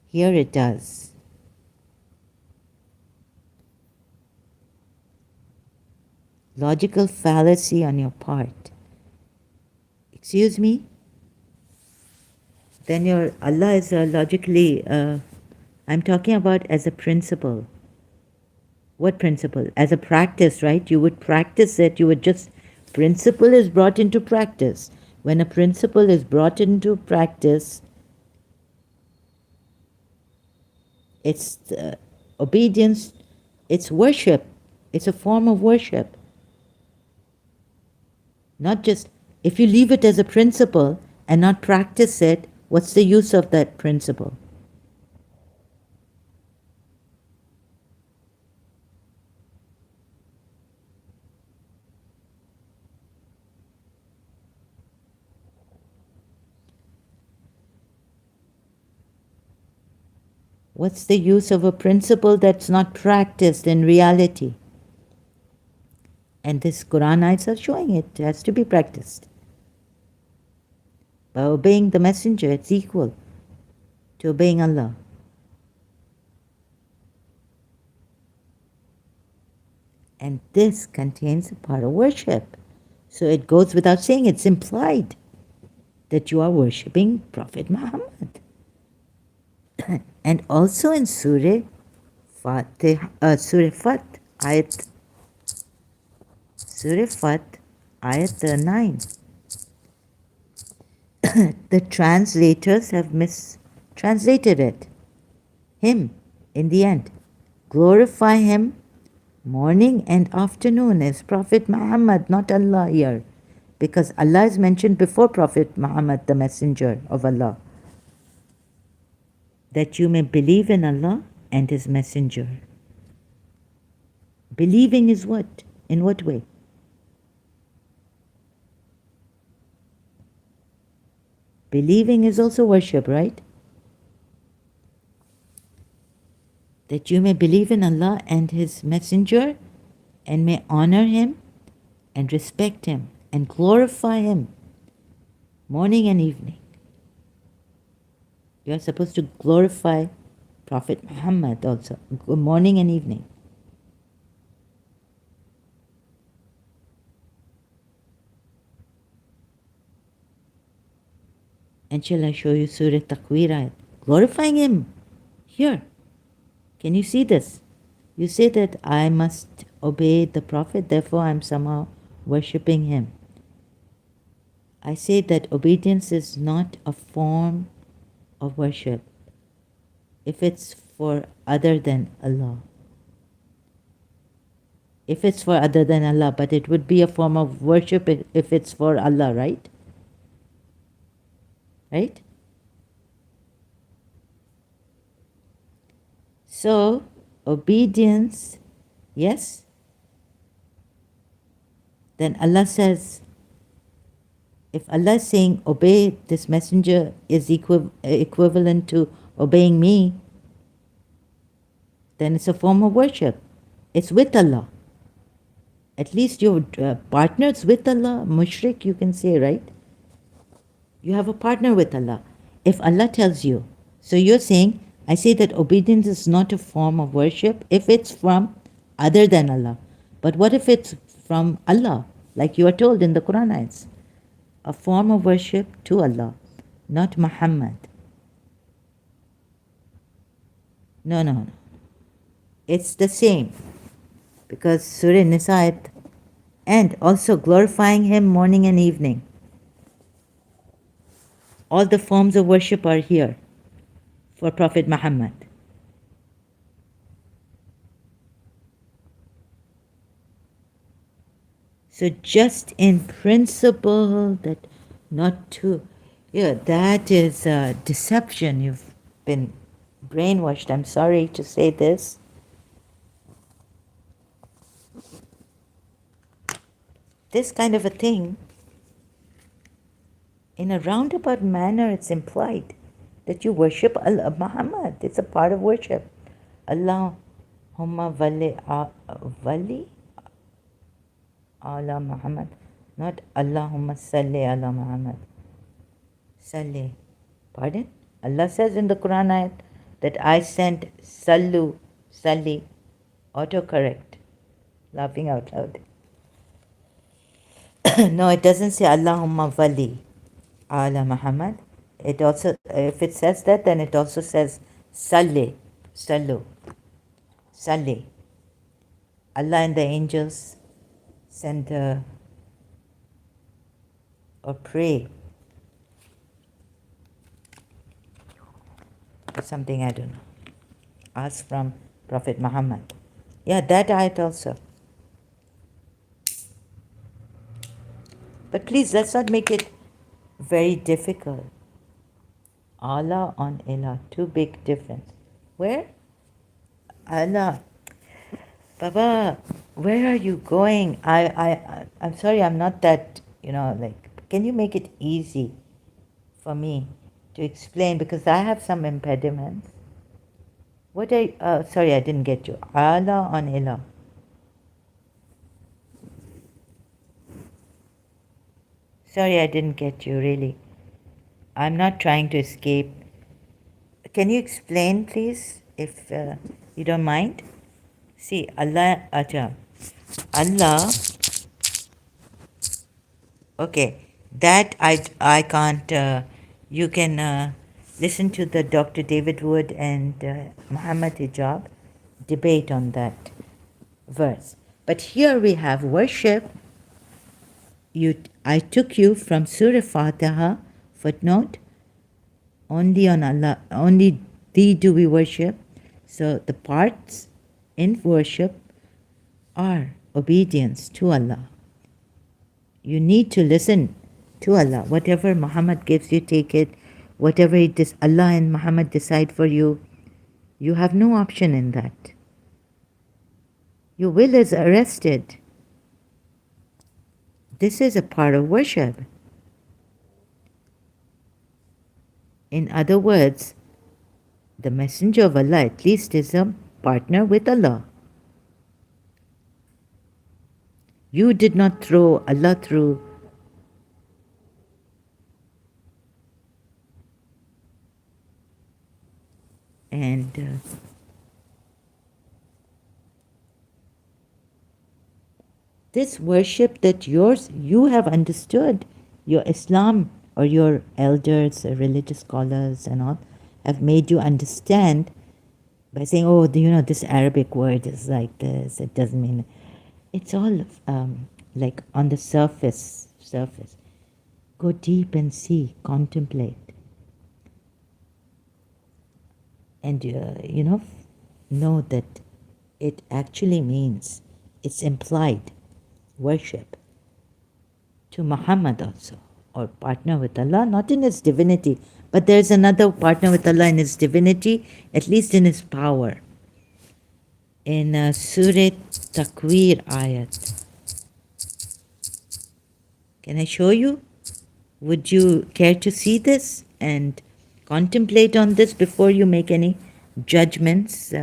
Here it does. Logical fallacy on your part. Excuse me? Then your Allah is logically, I'm talking about as a principle. What principle? As a practice, right? You would practice it, you would just, principle is brought into practice. When a principle is brought into practice, it's obedience, it's worship. It's a form of worship. Not just, if you leave it as a principle and not practice it, what's the use of that principle? What's the use of a principle that's not practiced in reality? And this Quran ayats are showing it has to be practiced. By obeying the messenger, it's equal to obeying Allah. And this contains a part of worship. So it goes without saying, it's implied that you are worshipping Prophet Muhammad. And also in Surah Fat, ayat 9. The translators have mistranslated it. Him, in the end. Glorify him morning and afternoon is Prophet Muhammad, not Allah here. Because Allah is mentioned before Prophet Muhammad, the messenger of Allah. That you may believe in Allah and His messenger. Believing is what? In what way? Believing is also worship, right? That you may believe in Allah and His messenger and may honor Him and respect Him and glorify Him morning and evening. You are supposed to glorify Prophet Muhammad also, morning and evening. And shall I show you Surah Takwir, glorifying Him here. Can you see this? You say that I must obey the Prophet, therefore I'm somehow worshipping him. I say that obedience is not a form of worship if it's for other than Allah. If it's for other than Allah, but it would be a form of worship if it's for Allah, right? Right? So, obedience, yes? Then Allah says, If Allah is saying obey this messenger is equivalent to obeying me, then it's a form of worship. It's with Allah. At least your partner's with Allah, mushrik, you can say, right? You have a partner with Allah. If Allah tells you, so you're saying, I say that obedience is not a form of worship if it's from other than Allah. But what if it's from Allah, like you are told in the Quran ayats? A form of worship to Allah, not Muhammad. No, no, no. It's the same. Because Surah Nisa ayat, and also glorifying Him morning and evening. All the forms of worship are here for Prophet Muhammad. So just in principle that not to, yeah, that is deception. You've been brainwashed. I'm sorry to say this. This kind of a thing, in a roundabout manner, it's implied that you worship Allah, Muhammad. It's a part of worship. Allahumma wali ala Muhammad, not Allahumma salli ala Muhammad. Salli. Pardon? Allah says in the Quran ayat that I sent sallu, salli, autocorrect. Laughing out loud. No, it doesn't say Allahumma wali ala Muhammad. It also, if it says that, then it also says salli, sallu, salli. Allah and the angels send or pray or something, I don't know. Ask from Prophet Muhammad. Yeah, that ayat also. But please, let's not make it very difficult. Allah on ilah, two big difference. Where? Allah. Baba, where are you going? I'm sorry, I'm not that, like, can you make it easy for me to explain? Because I have some impediments. Sorry, I didn't get you. Allah on ilah. Sorry, I didn't get you, really. I'm not trying to escape. Can you explain, please, if you don't mind? See, Allah, Allah, okay, that I can't, you can listen to the Dr. David Wood and Muhammad Hijab debate on that verse. But here we have worship. I took you from Surah Fatiha, footnote, only on Allah, only Thee do we worship. So the parts in worship are obedience to Allah. You need to listen to Allah. Whatever Muhammad gives you, take it. Whatever Allah and Muhammad decide for you, you have no option in that. Your will is arrested. This is a part of worship. In other words, the messenger of Allah at least is a partner with Allah. You did not throw Allah through. And this worship that you have understood, your Islam or your elders, religious scholars and all, have made you understand by saying, oh, this Arabic word is like this, it doesn't mean. It's all like on the surface. Go deep and see, contemplate. And, know that it actually means, it's implied worship to Muhammad also, or partner with Allah, not in his divinity, but there's another partner with Allah in his divinity, at least in his power. In Surah Takwir ayat. Can I show you? Would you care to see this and contemplate on this before you make any judgments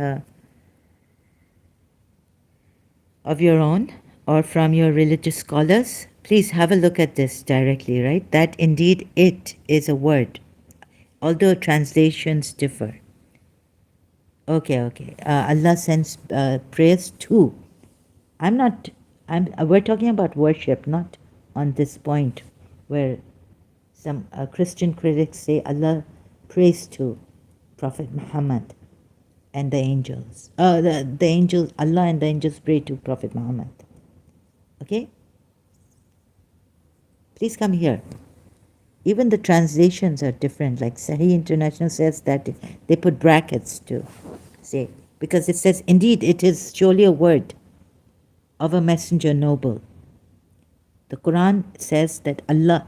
of your own or from your religious scholars? Please have a look at this directly, right? That indeed it is a word, although translations differ. Okay. Allah sends prayers too. We're talking about worship, not on this point where some Christian critics say Allah prays to Prophet Muhammad and the angels. The angels, Allah and the angels pray to Prophet Muhammad. Okay? Please come here. Even the translations are different. Like Sahih International says that they put brackets to say, because it says, indeed, it is surely a word of a messenger noble. The Quran says that Allah,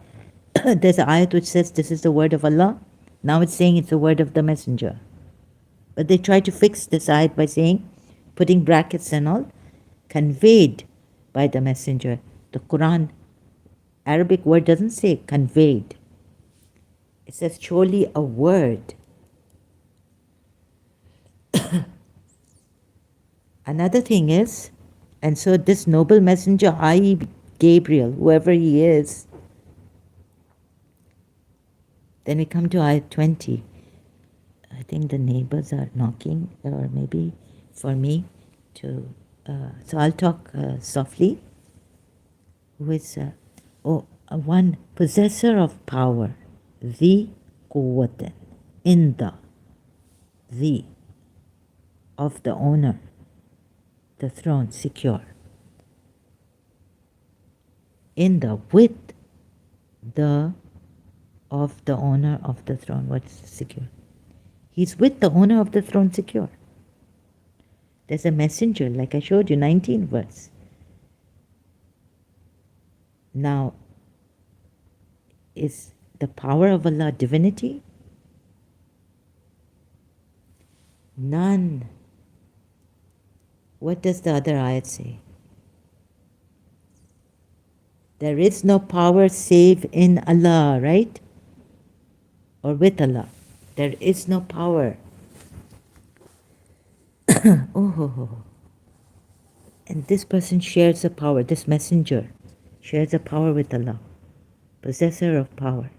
there's an ayat which says this is the word of Allah. Now it's saying it's the word of the messenger. But they try to fix this ayat by saying, putting brackets and all, conveyed by the messenger. The Quran, Arabic word doesn't say conveyed. It says surely a word. Another thing is, and so this noble messenger, i.e. Gabriel, whoever he is, then we come to ayat 20. I think the neighbors are knocking, or maybe for me to, so I'll talk softly. Who is, one possessor of power, the quwwatan, in the, of the owner, the throne, secure. In the, with the, of the owner of the throne, what's secure? He's with the owner of the throne secure. There's a messenger, like I showed you, 19 verse. Now, is the power of Allah divinity? None. What does the other ayat say? There is no power save in Allah, right? Or with Allah. There is no power. And this person shares the power, this messenger shares the power with Allah, possessor of power.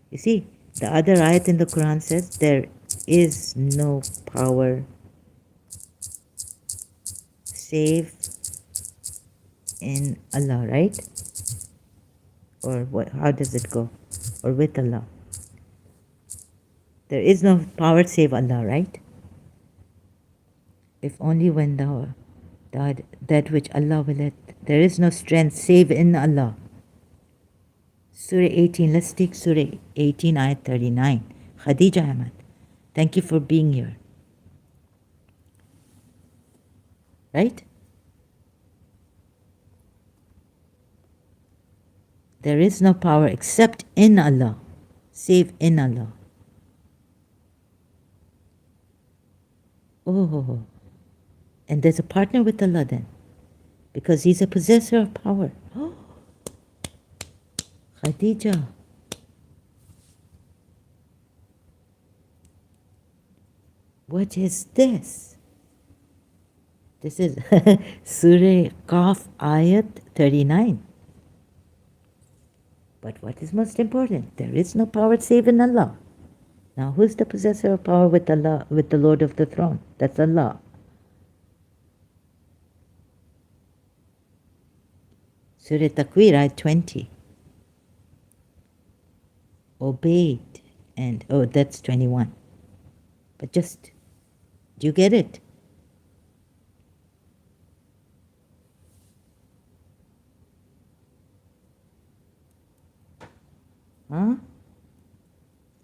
You see, the other ayat in the Quran says there is no power save in Allah, right? Or what? How does it go? Or with Allah. There is no power save Allah, right? If only when that which Allah willeth, there is no strength save in Allah. Surah 18, let's take Surah 18, ayat 39. Khadija Ahmad, thank you for being here. Right? There is no power except in Allah, save in Allah. And there's a partner with Allah then, because he's a possessor of power. Khadija. What is this? This is Surah Qaf ayat 39. But what is most important? There is no power save in Allah. Now who's the possessor of power with Allah, with the Lord of the throne? That's Allah. Surah Takwir, ayat 20. Obeyed, and that's 21. But just, do you get it? Huh?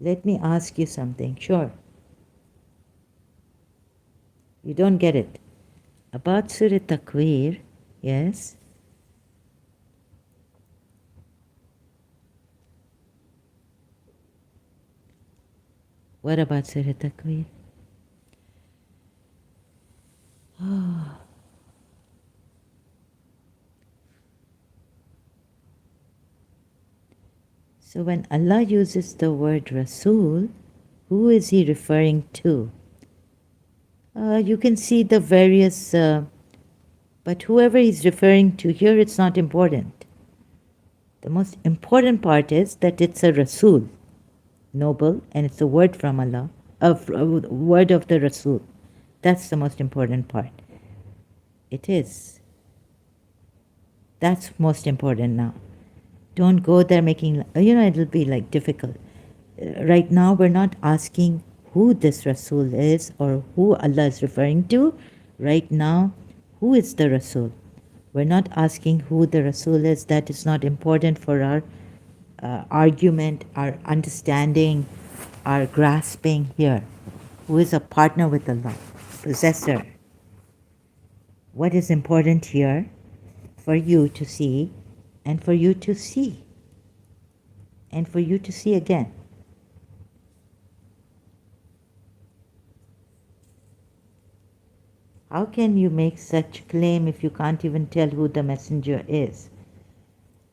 Let me ask you something. Sure. You don't get it. About Surah Takwir, yes? What about Surah Takwir? So when Allah uses the word Rasul, who is He referring to? You can see the various, but whoever He's referring to here, it's not important. The most important part is that it's a Rasul, noble, and it's a word from Allah, a word of the Rasul. That's the most important part. It is. That's most important now. Don't go there making, it'll be like difficult. Right now, we're not asking who this Rasul is or who Allah is referring to. Right now, who is the Rasul? We're not asking who the Rasul is. That is not important for our argument, our understanding, our grasping here. Who is a partner with Allah, possessor. What is important here for you to see and for you to see and for you to see again? How can you make such claim if you can't even tell who the messenger is?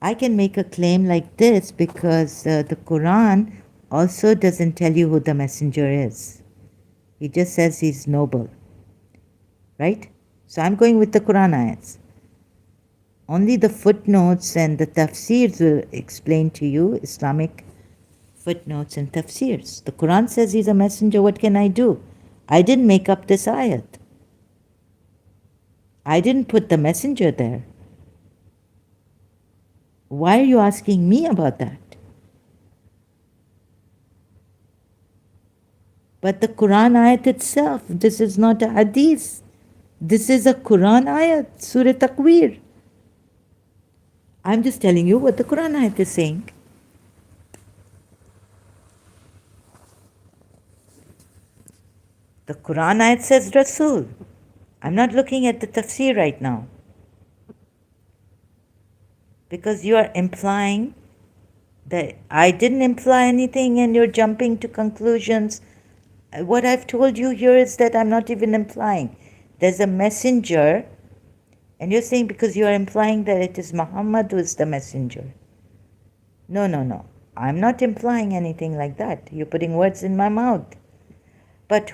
I can make a claim like this because the Quran also doesn't tell you who the messenger is. He just says he's noble. Right? So I'm going with the Quran ayats. Only the footnotes and the tafsirs will explain to you Islamic footnotes and tafsirs. The Quran says he's a messenger. What can I do? I didn't make up this ayat. I didn't put the messenger there. Why are you asking me about that? But the Quran ayat itself, this is not a hadith. This is a Quran ayat, Surah Takwir. I'm just telling you what the Quran ayat is saying. The Quran ayat says Rasul. I'm not looking at the tafsir right now. Because you are implying that I didn't imply anything and you're jumping to conclusions. What I've told you here is that I'm not even implying. There's a messenger, and you're saying because you are implying that it is Muhammad who is the messenger. No. I'm not implying anything like that. You're putting words in my mouth. But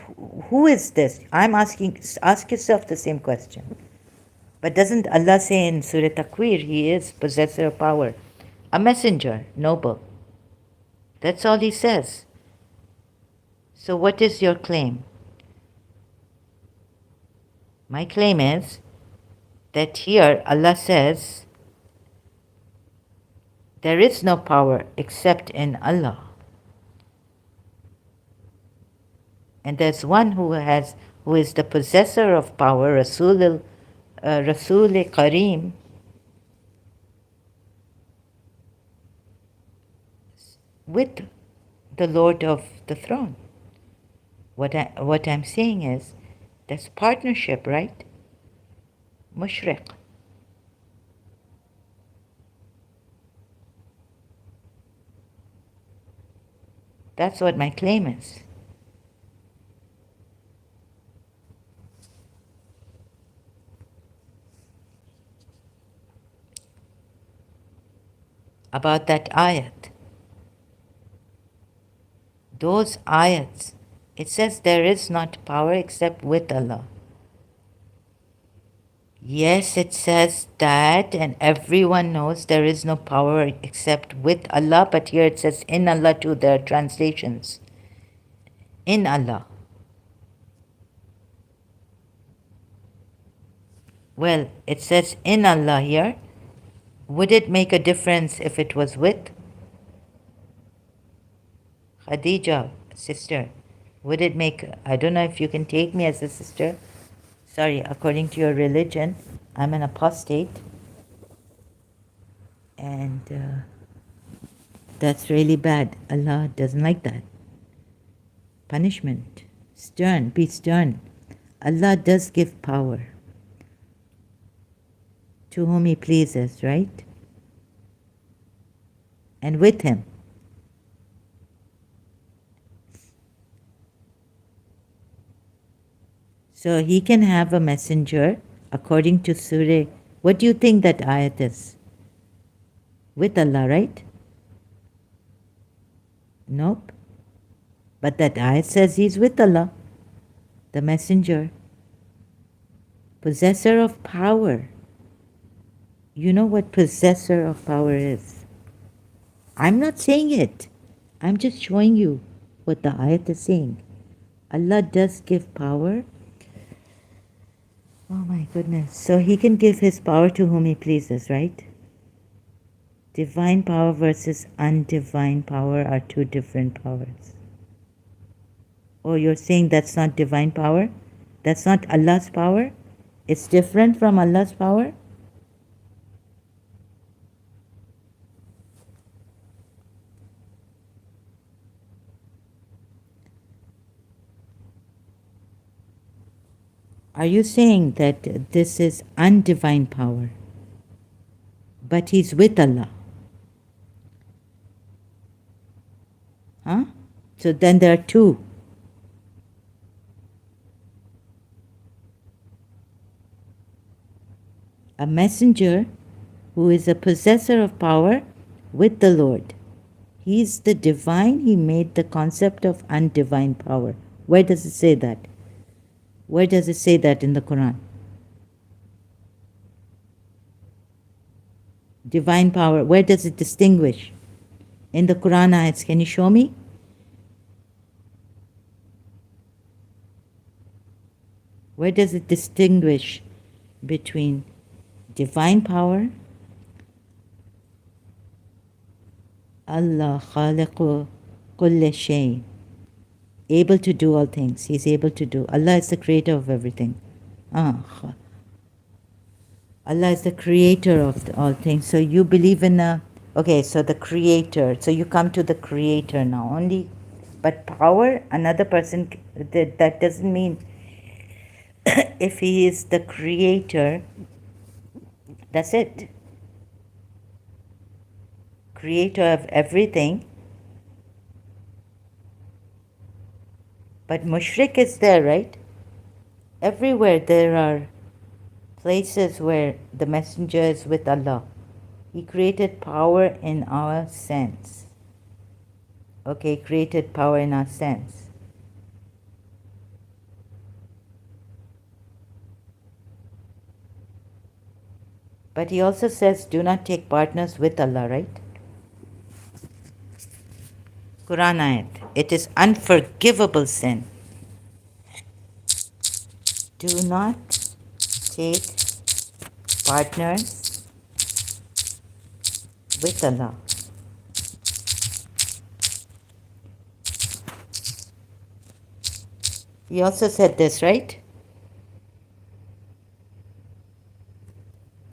who is this? I'm asking, ask yourself the same question. But doesn't Allah say in Surah Takwir, He is possessor of power, a messenger, noble? That's all He says. So what is your claim? My claim is that here Allah says there is no power except in Allah. And there's one who is the possessor of power, Rasul Kareem, with the Lord of the throne. What I'm saying is, that's partnership, right? Mushriq. That's what my claim is. About that ayat. Those ayats, it says there is not power except with Allah. Yes, it says that, and everyone knows there is no power except with Allah, but here it says in Allah too, there are translations. In Allah. Well, it says in Allah here. Would it make a difference if it was with? Khadija, sister, would it make, I don't know if you can take me as a sister. Sorry, according to your religion, I'm an apostate. And that's really bad. Allah doesn't like that. Punishment. Stern, be stern. Allah does give power to whom He pleases, right? And with Him. So He can have a messenger according to Surah. What do you think that ayat is? With Allah, right? Nope. But that ayat says he's with Allah, the messenger, possessor of power. You know what possessor of power is? I'm not saying it. I'm just showing you what the ayat is saying. Allah does give power. Oh my goodness. So he can give his power to whom he pleases, right? Divine power versus undivine power are two different powers. Oh, you're saying that's not divine power? That's not Allah's power? It's different from Allah's power? Are you saying that this is undivine power, but he's with Allah? Huh? So then there are two. A messenger who is a possessor of power with the Lord. He's the divine, he made the concept of undivine power. Where does it say that? Where does it say that in the Quran? Divine power, where does it distinguish? In the Quran ayats, can you show me? Where does it distinguish between divine power, Allah khaliqu kulli shay, able to do all things, he's able to do. Allah is the creator of everything. Allah is the creator of all things. So you believe in okay, so the creator. So you come to the creator now only. But power, another person, that doesn't mean if he is the creator, that's it. Creator of everything. But mushrik is there, right? Everywhere there are places where the messenger is with Allah. He created power in our sense. Okay, created power in our sense. But he also says, do not take partners with Allah, right? Quran ayat. It is unforgivable sin. Do not take partners with Allah. He also said this, right?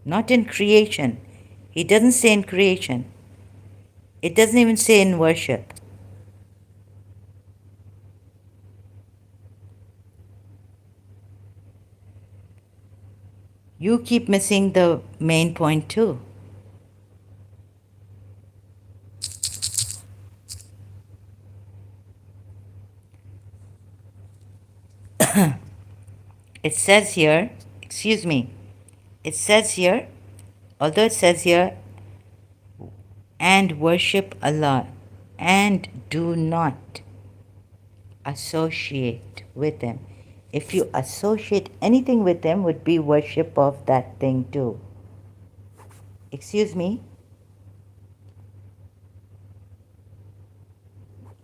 Not in creation. He doesn't say in creation. It doesn't even say in worship. You keep missing the main point too. It says here, excuse me, it says here, although it says here, and worship Allah, and do not associate with them. If you associate anything with them, would be worship of that thing too. Excuse me?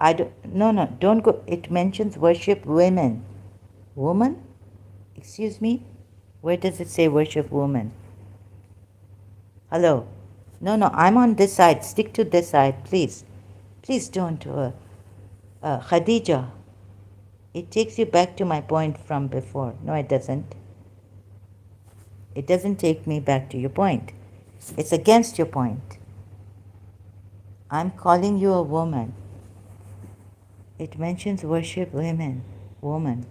No, don't go. It mentions worship women. Woman? Excuse me? Where does it say worship woman? Hello? No, I'm on this side. Stick to this side, please. Please don't. Khadija, it takes you back to my point from before. No, it doesn't. It doesn't take me back to your point. It's against your point. I'm calling you a woman. It mentions worship women. Woman.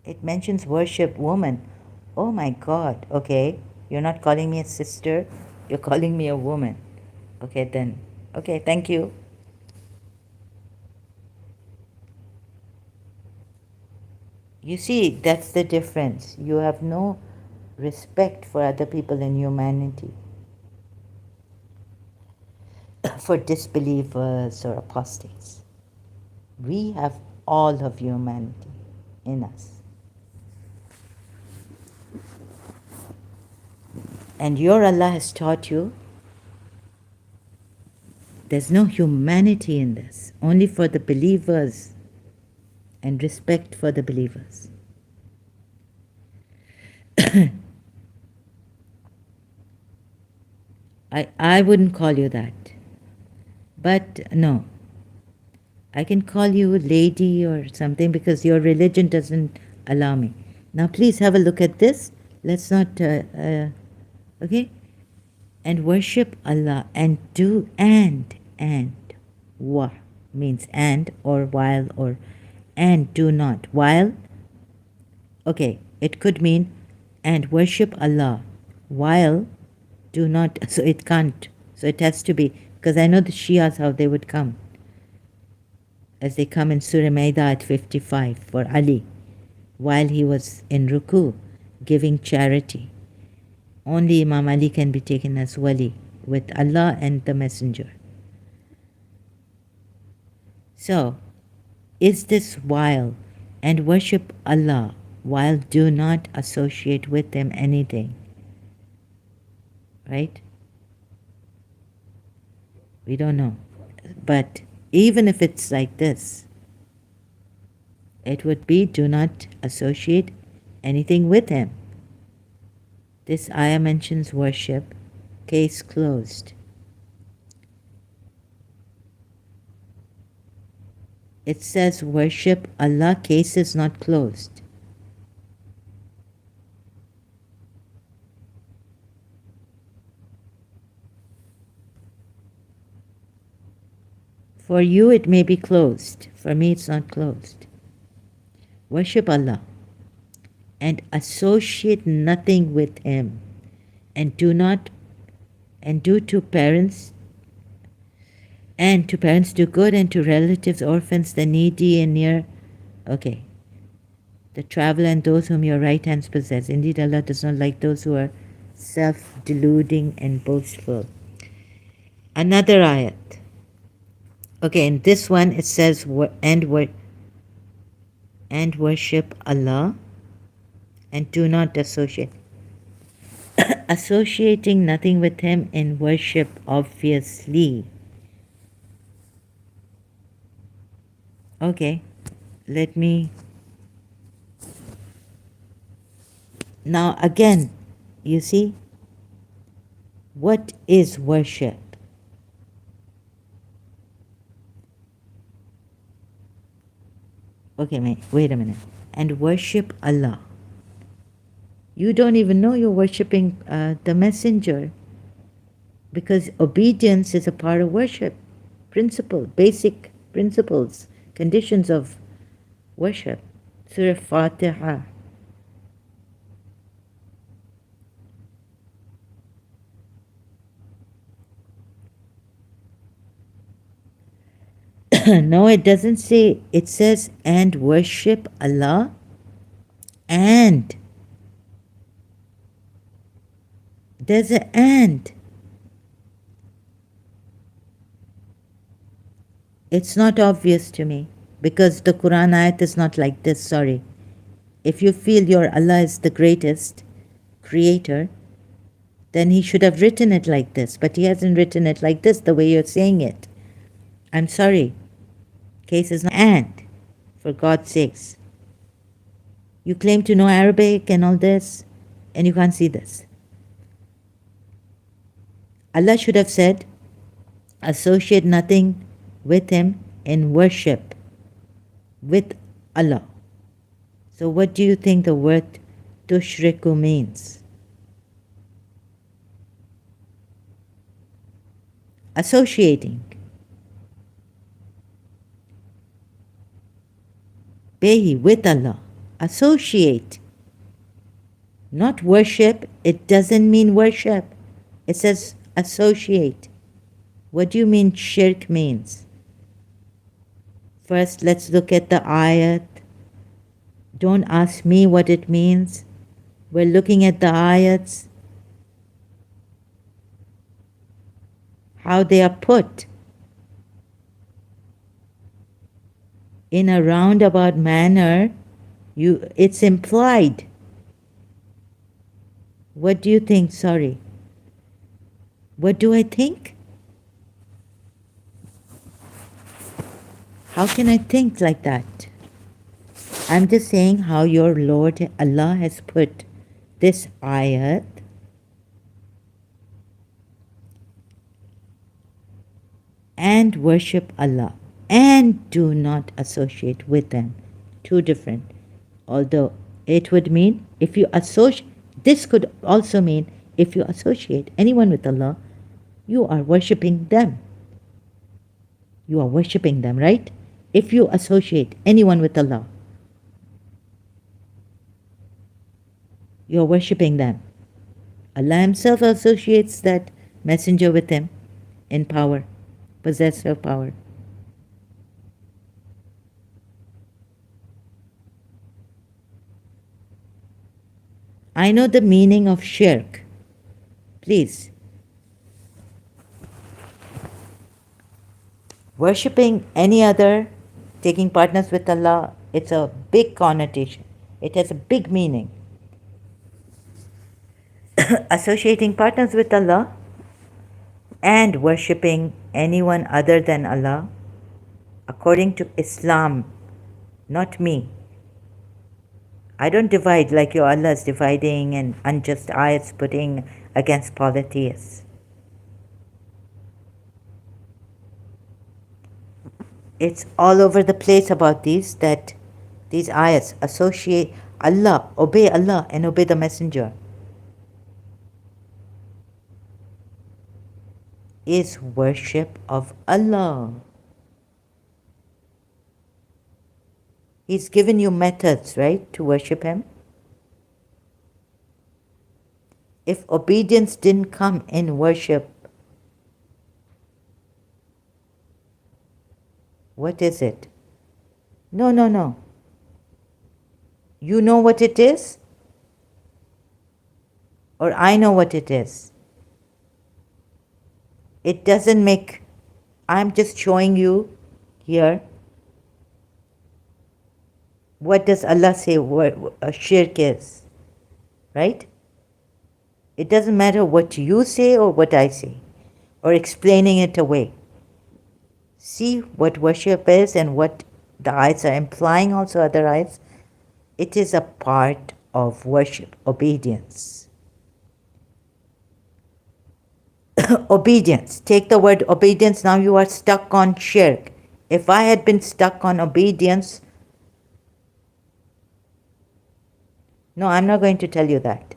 It mentions worship woman. Oh my God. Okay. You're not calling me a sister. You're calling me a woman. Okay, then. Okay, thank you. You see, that's the difference. You have no respect for other people in humanity. for disbelievers or apostates. We have all of humanity in us. And your Allah has taught you there's no humanity in this, only for the believers and respect for the believers. I wouldn't call you that. But no, I can call you lady or something because your religion doesn't allow me. Now please have a look at this. Let's not, okay? And worship Allah and do and wa means and or while or and do not. While, okay, it could mean and worship Allah while do not, so it can't. So it has to be, because I know the Shias how they would come. As they come in Surah Maida at 55 for Ali, while he was in ruku, giving charity. Only Imam Ali can be taken as wali with Allah and the Messenger. So, is this while and worship Allah while do not associate with Him anything? Right? We don't know. But even if it's like this, it would be do not associate anything with Him. This ayah mentions worship, case closed. It says worship Allah, case is not closed. For you it may be closed, for me it's not closed. Worship Allah and associate nothing with Him, and do to parents do good, and to relatives, orphans, the needy and near, okay, the traveler and those whom your right hands possess. Indeed, Allah does not like those who are self-deluding and boastful. Another ayat. Okay, in this one it says and worship Allah and do not associate. Associating nothing with Him in worship, obviously. Okay, let me. Now again, you see, what is worship? Okay, wait a minute. And worship Allah. You don't even know you're worshipping the Messenger, because obedience is a part of worship. Basic principles, conditions of worship. Surah Fatiha. No, it doesn't say. It says and worship Allah and. There's an and. It's not obvious to me because the Quran ayat is not like this, sorry. If you feel your Allah is the greatest creator, then He should have written it like this, but He hasn't written it like this the way you're saying it. I'm sorry. Case is not and, for God's sakes. You claim to know Arabic and all this, and you can't see this. Allah should have said, associate nothing with Him in worship with Allah. So what do you think the word tushriku means? Associating. Behi, with Allah. Associate. Not worship. It doesn't mean worship. It says associate. What do you mean shirk means? First, let's look at the ayat. Don't ask me what it means. We're looking at the ayats. how they are put in a roundabout manner, it's implied. What do you think? Sorry. What do I think? How can I think like that? I'm just saying how your Lord Allah has put this ayat and worship Allah and do not associate with them. Two different. Although it would mean if you associate, this could also mean if you associate anyone with Allah, you are worshipping them. You are worshipping them, right? If you associate anyone with Allah, you are worshipping them. Allah Himself associates that messenger with Him in power, possessor of power. I know the meaning of shirk. Please. Worshipping any other, taking partners with Allah, it's a big connotation. It has a big meaning. Associating partners with Allah and worshipping anyone other than Allah, according to Islam, not me. I don't divide like your Allah is dividing and unjust ayats putting against polytheists. It's all over the place about these ayats associate Allah, obey Allah and obey the messenger is worship of Allah. He's given you methods, right, to worship Him. If obedience didn't come in worship, what is it? No. You know what it is? Or I know what it is. It doesn't make, I'm just showing you here. What does Allah say what a shirk is? Right? It doesn't matter what you say or what I say, or explaining it away. See what worship is and what the ayats are implying, also other ayats. It is a part of worship, obedience. Obedience. Take the word obedience, now you are stuck on shirk. If I had been stuck on obedience, no, I'm not going to tell you that.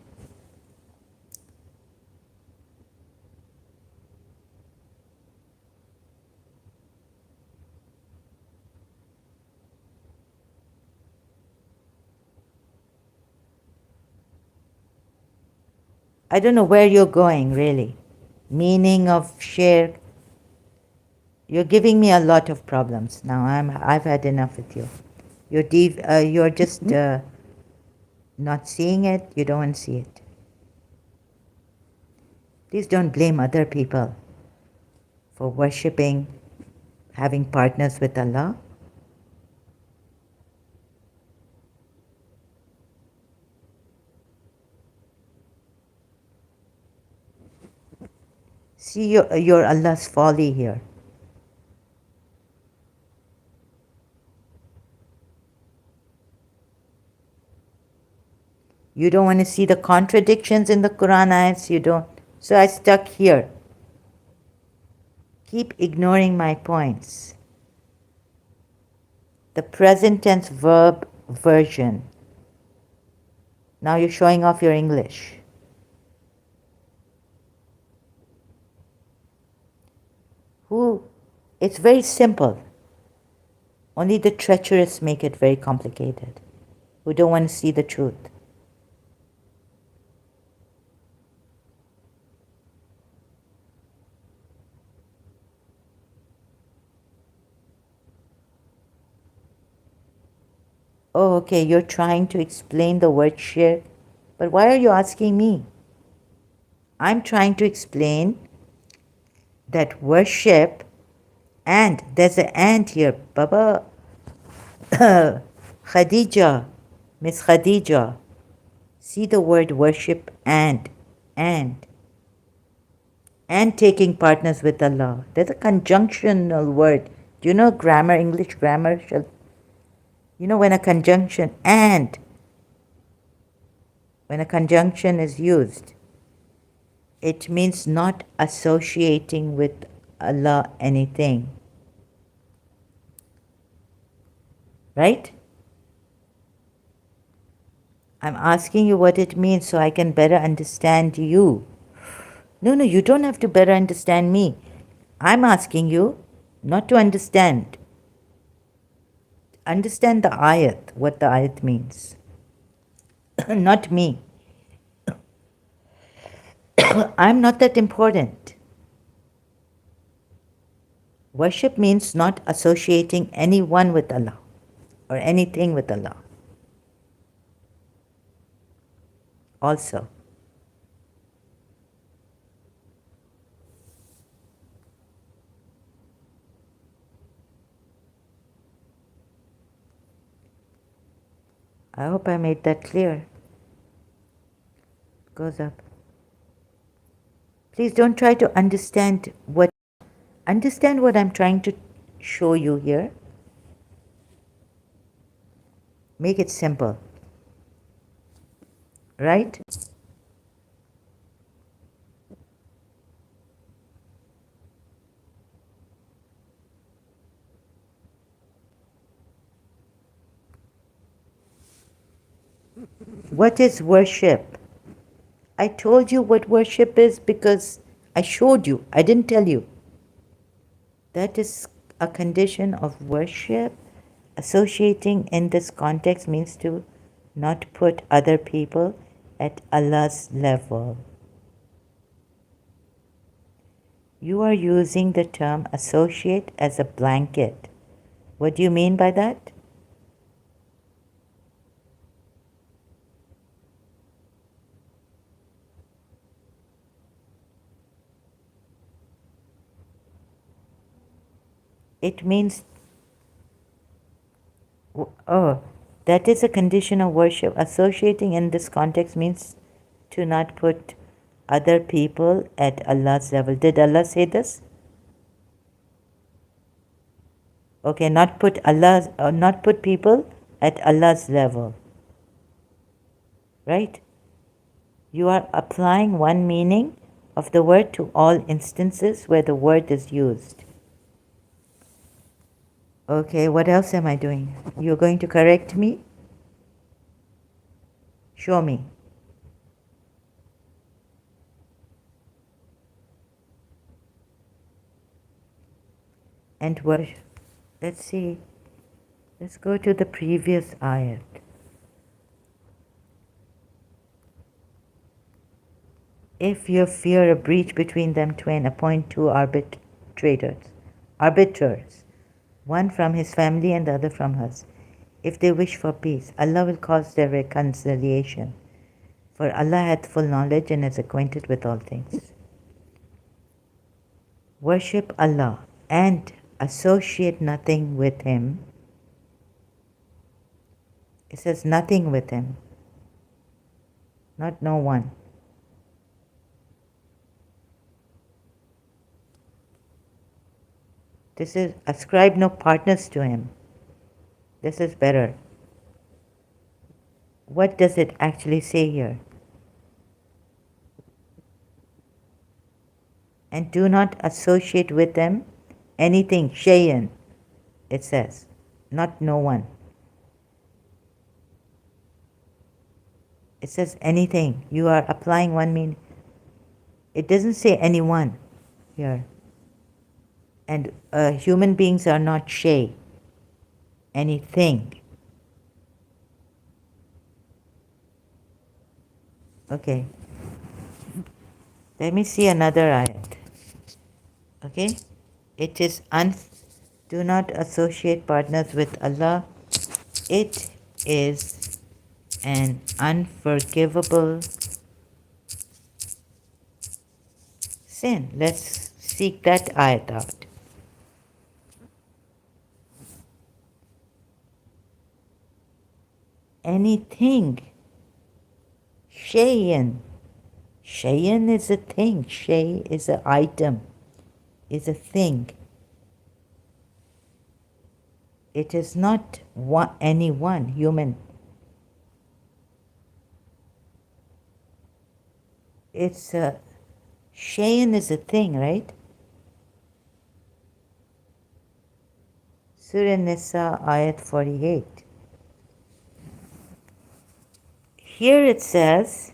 I don't know where you're going, really. Meaning of shirk. You're giving me a lot of problems now. I've had enough with you. You're just not seeing it. You don't want to see it. Please don't blame other people for worshipping, having partners with Allah. See your Allah's folly here. You don't want to see the contradictions in the Quran ayats, you don't. So I stuck here. Keep ignoring my points. The present tense verb version. Now you're showing off your English. It's very simple. Only the treacherous make it very complicated, who don't want to see the truth. Oh, okay, you're trying to explain the word shirk, but why are you asking me? I'm trying to explain that worship, and there's an and here, Baba, Khadija, Miss Khadija. See the word worship and taking partners with Allah. There's a conjunctional word. Do you know grammar, English grammar? You know when a conjunction when a conjunction is used, it means not associating with Allah anything. Right? I'm asking you what it means so I can better understand you. No, you don't have to better understand me. I'm asking you not to understand. Understand the ayat, what the ayat means. Not me. I'm not that important. Worship means not associating anyone with Allah or anything with Allah. Also, I hope I made that clear. Goes up. Please don't try to understand what I'm trying to show you here. Make it simple. Right? What is worship? I told you what worship is because I showed you. I didn't tell you. That is a condition of worship. Associating in this context means to not put other people at Allah's level. You are using the term associate as a blanket. What do you mean by that? It means, that is a condition of worship. Associating in this context means to not put other people at Allah's level. Did Allah say this? Okay, not put people at Allah's level. Right? You are applying one meaning of the word to all instances where the word is used. Okay, what else am I doing? You're going to correct me? Show me. And what? Let's see. Let's go to the previous ayat. If you fear a breach between them twain, appoint two arbiters, one from his family and the other from hers. If they wish for peace, Allah will cause their reconciliation. For Allah hath full knowledge and is acquainted with all things. Worship Allah and associate nothing with Him. It says nothing with Him, not no one. This is ascribe no partners to Him. This is better. What does it actually say here? And do not associate with them anything, shayan, it says, not no one. It says anything. You are applying one meaning. It doesn't say anyone here. And human beings are not shay, anything. Okay. Let me see another ayat. Okay. It is do not associate partners with Allah. It is an unforgivable sin. Let's seek that ayat out. Anything. Shayan. Shayan is a thing. Shay is an item, is a thing. It is not any one human. It's a Shayan is a thing, right? Surah Nisa, ayat 48. Here it says,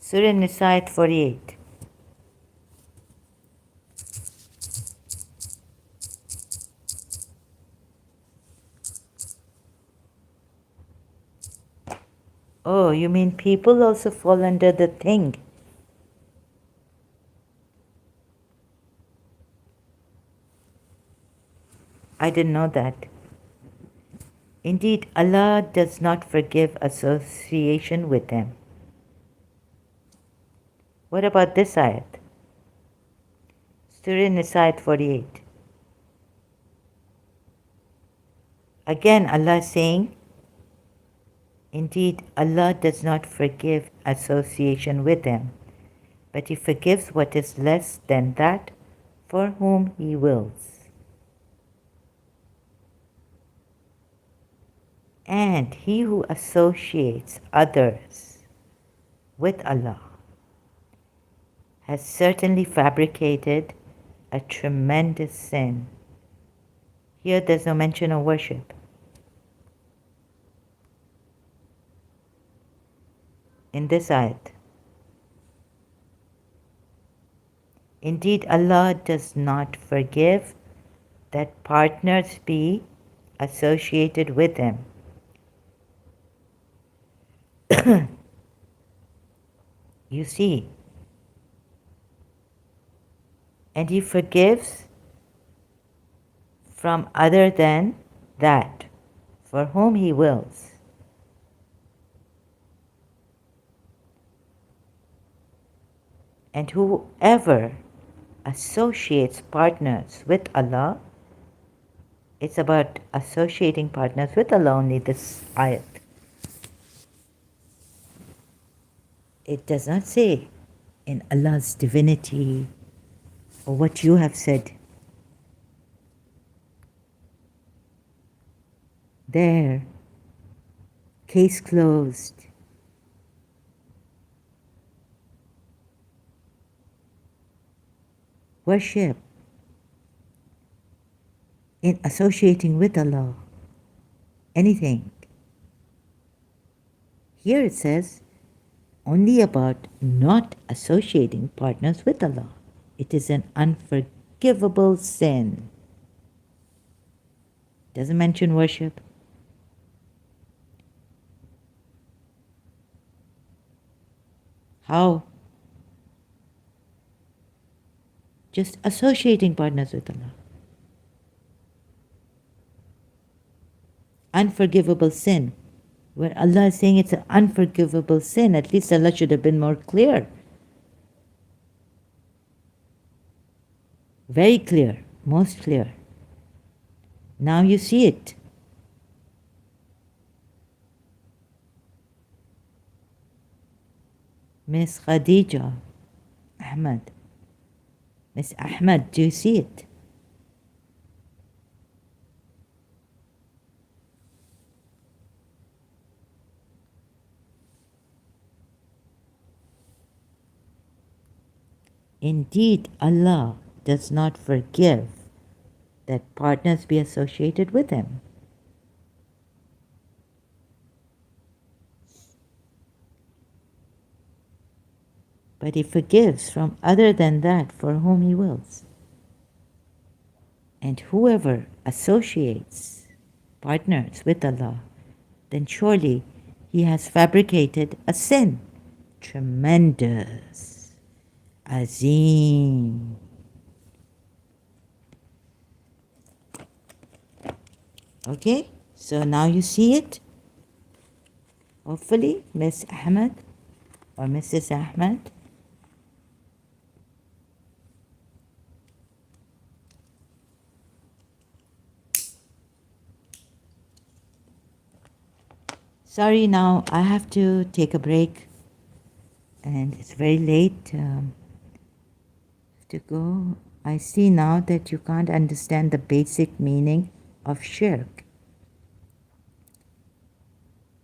Surah Nisa, ayat 48. Oh, you mean people also fall under the thing? I didn't know that. Indeed, Allah does not forgive association with Him. What about this ayat? Surah Nisa, ayat 48. Again, Allah is saying, indeed, Allah does not forgive association with Him, but He forgives what is less than that for whom He wills. And he who associates others with Allah has certainly fabricated a tremendous sin. Here there's no mention of worship. In this ayat, indeed Allah does not forgive that partners be associated with Him. You see, and He forgives from other than that for whom He wills. And whoever associates partners with Allah, it's about associating partners with Allah only, this ayat. It does not say in Allah's divinity or what you have said. There, case closed. Worship in associating with Allah, anything. Here it says only about not associating partners with Allah. It is an unforgivable sin. Doesn't mention worship. How? Just associating partners with Allah. Unforgivable sin. Where Allah is saying it's an unforgivable sin, at least Allah should have been more clear. Very clear, most clear. Now you see it. Miss Khadija Ahmad. Miss Ahmad, do you see it? Indeed, Allah does not forgive that partners be associated with Him. But He forgives from other than that for whom He wills. And whoever associates partners with Allah, then surely he has fabricated a sin. Tremendous. Azim. Okay, so now you see it. Hopefully, Miss Ahmed. or Mrs. Ahmed? Sorry, now I have to take a break, and it's very late. To go. I see now that you can't understand the basic meaning of shirk.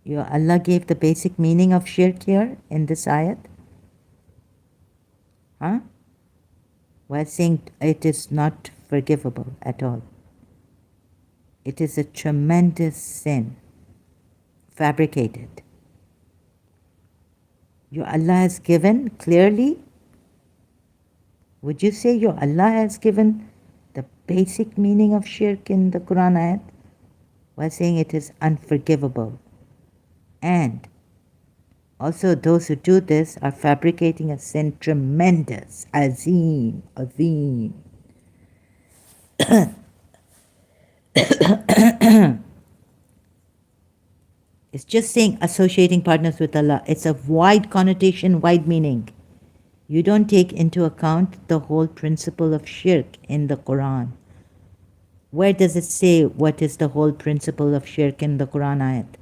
Your Allah gave the basic meaning of shirk here in this ayat. Huh? While saying it is not forgivable at all. It is a tremendous sin, fabricated. Your Allah has given clearly. Would you say your Allah has given the basic meaning of shirk in the Quran ayat while saying it is unforgivable? And also those who do this are fabricating a sin tremendous, azim. It's just saying associating partners with Allah. It's a wide connotation, wide meaning. You don't take into account the whole principle of shirk in the Quran. Where does it say what is the whole principle of shirk in the Quran ayat?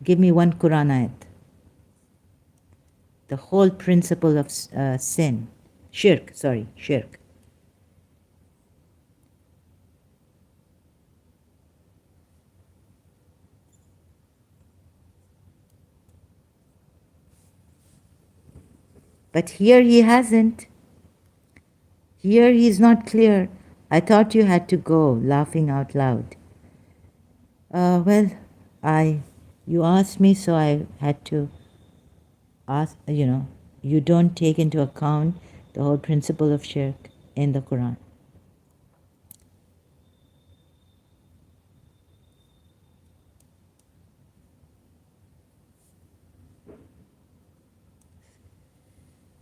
Give me one Quran ayat. The whole principle of sin. Shirk. But here he hasn't. Here he's not clear. I thought you had to go, laughing out loud. Well, you asked me, so I had to ask, you don't take into account the whole principle of shirk in the Quran.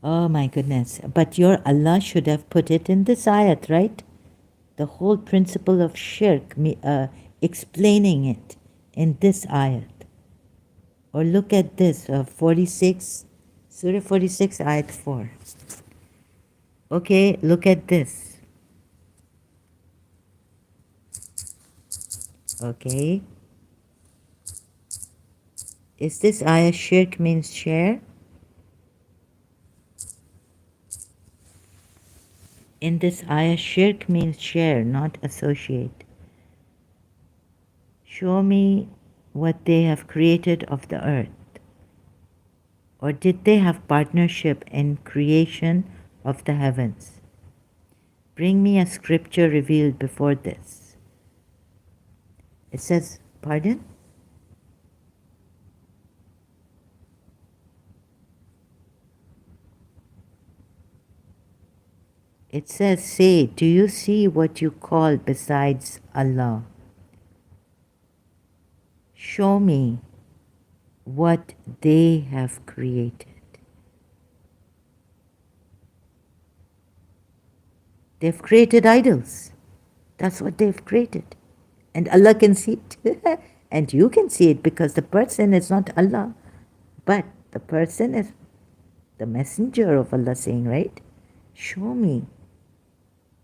Oh my goodness. But your Allah should have put it in this ayat, right? The whole principle of shirk, explaining it in this ayat. Or look at this, 46, Surah 46, ayat 4. Okay, look at this. Okay. Is this ayah shirk means share? In this ayah, shirk means share, not associate. Show me what they have created of the earth. Or did they have partnership in creation of the heavens? Bring me a scripture revealed before this. It says, pardon? It says, say, do you see what you call besides Allah? Show me what they have created. They've created idols. That's what they've created. And Allah can see it. And you can see it because the person is not Allah. But the person is the messenger of Allah saying, right? Show me.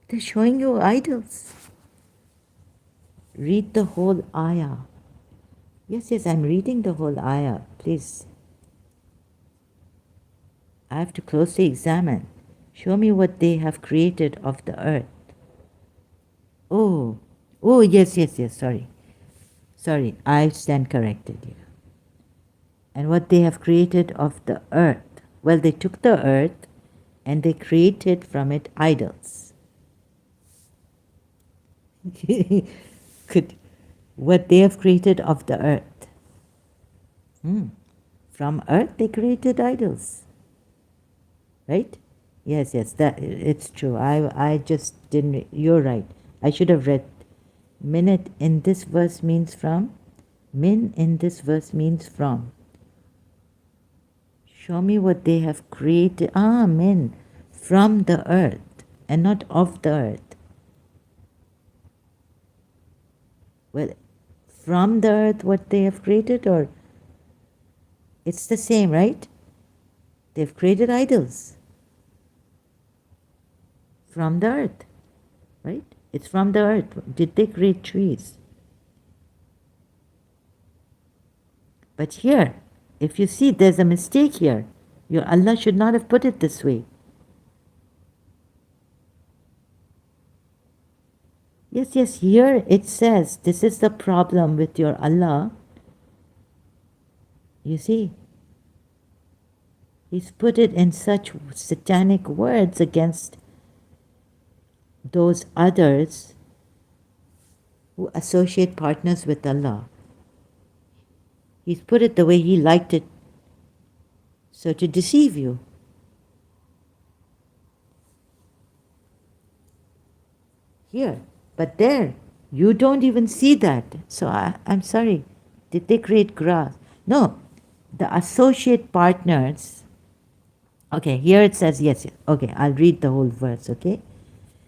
They're showing you idols. Read the whole ayah. Yes, I'm reading the whole ayah. Please. I have to closely examine. Show me what they have created of the earth. Oh, yes, sorry, I stand corrected here. And what they have created of the earth. Well, they took the earth and they created from it idols. What they have created of the earth. From earth they created idols. Right? Yes, that it's true. I just didn't. You're right. I should have read. Minute in this verse means from. Min in this verse means from. Show me what they have created. Min. From the earth and not of the earth. Well, from the earth what they have created, or it's the same, right? They've created idols from the earth, right? It's from the earth. Did they create trees? But here, if you see, there's a mistake here. Your Allah should not have put it this way. Yes, here it says this is the problem with your Allah. You see, He's put it in such satanic words against those others who associate partners with Allah. He's put it the way He liked it, so to deceive you. Here, but there, you don't even see that. So I'm sorry, did they create grass? No, the associate partners. Okay, here it says, yes. Okay, I'll read the whole verse, okay?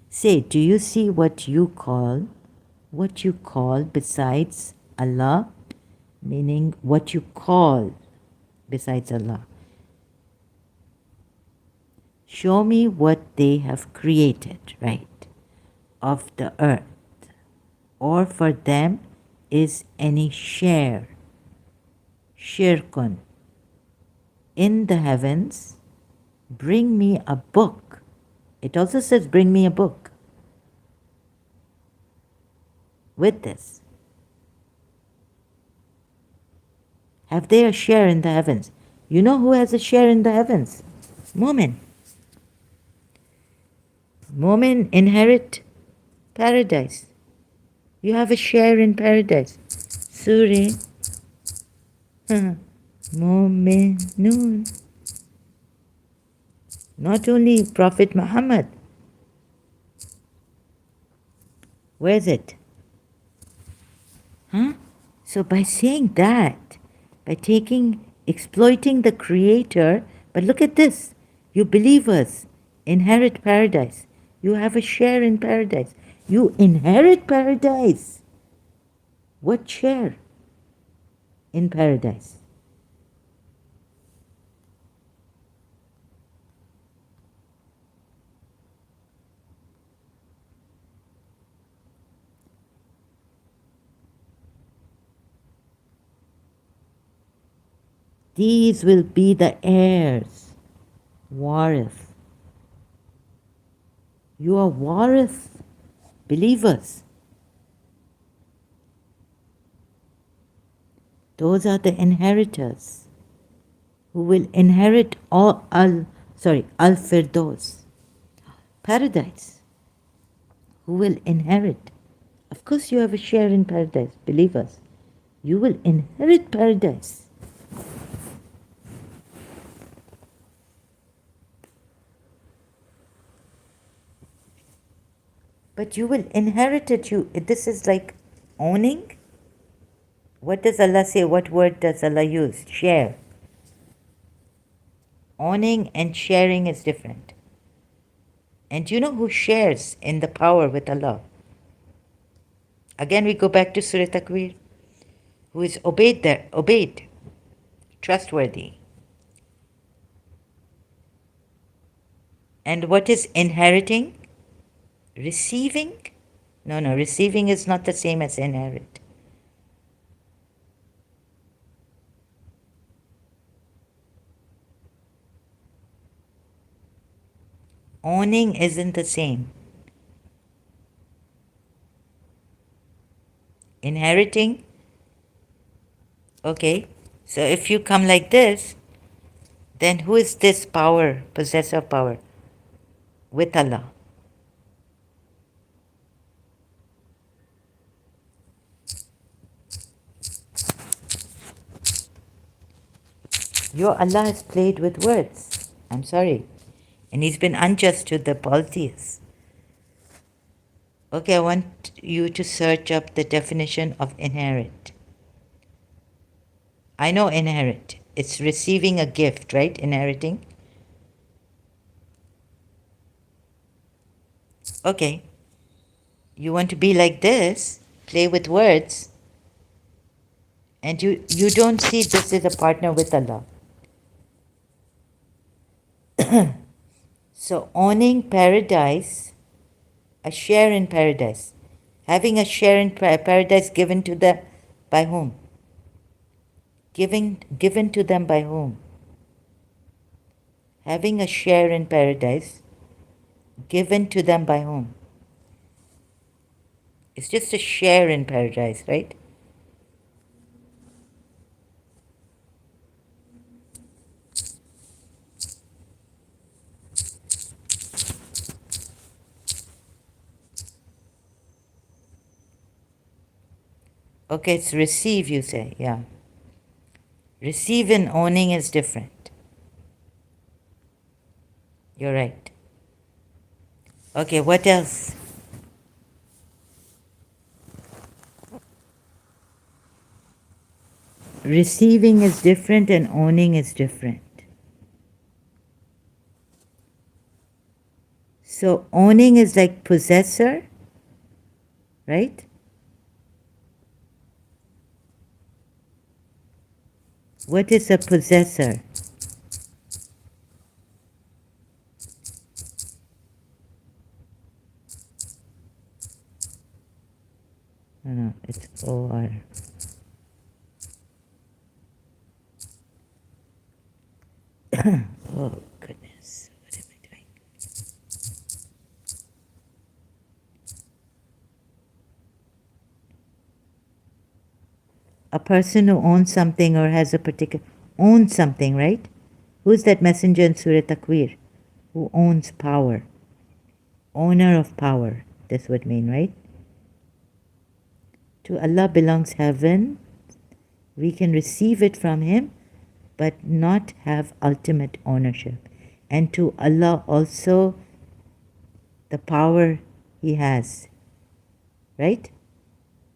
Say, do you see what you call besides Allah? Meaning what you call besides Allah. Show me what they have created, right, of the earth, or for them is any share, shirkun, in the heavens. Bring me a book. It also says bring me a book with this. Have they a share in the heavens? You know who has a share in the heavens? Mu'min. Mu'min inherit paradise. You have a share in paradise. Surah Mu'minun. Not only Prophet Muhammad. Where is it? So by saying that, by exploiting the Creator, but look at this. You believers inherit paradise. You have a share in paradise. You inherit paradise. What share in paradise? These will be the heirs. Warith. You are warith, believers. Those are the inheritors who will inherit Al-Firdaus, paradise. Who will inherit. Of course you have a share in paradise, believers. You will inherit paradise. But you will inherit it. This is like owning. What does Allah say? What word does Allah use? Share. Owning and sharing is different. And you know who shares in the power with Allah? Again, we go back to Surah Takwir. Who is obeyed, trustworthy. And what is inheriting? Receiving? No, receiving is not the same as inherit. Owning isn't the same. Inheriting? Okay, so if you come like this, then who is this power, possessor of power? With Allah. Your Allah has played with words. I'm sorry. And He's been unjust to the polytheists. Okay, I want you to search up the definition of inherit. I know inherit. It's receiving a gift, right? Inheriting. Okay. You want to be like this, play with words, and you don't see this is a partner with Allah. So owning paradise, a share in paradise, having a share in paradise given to the, by whom? Given to them by whom? Having a share in paradise given to them by whom? It's just a share in paradise, right? Okay, it's receive, you say, yeah. Receive and owning is different. You're right. Okay, what else? Receiving is different and owning is different. So owning is like possessor, right? What is a possessor? No, it's O-R. Oh, goodness. What am I doing? A person who owns something or has a particular... owns something, right? Who's that messenger in Surah Takwir? Who owns power? Owner of power. This would mean, right? To Allah belongs heaven. We can receive it from Him, but not have ultimate ownership. And to Allah also the power He has. Right?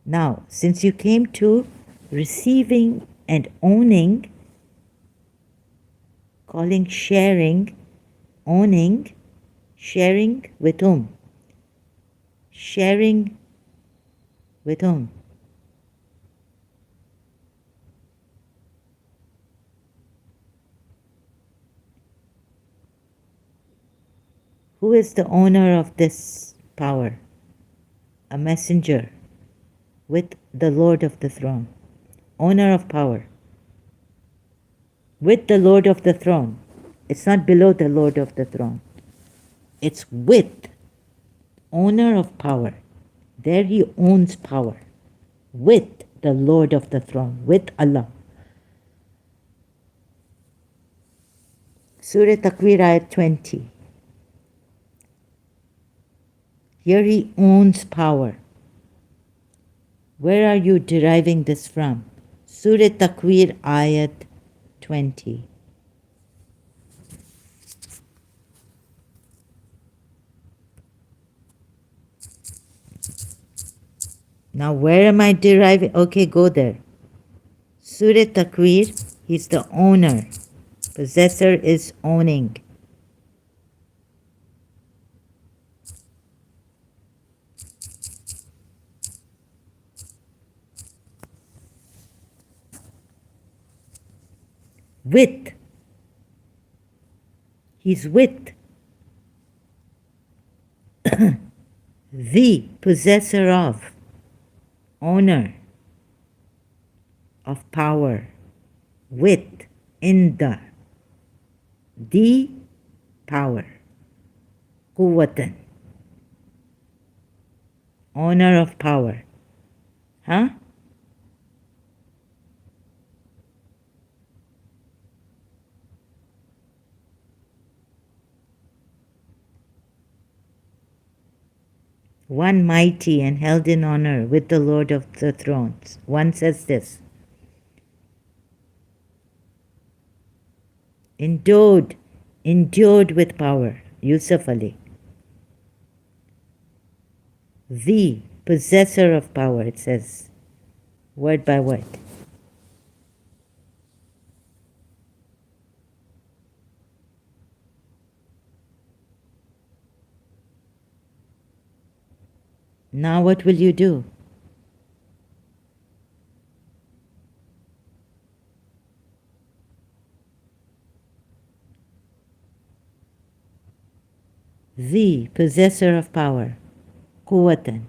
Now, since you came to receiving and owning, calling sharing, owning, sharing with whom? Sharing with whom? Who is the owner of this power? A messenger with the Lord of the throne. Owner of power. With the Lord of the throne. It's not below the Lord of the throne. It's with. Owner of power. There he owns power. With the Lord of the throne. With Allah. Surah Takwir ayat 20. Here he owns power. Where are you deriving this from? Surah Takwir ayat 20. Now where am I deriving? Okay, go there. Surah Takwir, he's the owner. Possessor is owning. With. He's with. The possessor of. Owner of power. With. In the power. Quwwatan. Owner of power. Huh? One mighty and held in honor with the Lord of the thrones. One says this. Endued with power. Yusuf Ali. The possessor of power, it says, word by word. Now what will you do? the possessor of power, quwwatan.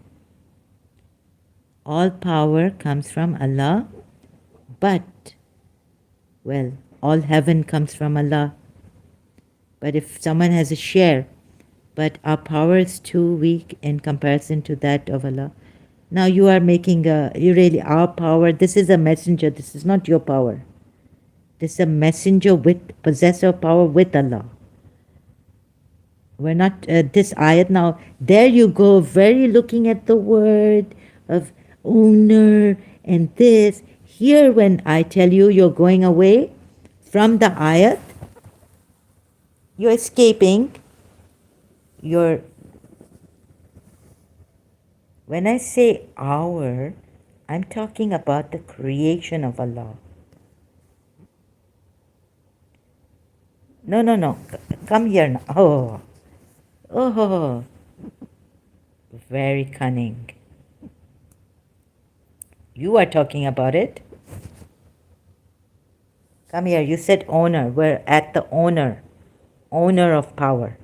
All power comes from Allah, but, well, all heaven comes from Allah. But if someone has a share, but our power is too weak in comparison to that of Allah. Now you are making our power, this is a messenger, this is not your power. This is a messenger with, possessor of power with Allah. We're not, this ayat now, there you go, very looking at the word of owner and this. Here when I tell you you're going away from the ayat, you're escaping, when I say our, I'm talking about the creation of Allah. No, come here now. Oh, very cunning. You are talking about it. Come here, you said owner. We're at the owner of power,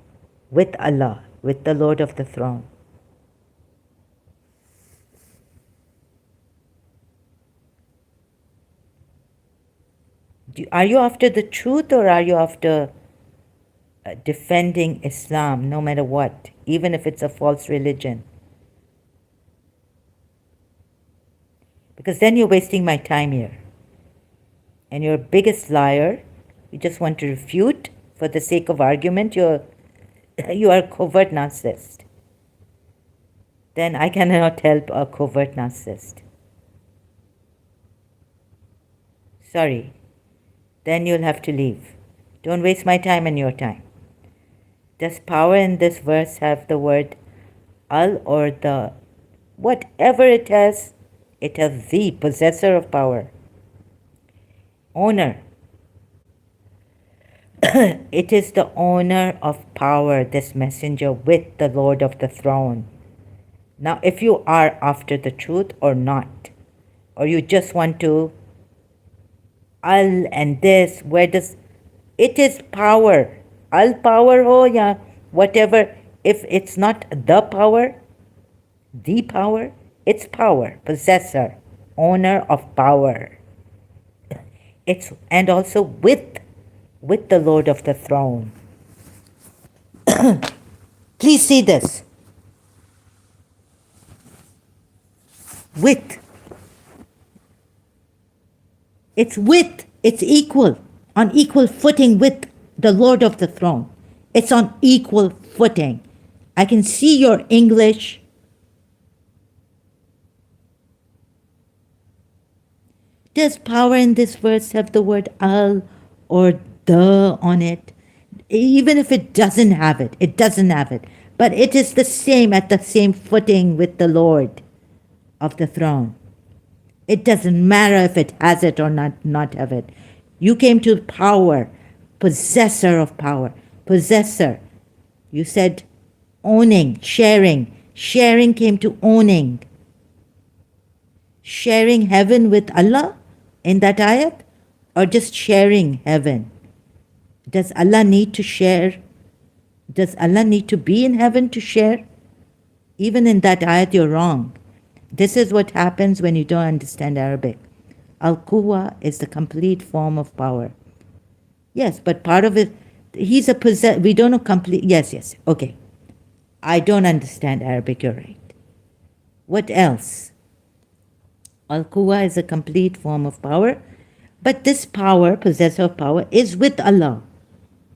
with Allah, with the Lord of the throne. Are you after the truth, or are you after defending Islam no matter what, even if it's a false religion? Because then you're wasting my time here. And you're a biggest liar. You just want to refute for the sake of argument. You are a covert narcissist. Then I cannot help a covert narcissist. Sorry. Then you'll have to leave. Don't waste my time and your time. Does power in this verse have the word al or the? Whatever it has the possessor of power. Owner. It is the owner of power, this messenger with the Lord of the throne. Now, if you are after the truth or not, or you just want to al and this, where does it is power? Al power ho ya whatever. If it's not the power, it's power, possessor, owner of power. It's and also with the Lord of the throne. Please see this. With. It's equal, on equal footing with the Lord of the throne. It's on equal footing. I can see your English. Does power in this verse have the word al or the on it? Even if it doesn't have it, But it is the same, at the same footing with the Lord of the throne. It doesn't matter if it has it or not have it. You came to power, possessor of power, possessor. You said owning, sharing. Sharing came to owning. Sharing heaven with Allah in that ayat, or just sharing heaven? Does Allah need to share? Does Allah need to be in heaven to share? Even in that ayat, you're wrong. This is what happens when you don't understand Arabic. Al-Quwa is the complete form of power. Yes, but part of it, he's a possessor. We don't know complete. Yes. Okay. I don't understand Arabic, you're right. What else? Al-Quwa is a complete form of power. But this power, possessor of power, is with Allah.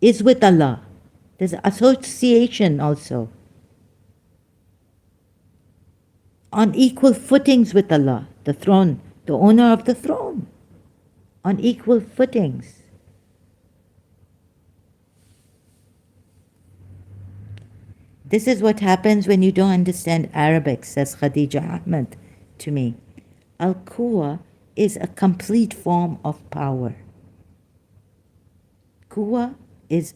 There's association also. On equal footings with Allah, the throne, the owner of the throne. On equal footings. This is what happens when you don't understand Arabic, says Khadija Ahmed to me. Al-Quwa is a complete form of power. Quwa is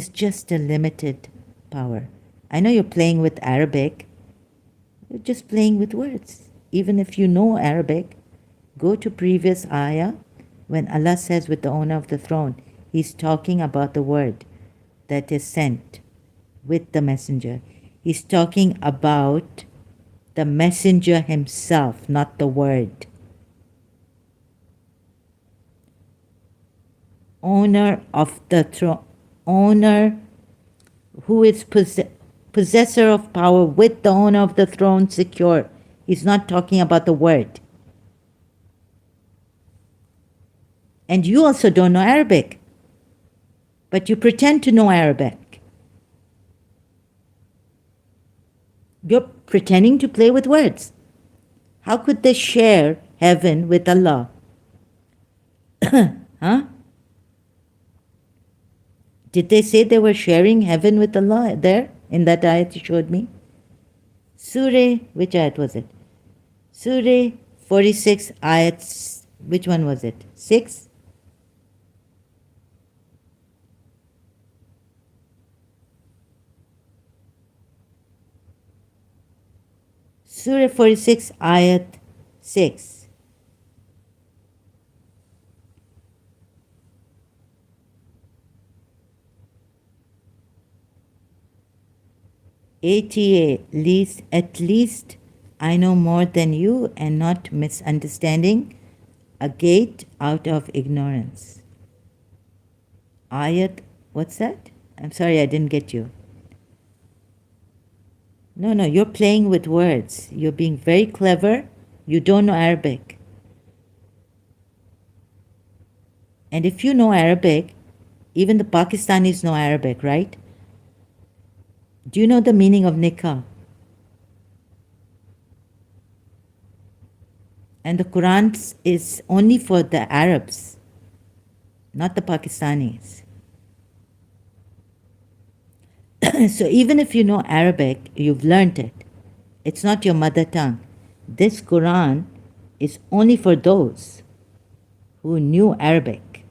just a limited power. I know you're playing with Arabic. You're just playing with words. Even if you know Arabic, go to previous ayah. When Allah says with the owner of the throne, He's talking about the word that is sent. with the messenger. He's talking about the messenger himself, not the word. Owner of the throne, owner who is possessor of power with the owner of the throne secure. He's not talking about the word. And you also don't know Arabic, but you pretend to know Arabic. You're pretending to play with words. How could they share heaven with Allah? Huh? Did they say they were sharing heaven with Allah there in that ayat you showed me? Surah, which ayat was it? Surah 46 ayats, which one was it? 6? Surah 46 ayat 6. ATA, at least I know more than you and not misunderstanding, a gate out of ignorance. Ayat, what's that? I'm sorry, I didn't get you. No, you're playing with words. You're being very clever. You don't know Arabic. And if you know Arabic, even the Pakistanis know Arabic, right? Do you know the meaning of nikah? And the Quran is only for the Arabs, not the Pakistanis. So even if you know Arabic, you've learned it. It's not your mother tongue. This Quran is only for those who knew Arabic,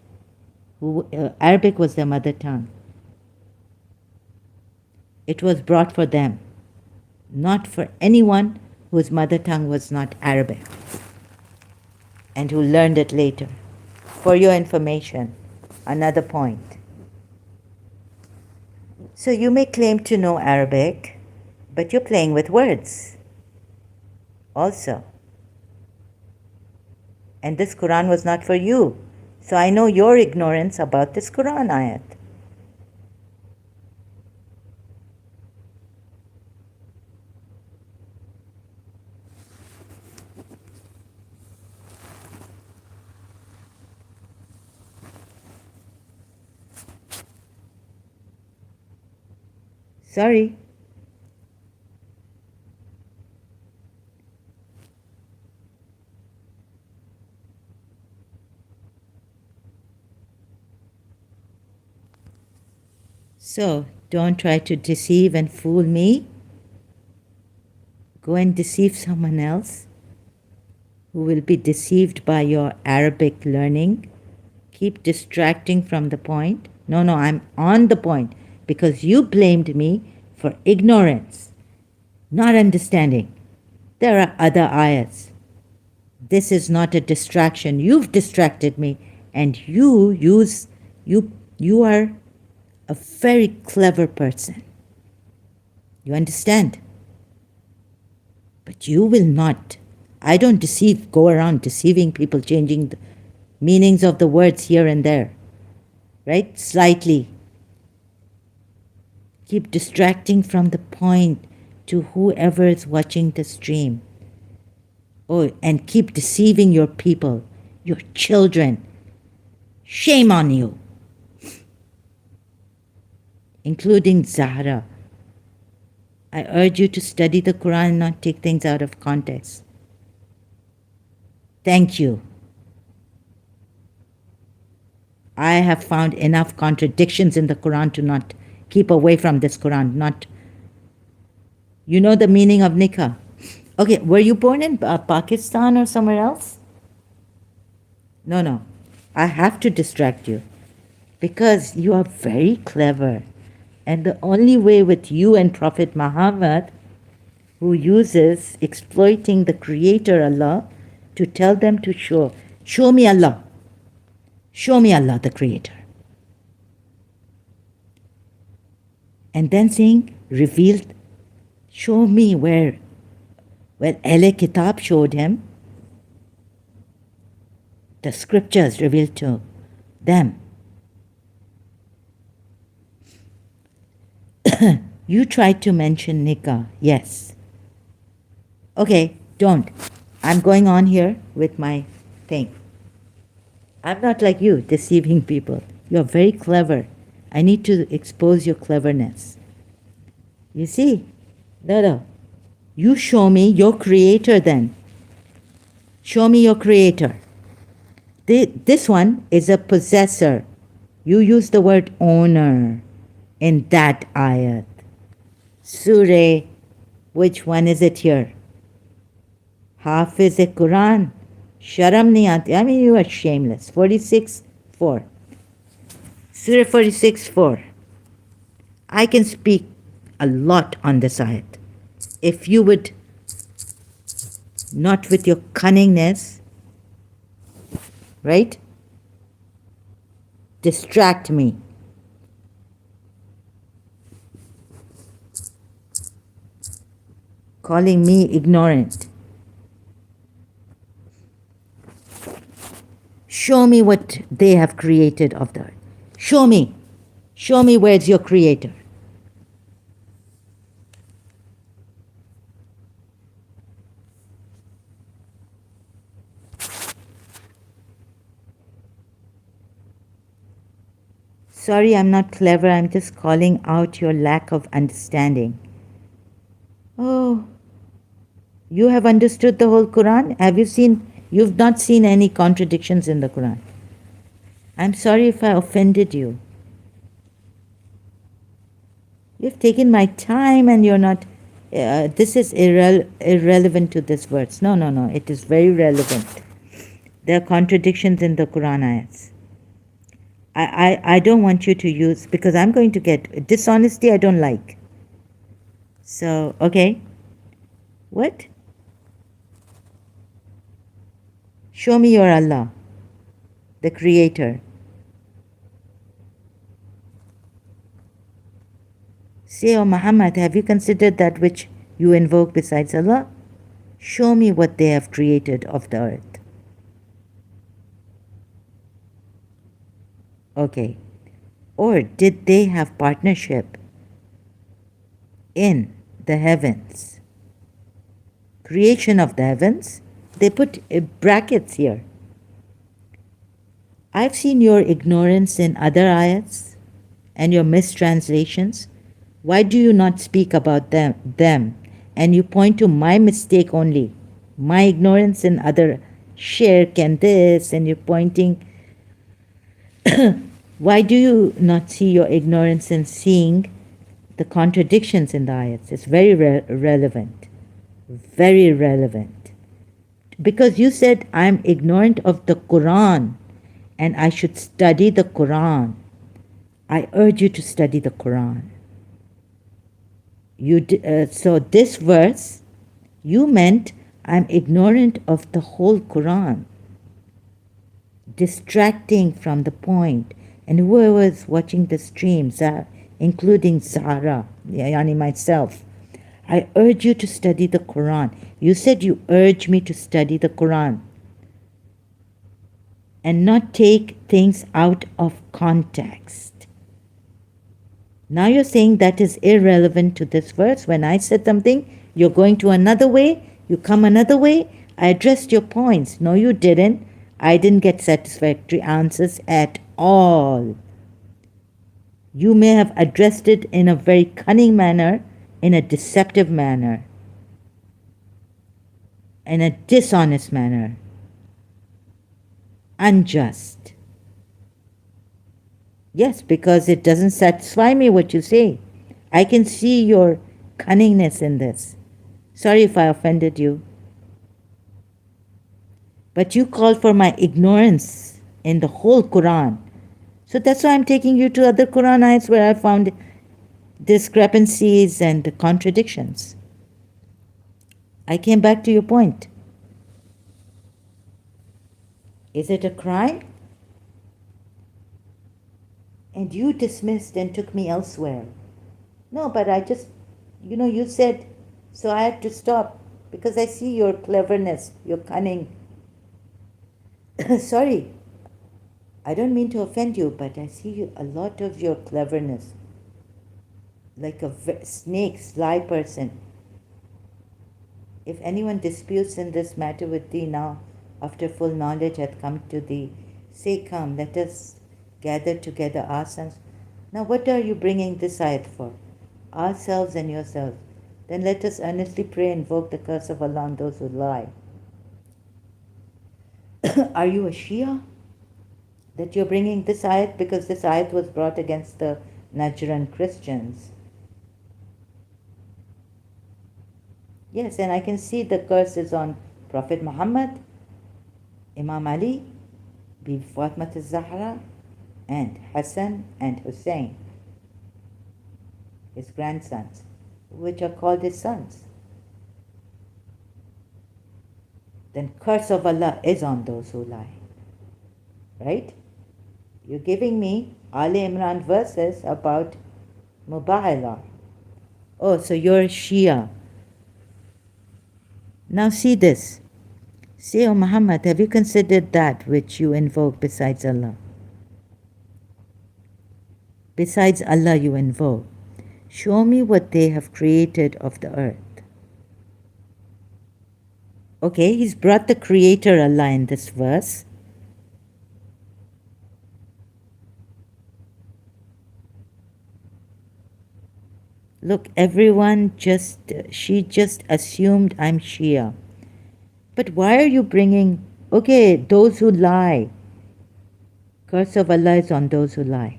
who Arabic was their mother tongue. It was brought for them, not for anyone whose mother tongue was not Arabic and who learned it later. For your information, another point. So you may claim to know Arabic, but you're playing with words also. And this Quran was not for you. So I know your ignorance about this Quran ayat. Sorry. So don't try to deceive and fool me. Go and deceive someone else who will be deceived by your Arabic learning. Keep distracting from the point. No, I'm on the point because you blamed me for ignorance, not understanding. There are other ayats. This is not a distraction. You've distracted me, and you are a very clever person. You understand? But you will not. I don't go around deceiving people, changing the meanings of the words here and there, right? Slightly. Keep distracting from the point to whoever is watching the stream. Oh, and keep deceiving your people, your children. Shame on you. Including Zahra. I urge you to study the Quran and not take things out of context. Thank you. I have found enough contradictions in the Quran to not keep away from this Quran. You know the meaning of nikah. Okay, were you born in Pakistan or somewhere else? No. I have to distract you because you are very clever. And the only way with you and Prophet Muhammad, who uses exploiting the Creator Allah to tell them to show me Allah. Show me Allah, the Creator. And then saying, revealed, show me where. Well, Ahle Kitab showed him. The scriptures revealed to them. You tried to mention nikah, yes. Okay, don't. I'm going on here with my thing. I'm not like you, deceiving people. You're very clever. I need to expose your cleverness. You see? No. You show me your creator then. Show me your creator. This one is a possessor. You use the word owner in that ayat. Surah, which one is it here? Hafiz-e-Quran. Sharam nahi aati. I mean, you are shameless. 46:4. Surah 46:4. I can speak a lot on this ayat. If you would, not with your cunningness, right? Distract me. Calling me ignorant. Show me what they have created of the earth. Show me. Show me where's your creator. Sorry, I'm not clever. I'm just calling out your lack of understanding. Oh, you have understood the whole Quran? Have you seen? You've not seen any contradictions in the Quran. I'm sorry if I offended you. You've taken my time and you're not. This is irrelevant to this verse. No. It is very relevant. There are contradictions in the Quran ayats. I don't want you to use, because I'm going to get dishonesty I don't like. So, okay. What? Show me your Allah, the creator. Say, oh Muhammad, have you considered that which you invoke besides Allah? Show me what they have created of the earth. Okay. Or did they have partnership in the heavens? Creation of the heavens? They put brackets here. I've seen your ignorance in other ayats and your mistranslations. Why do you not speak about them? And you point to my mistake only. My ignorance in other shirk and this, and you're pointing. Why do you not see your ignorance in seeing the contradictions in the ayats? It's very relevant. Very relevant. Because you said I'm ignorant of the Quran and I should study the Quran. I urge you to study the Quran. So this verse, you meant I'm ignorant of the whole Quran. Distracting from the point. And whoever is watching the stream, including Zahra, yani myself, I urge you to study the Quran. You said you urge me to study the Quran and not take things out of context. Now you're saying that is irrelevant to this verse. When I said something, you're going to another way, you come another way. I addressed your points. No, you didn't. I didn't get satisfactory answers at all. You may have addressed it in a very cunning manner, in a deceptive manner, in a dishonest manner, unjust. Yes, because it doesn't satisfy me what you say. I can see your cunningness in this. Sorry if I offended you. But you called for my ignorance in the whole Quran. So that's why I'm taking you to other Quran ayats where I found discrepancies and contradictions. I came back to your point. Is it a crime? And you dismissed and took me elsewhere. No, but I just, you said, so I had to stop because I see your cleverness, your cunning. Sorry, I don't mean to offend you, but I see a lot of your cleverness, like a snake, sly person. If anyone disputes in this matter with thee now, after full knowledge hath come to thee, say, come, let us gather together our sons. Now, what are you bringing this ayat for? Ourselves and yourselves. Then let us earnestly pray and invoke the curse of Allah on those who lie. Are you a Shia? That you're bringing this ayat because this ayat was brought against the Najran Christians. Yes, and I can see the curse is on Prophet Muhammad, Imam Ali, Bibi Fatma al-Zahra, and Hassan and Hussein, his grandsons, which are called his sons. Then curse of Allah is on those who lie. Right? You're giving me Ali Imran verses about Mubahala. Oh, so you're a Shia. Now see this. Say, O Muhammad, have you considered that which you invoke besides Allah? Besides Allah you invoke. Show me what they have created of the earth. Okay, he's brought the Creator Allah in this verse. Look, everyone she just assumed I'm Shia. But why are you bringing, okay, those who lie. Curse of Allah is on those who lie.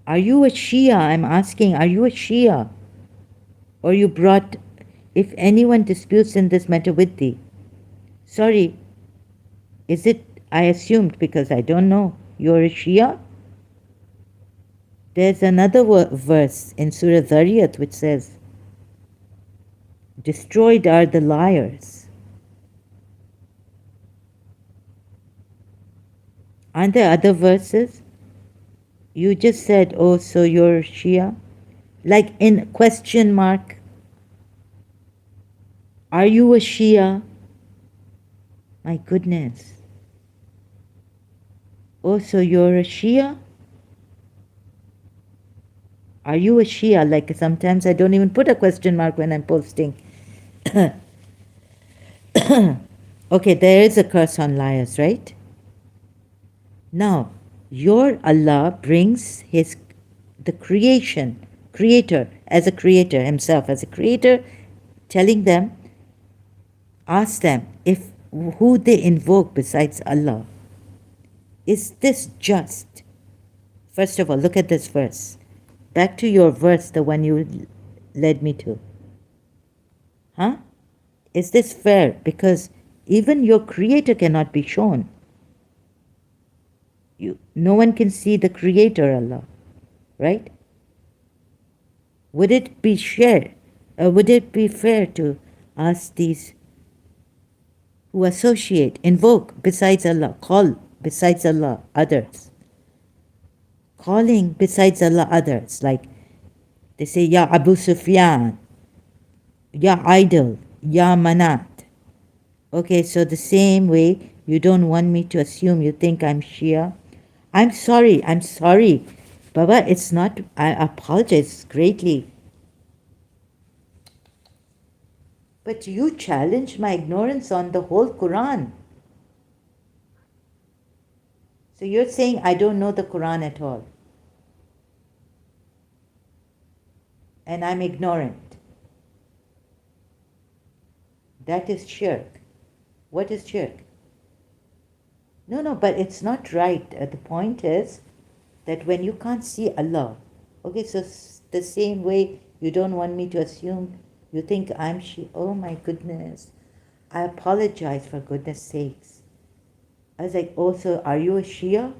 Are you a Shia? I'm asking, are you a Shia? Or you brought, if anyone disputes in this matter with thee. Sorry, is it, I assumed because I don't know, you're a Shia? There's another verse in Surah Dhariyat which says, destroyed are the liars. Aren't there other verses? You just said, oh, so you're Shia? Like in question mark, are you a Shia? My goodness. Oh, so you're a Shia? Are you a Shia? Like sometimes I don't even put a question mark when I'm posting. Okay, there is a curse on liars, right? Now, your Allah brings the creator, as a creator himself, as a creator, telling them, ask them if who they invoke besides Allah. Is this just? First of all, look at this verse. Back to your verse, the one you led me to. Huh? Is this fair? Because even your creator cannot be shown. No one can see the creator, Allah. Right? Would it be would it be fair to ask these who associate, invoke besides Allah, call besides Allah others? Calling besides Allah others, like they say, Ya Abu Sufyan, Ya Idol, Ya Manat. Okay, so the same way, you don't want me to assume you think I'm Shia. I'm sorry. Baba, it's not, I apologize greatly. But you challenged my ignorance on the whole Quran. So you're saying I don't know the Quran at all. And I'm ignorant. That is shirk. What is shirk? No, but it's not right. The point is that when you can't see Allah, okay, so the same way you don't want me to assume you think I'm Shia. Oh my goodness. I apologize, for goodness sakes. I was like, oh, so are you a Shia?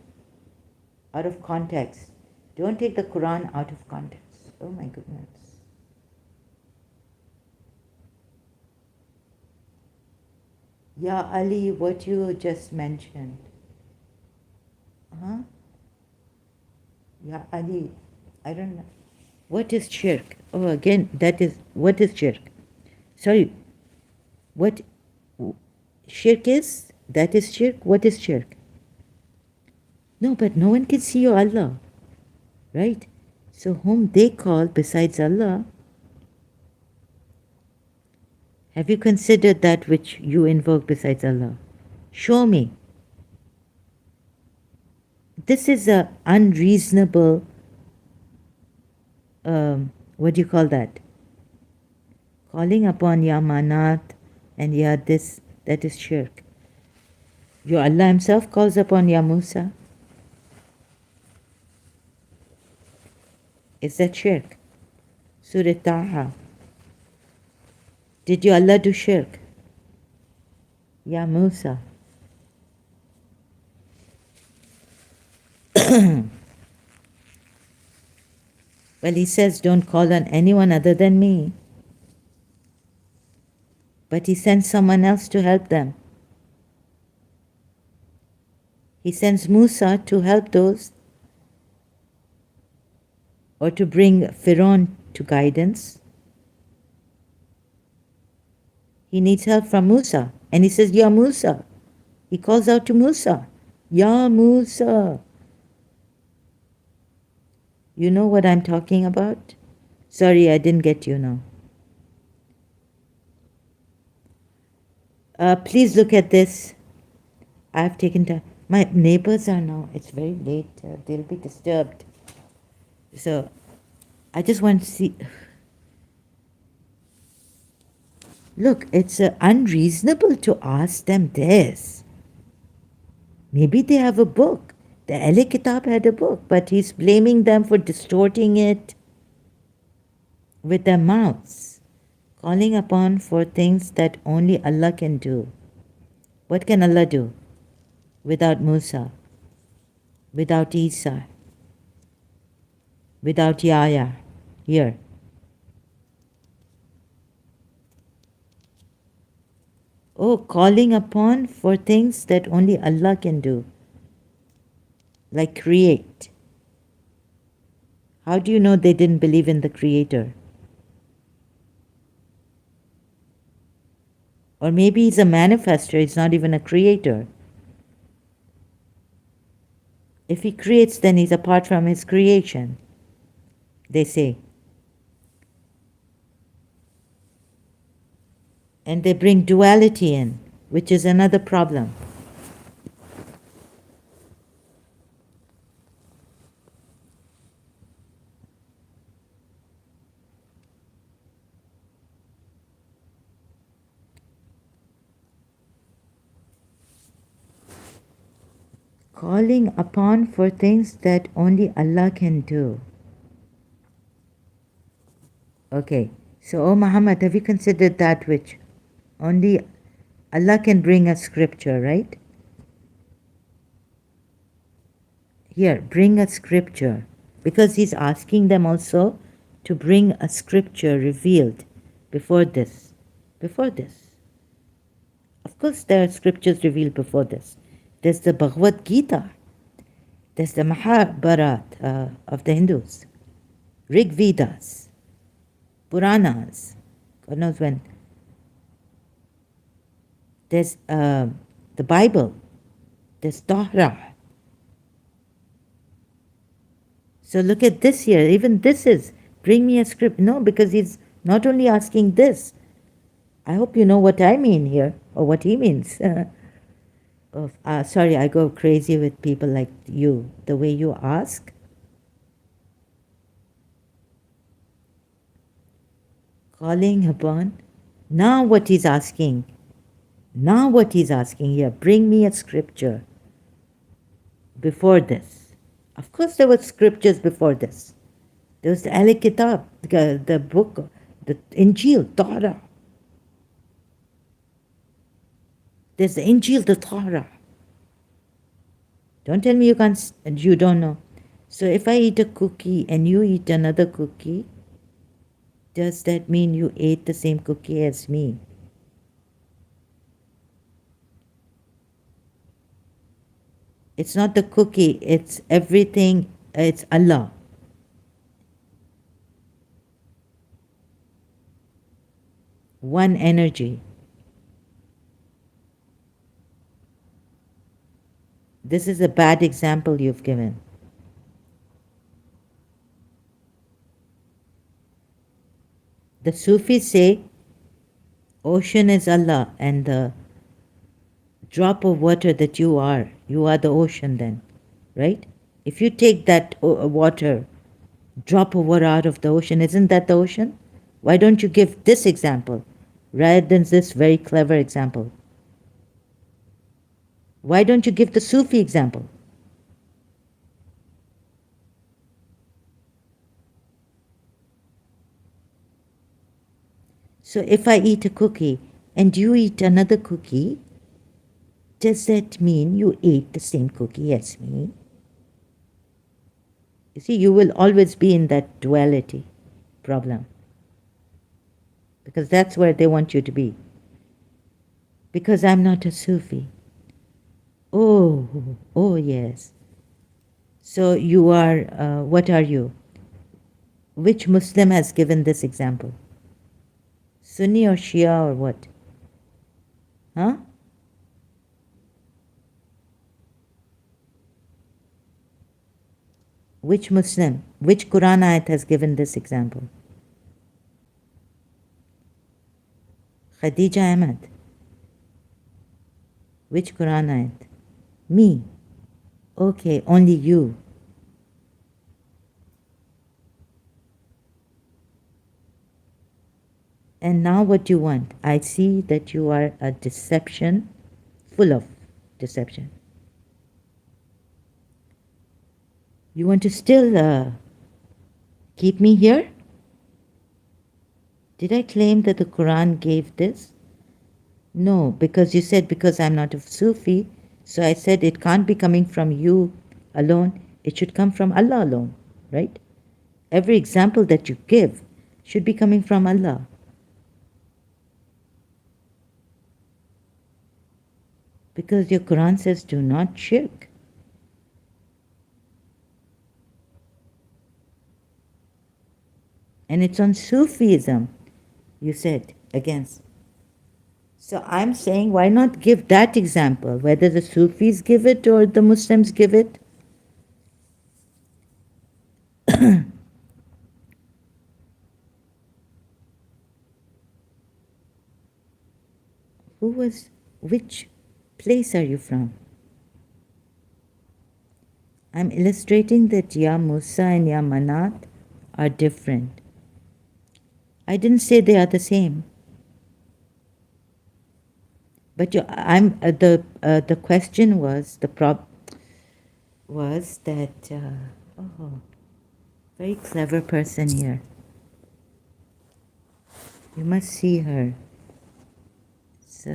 Out of context. Don't take the Quran out of context. Oh my goodness. Ya Ali, what you just mentioned. Huh? Ya Ali, I don't know. What is shirk? Oh, again, that is, what is shirk? Sorry, what shirk is? That is shirk? What is shirk? No, but no one can see your Allah, right? So whom they call besides Allah, have you considered that which you invoke besides Allah? Show me. This is a unreasonable, what do you call that? Calling upon Ya Manat and Ya this, that is shirk. Your Allah himself calls upon Ya Musa. Is that shirk? Surah Taha. Did your Allah do shirk? Ya Musa. Well, he says, don't call on anyone other than me. But he sends someone else to help them. He sends Musa to help those, or to bring Pharaoh to guidance. He needs help from Musa. And he says, Ya Musa. He calls out to Musa. Ya Musa. You know what I'm talking about? Sorry, I didn't get you now. Please look at this. I've taken time. My neighbors are now, it's very late. They'll be disturbed. So I just want to see. Look, it's unreasonable to ask them this. Maybe they have a book. The Ahle Kitab had a book, but he's blaming them for distorting it with their mouths, calling upon for things that only Allah can do. What can Allah do without Musa, without Isa, without Yahya here? Oh, calling upon for things that only Allah can do, like create. How do you know they didn't believe in the Creator? Or maybe he's a manifester, he's not even a creator. If he creates, then he's apart from his creation, they say. And they bring duality in, which is another problem. Calling upon for things that only Allah can do. Okay, so, O Muhammad, have you considered that which only Allah can bring a scripture, right? Here, bring a scripture. Because he's asking them also to bring a scripture revealed before this. Before this. Of course, there are scriptures revealed before this. There's the Bhagavad Gita. There's the Mahabharata of the Hindus. Rig Vedas. Puranas. God knows when. There's the Bible. There's Torah. So look at this here. Even this is, bring me a script. No, because he's not only asking this. I hope you know what I mean here, or what he means. Sorry, I go crazy with people like you. The way you ask. Calling upon. Now what he's asking. Now what he's asking here. Bring me a scripture. Before this. Of course there were scriptures before this. There was the Ahle Kitab, the book, the Injil, Torah. There's the Injil, the Torah. Don't tell me you don't know. So if I eat a cookie and you eat another cookie, does that mean you ate the same cookie as me? It's not the cookie, it's everything, it's Allah. one energy. This is a bad example you've given. The Sufis say ocean is Allah, and the drop of water that you are the ocean then, right? If you take that water, drop of water out of the ocean, isn't that the ocean? Why don't you give this example rather than this very clever example? Why don't you give the Sufi example? So if I eat a cookie and you eat another cookie, does that mean you ate the same cookie as me? You see, you will always be in that duality problem, because that's where they want you to be. Because I'm not a Sufi. Oh yes. So you are, what are you? Which Muslim has given this example? Sunni or Shia or what? Huh? Which Muslim? Which Quran ayat has given this example? Khadija Ahmed. Which Quran ayat? Me. Okay, only you. And now what do you want? I see that you are a deception, full of deception. You want to still keep me here? Did I claim that the Quran gave this? No, because you said because I'm not a Sufi, so I said it can't be coming from you alone, it should come from Allah alone, right? Every example that you give should be coming from Allah. Because your Quran says do not shirk. And it's on Sufism, you said, against. So I'm saying, why not give that example, whether the Sufis give it or the Muslims give it? Which place are you from? I'm illustrating that Ya Musa and Ya Manat are different. I didn't say they are the same. But the question was, was that, very clever person here. You must see her. It's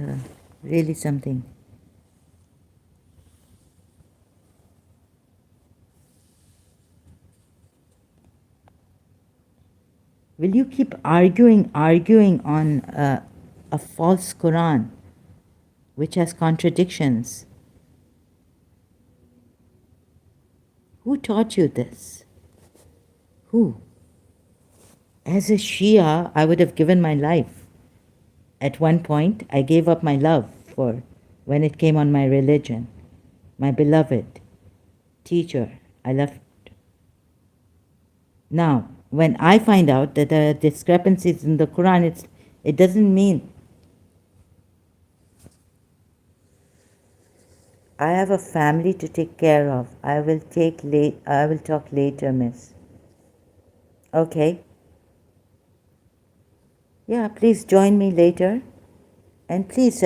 really something. Will you keep arguing on a false Quran, which has contradictions? Who taught you this? Who? As a Shia, I would have given my life. At one point, I gave up my love for when it came on my religion, my beloved teacher. I left. Now, when I find out that there are discrepancies in the Quran, it doesn't mean. I have a family to take care of. I will talk later, miss. Okay. Yeah, please join me later. And please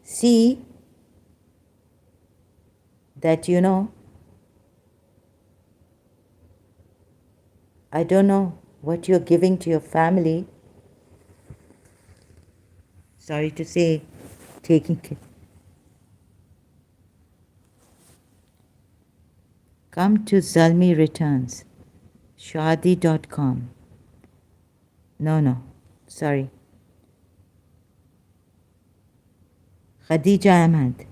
see that, I don't know what you're giving to your family. Sorry to say, taking care. Come to Zalmi Returns, shadi.com. No, sorry. Khadija Ahmed.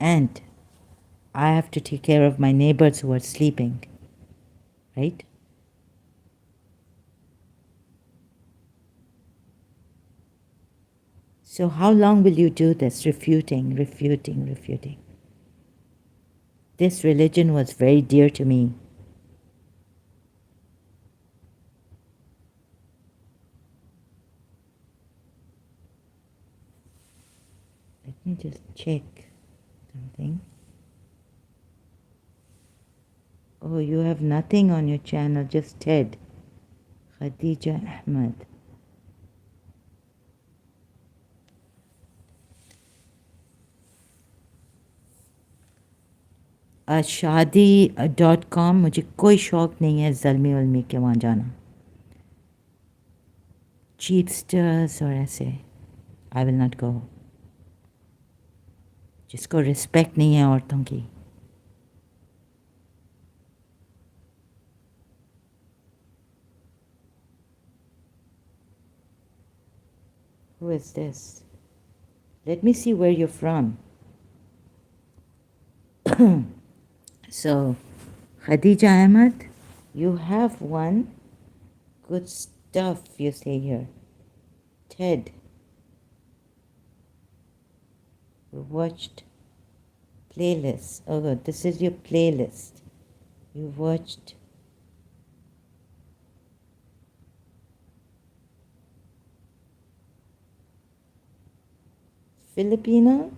And I have to take care of my neighbors who are sleeping, right? So how long will you do this? Refuting, refuting, refuting. This religion was very dear to me. Let me just check something. Oh, you have nothing on your channel, just Ted. Khadija Ahmed. शादी.com मुझे कोई शौक नहीं है ज़ल्मी वल्मी के वहाँ जाना. चीपस्टर्स और ऐसे आई विल नॉट गो. जिसको रिस्पेक्ट नहीं है औरतों की. Who is this? Let me see where you're from. So, Khadija Ahmed, you have one. Good stuff, you say here. Ted, you watched playlist. Oh, God, this is your playlist. You watched Filipino?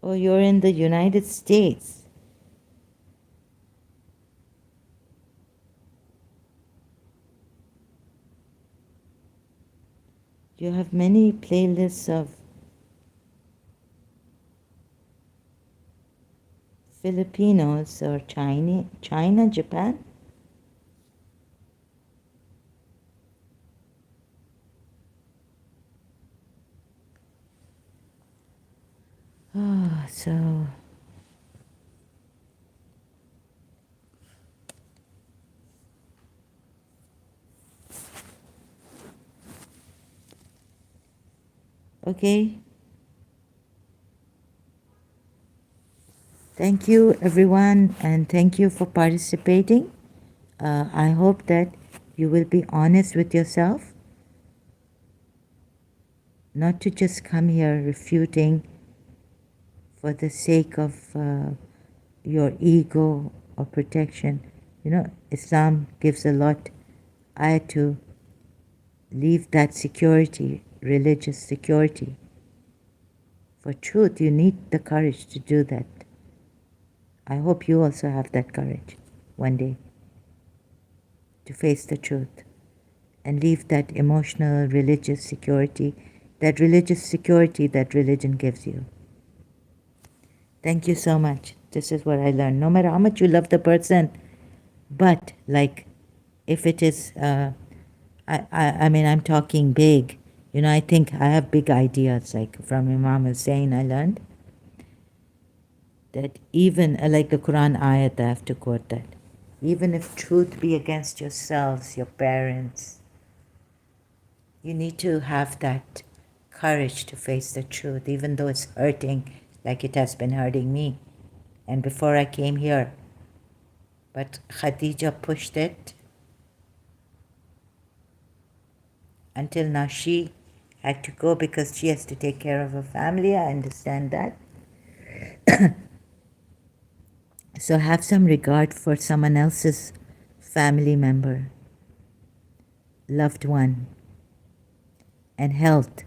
Oh, you're in the United States. You have many playlists of Filipinos or China, Japan? Oh, so okay. Thank you, everyone, and thank you for participating. I hope that you will be honest with yourself, not to just come here refuting for the sake of your ego or protection. You know, Islam gives a lot. I had to leave that security, religious security. For truth, you need the courage to do that. I hope you also have that courage one day to face the truth and leave that emotional, religious security, that religious security that religion gives you. Thank you so much. This is what I learned. No matter how much you love the person, but like if it is, I mean, I'm talking big. You know, I think I have big ideas, like from Imam Hussein I learned that even, like the Quran ayat, I have to quote that. Even if truth be against yourselves, your parents, you need to have that courage to face the truth, even though it's hurting, like it has been hurting me. And before I came here, but Khadija pushed it until now. She had to go because she has to take care of her family. I understand that. So have some regard for someone else's family member, loved one, and health.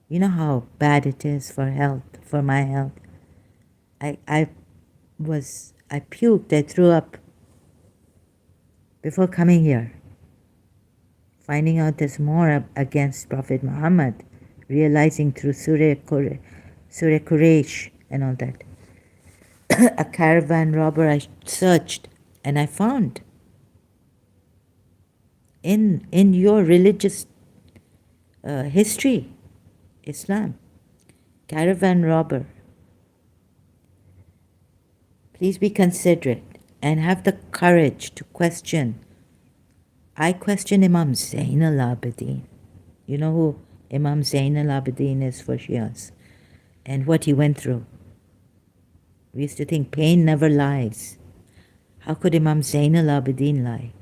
You know how bad it is for health, for my health. I puked, I threw up before coming here. Finding out there's more against Prophet Muhammad, realizing through Surah Quraysh and all that. A caravan robber, I searched and I found in your religious history, Islam, caravan robber. Please be considerate and have the courage to question. I question Imam Zain al-Abidin. You know who Imam Zain al-Abidin is for Shias and what he went through. We used to think pain never lies. How could Imam Zainal Abidin lie?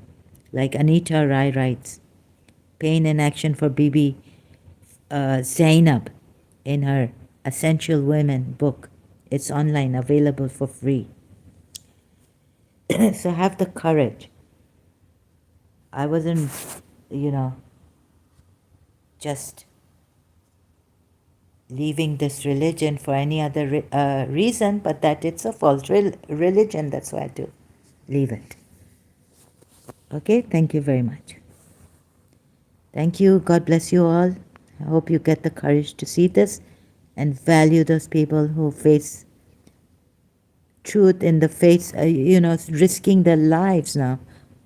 Like Anita Rai writes, Pain and Action for Bibi Zainab in her Essential Women book. It's online, available for free. So have the courage. I wasn't, just leaving this religion for any other reason, but that it's a false religion. That's why I had to leave it. Okay, thank you very much. Thank you. God bless you all. I hope you get the courage to see this and value those people who face truth in the face, risking their lives now,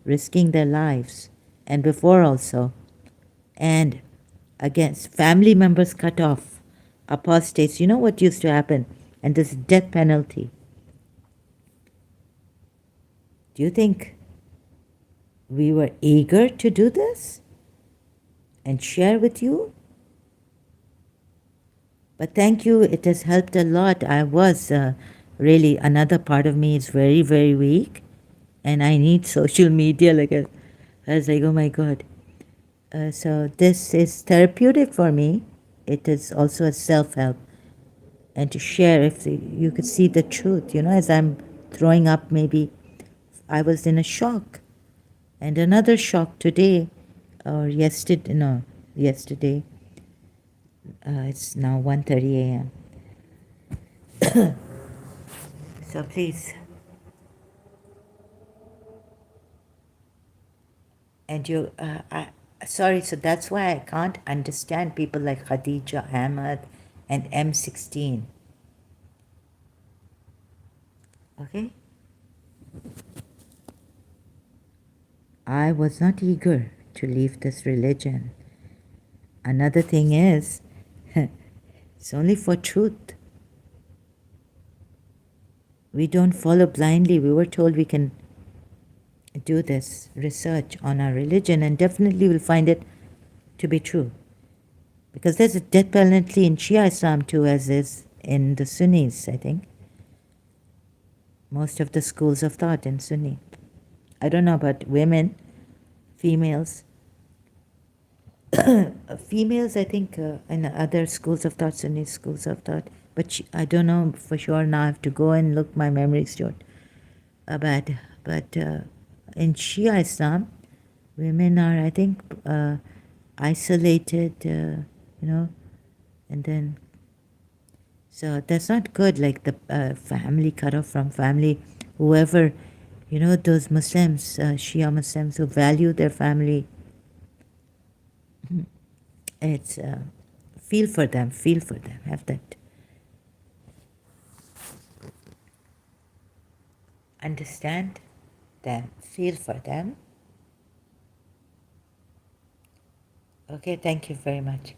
risking their lives, and before also. And against family members cut off, apostates. You know what used to happen? And this death penalty. Do you think we were eager to do this and share with you? But thank you, it has helped a lot. I was really, another part of me is very, very weak, and I need social media. I was like, oh my God. So this is therapeutic for me. It is also a self-help, and to share, if you could see the truth, as I'm throwing up, maybe I was in a shock. And another shock today, or yesterday, it's now 1:30 a.m. So please, and sorry, so that's why I can't understand people like Khadija Ahmad and M16. Okay? I was not eager to leave this religion. Another thing is, it's only for truth. We don't follow blindly. We were told we can do this research on our religion, and definitely we'll find it to be true. Because there's a death penalty in Shia Islam too, as is in the Sunnis, I think. Most of the schools of thought in Sunni. I don't know about women, females. Females, I think, in other schools of thought, Sunni schools of thought. But I don't know for sure now. I have to go and look. My memory's short. But in Shia Islam, women are, I think, isolated, and then, so that's not good, like the family cut off from family, whoever, those Muslims, Shia Muslims who value their family, it's, feel for them, have that understand them, feel for them. Okay, thank you very much.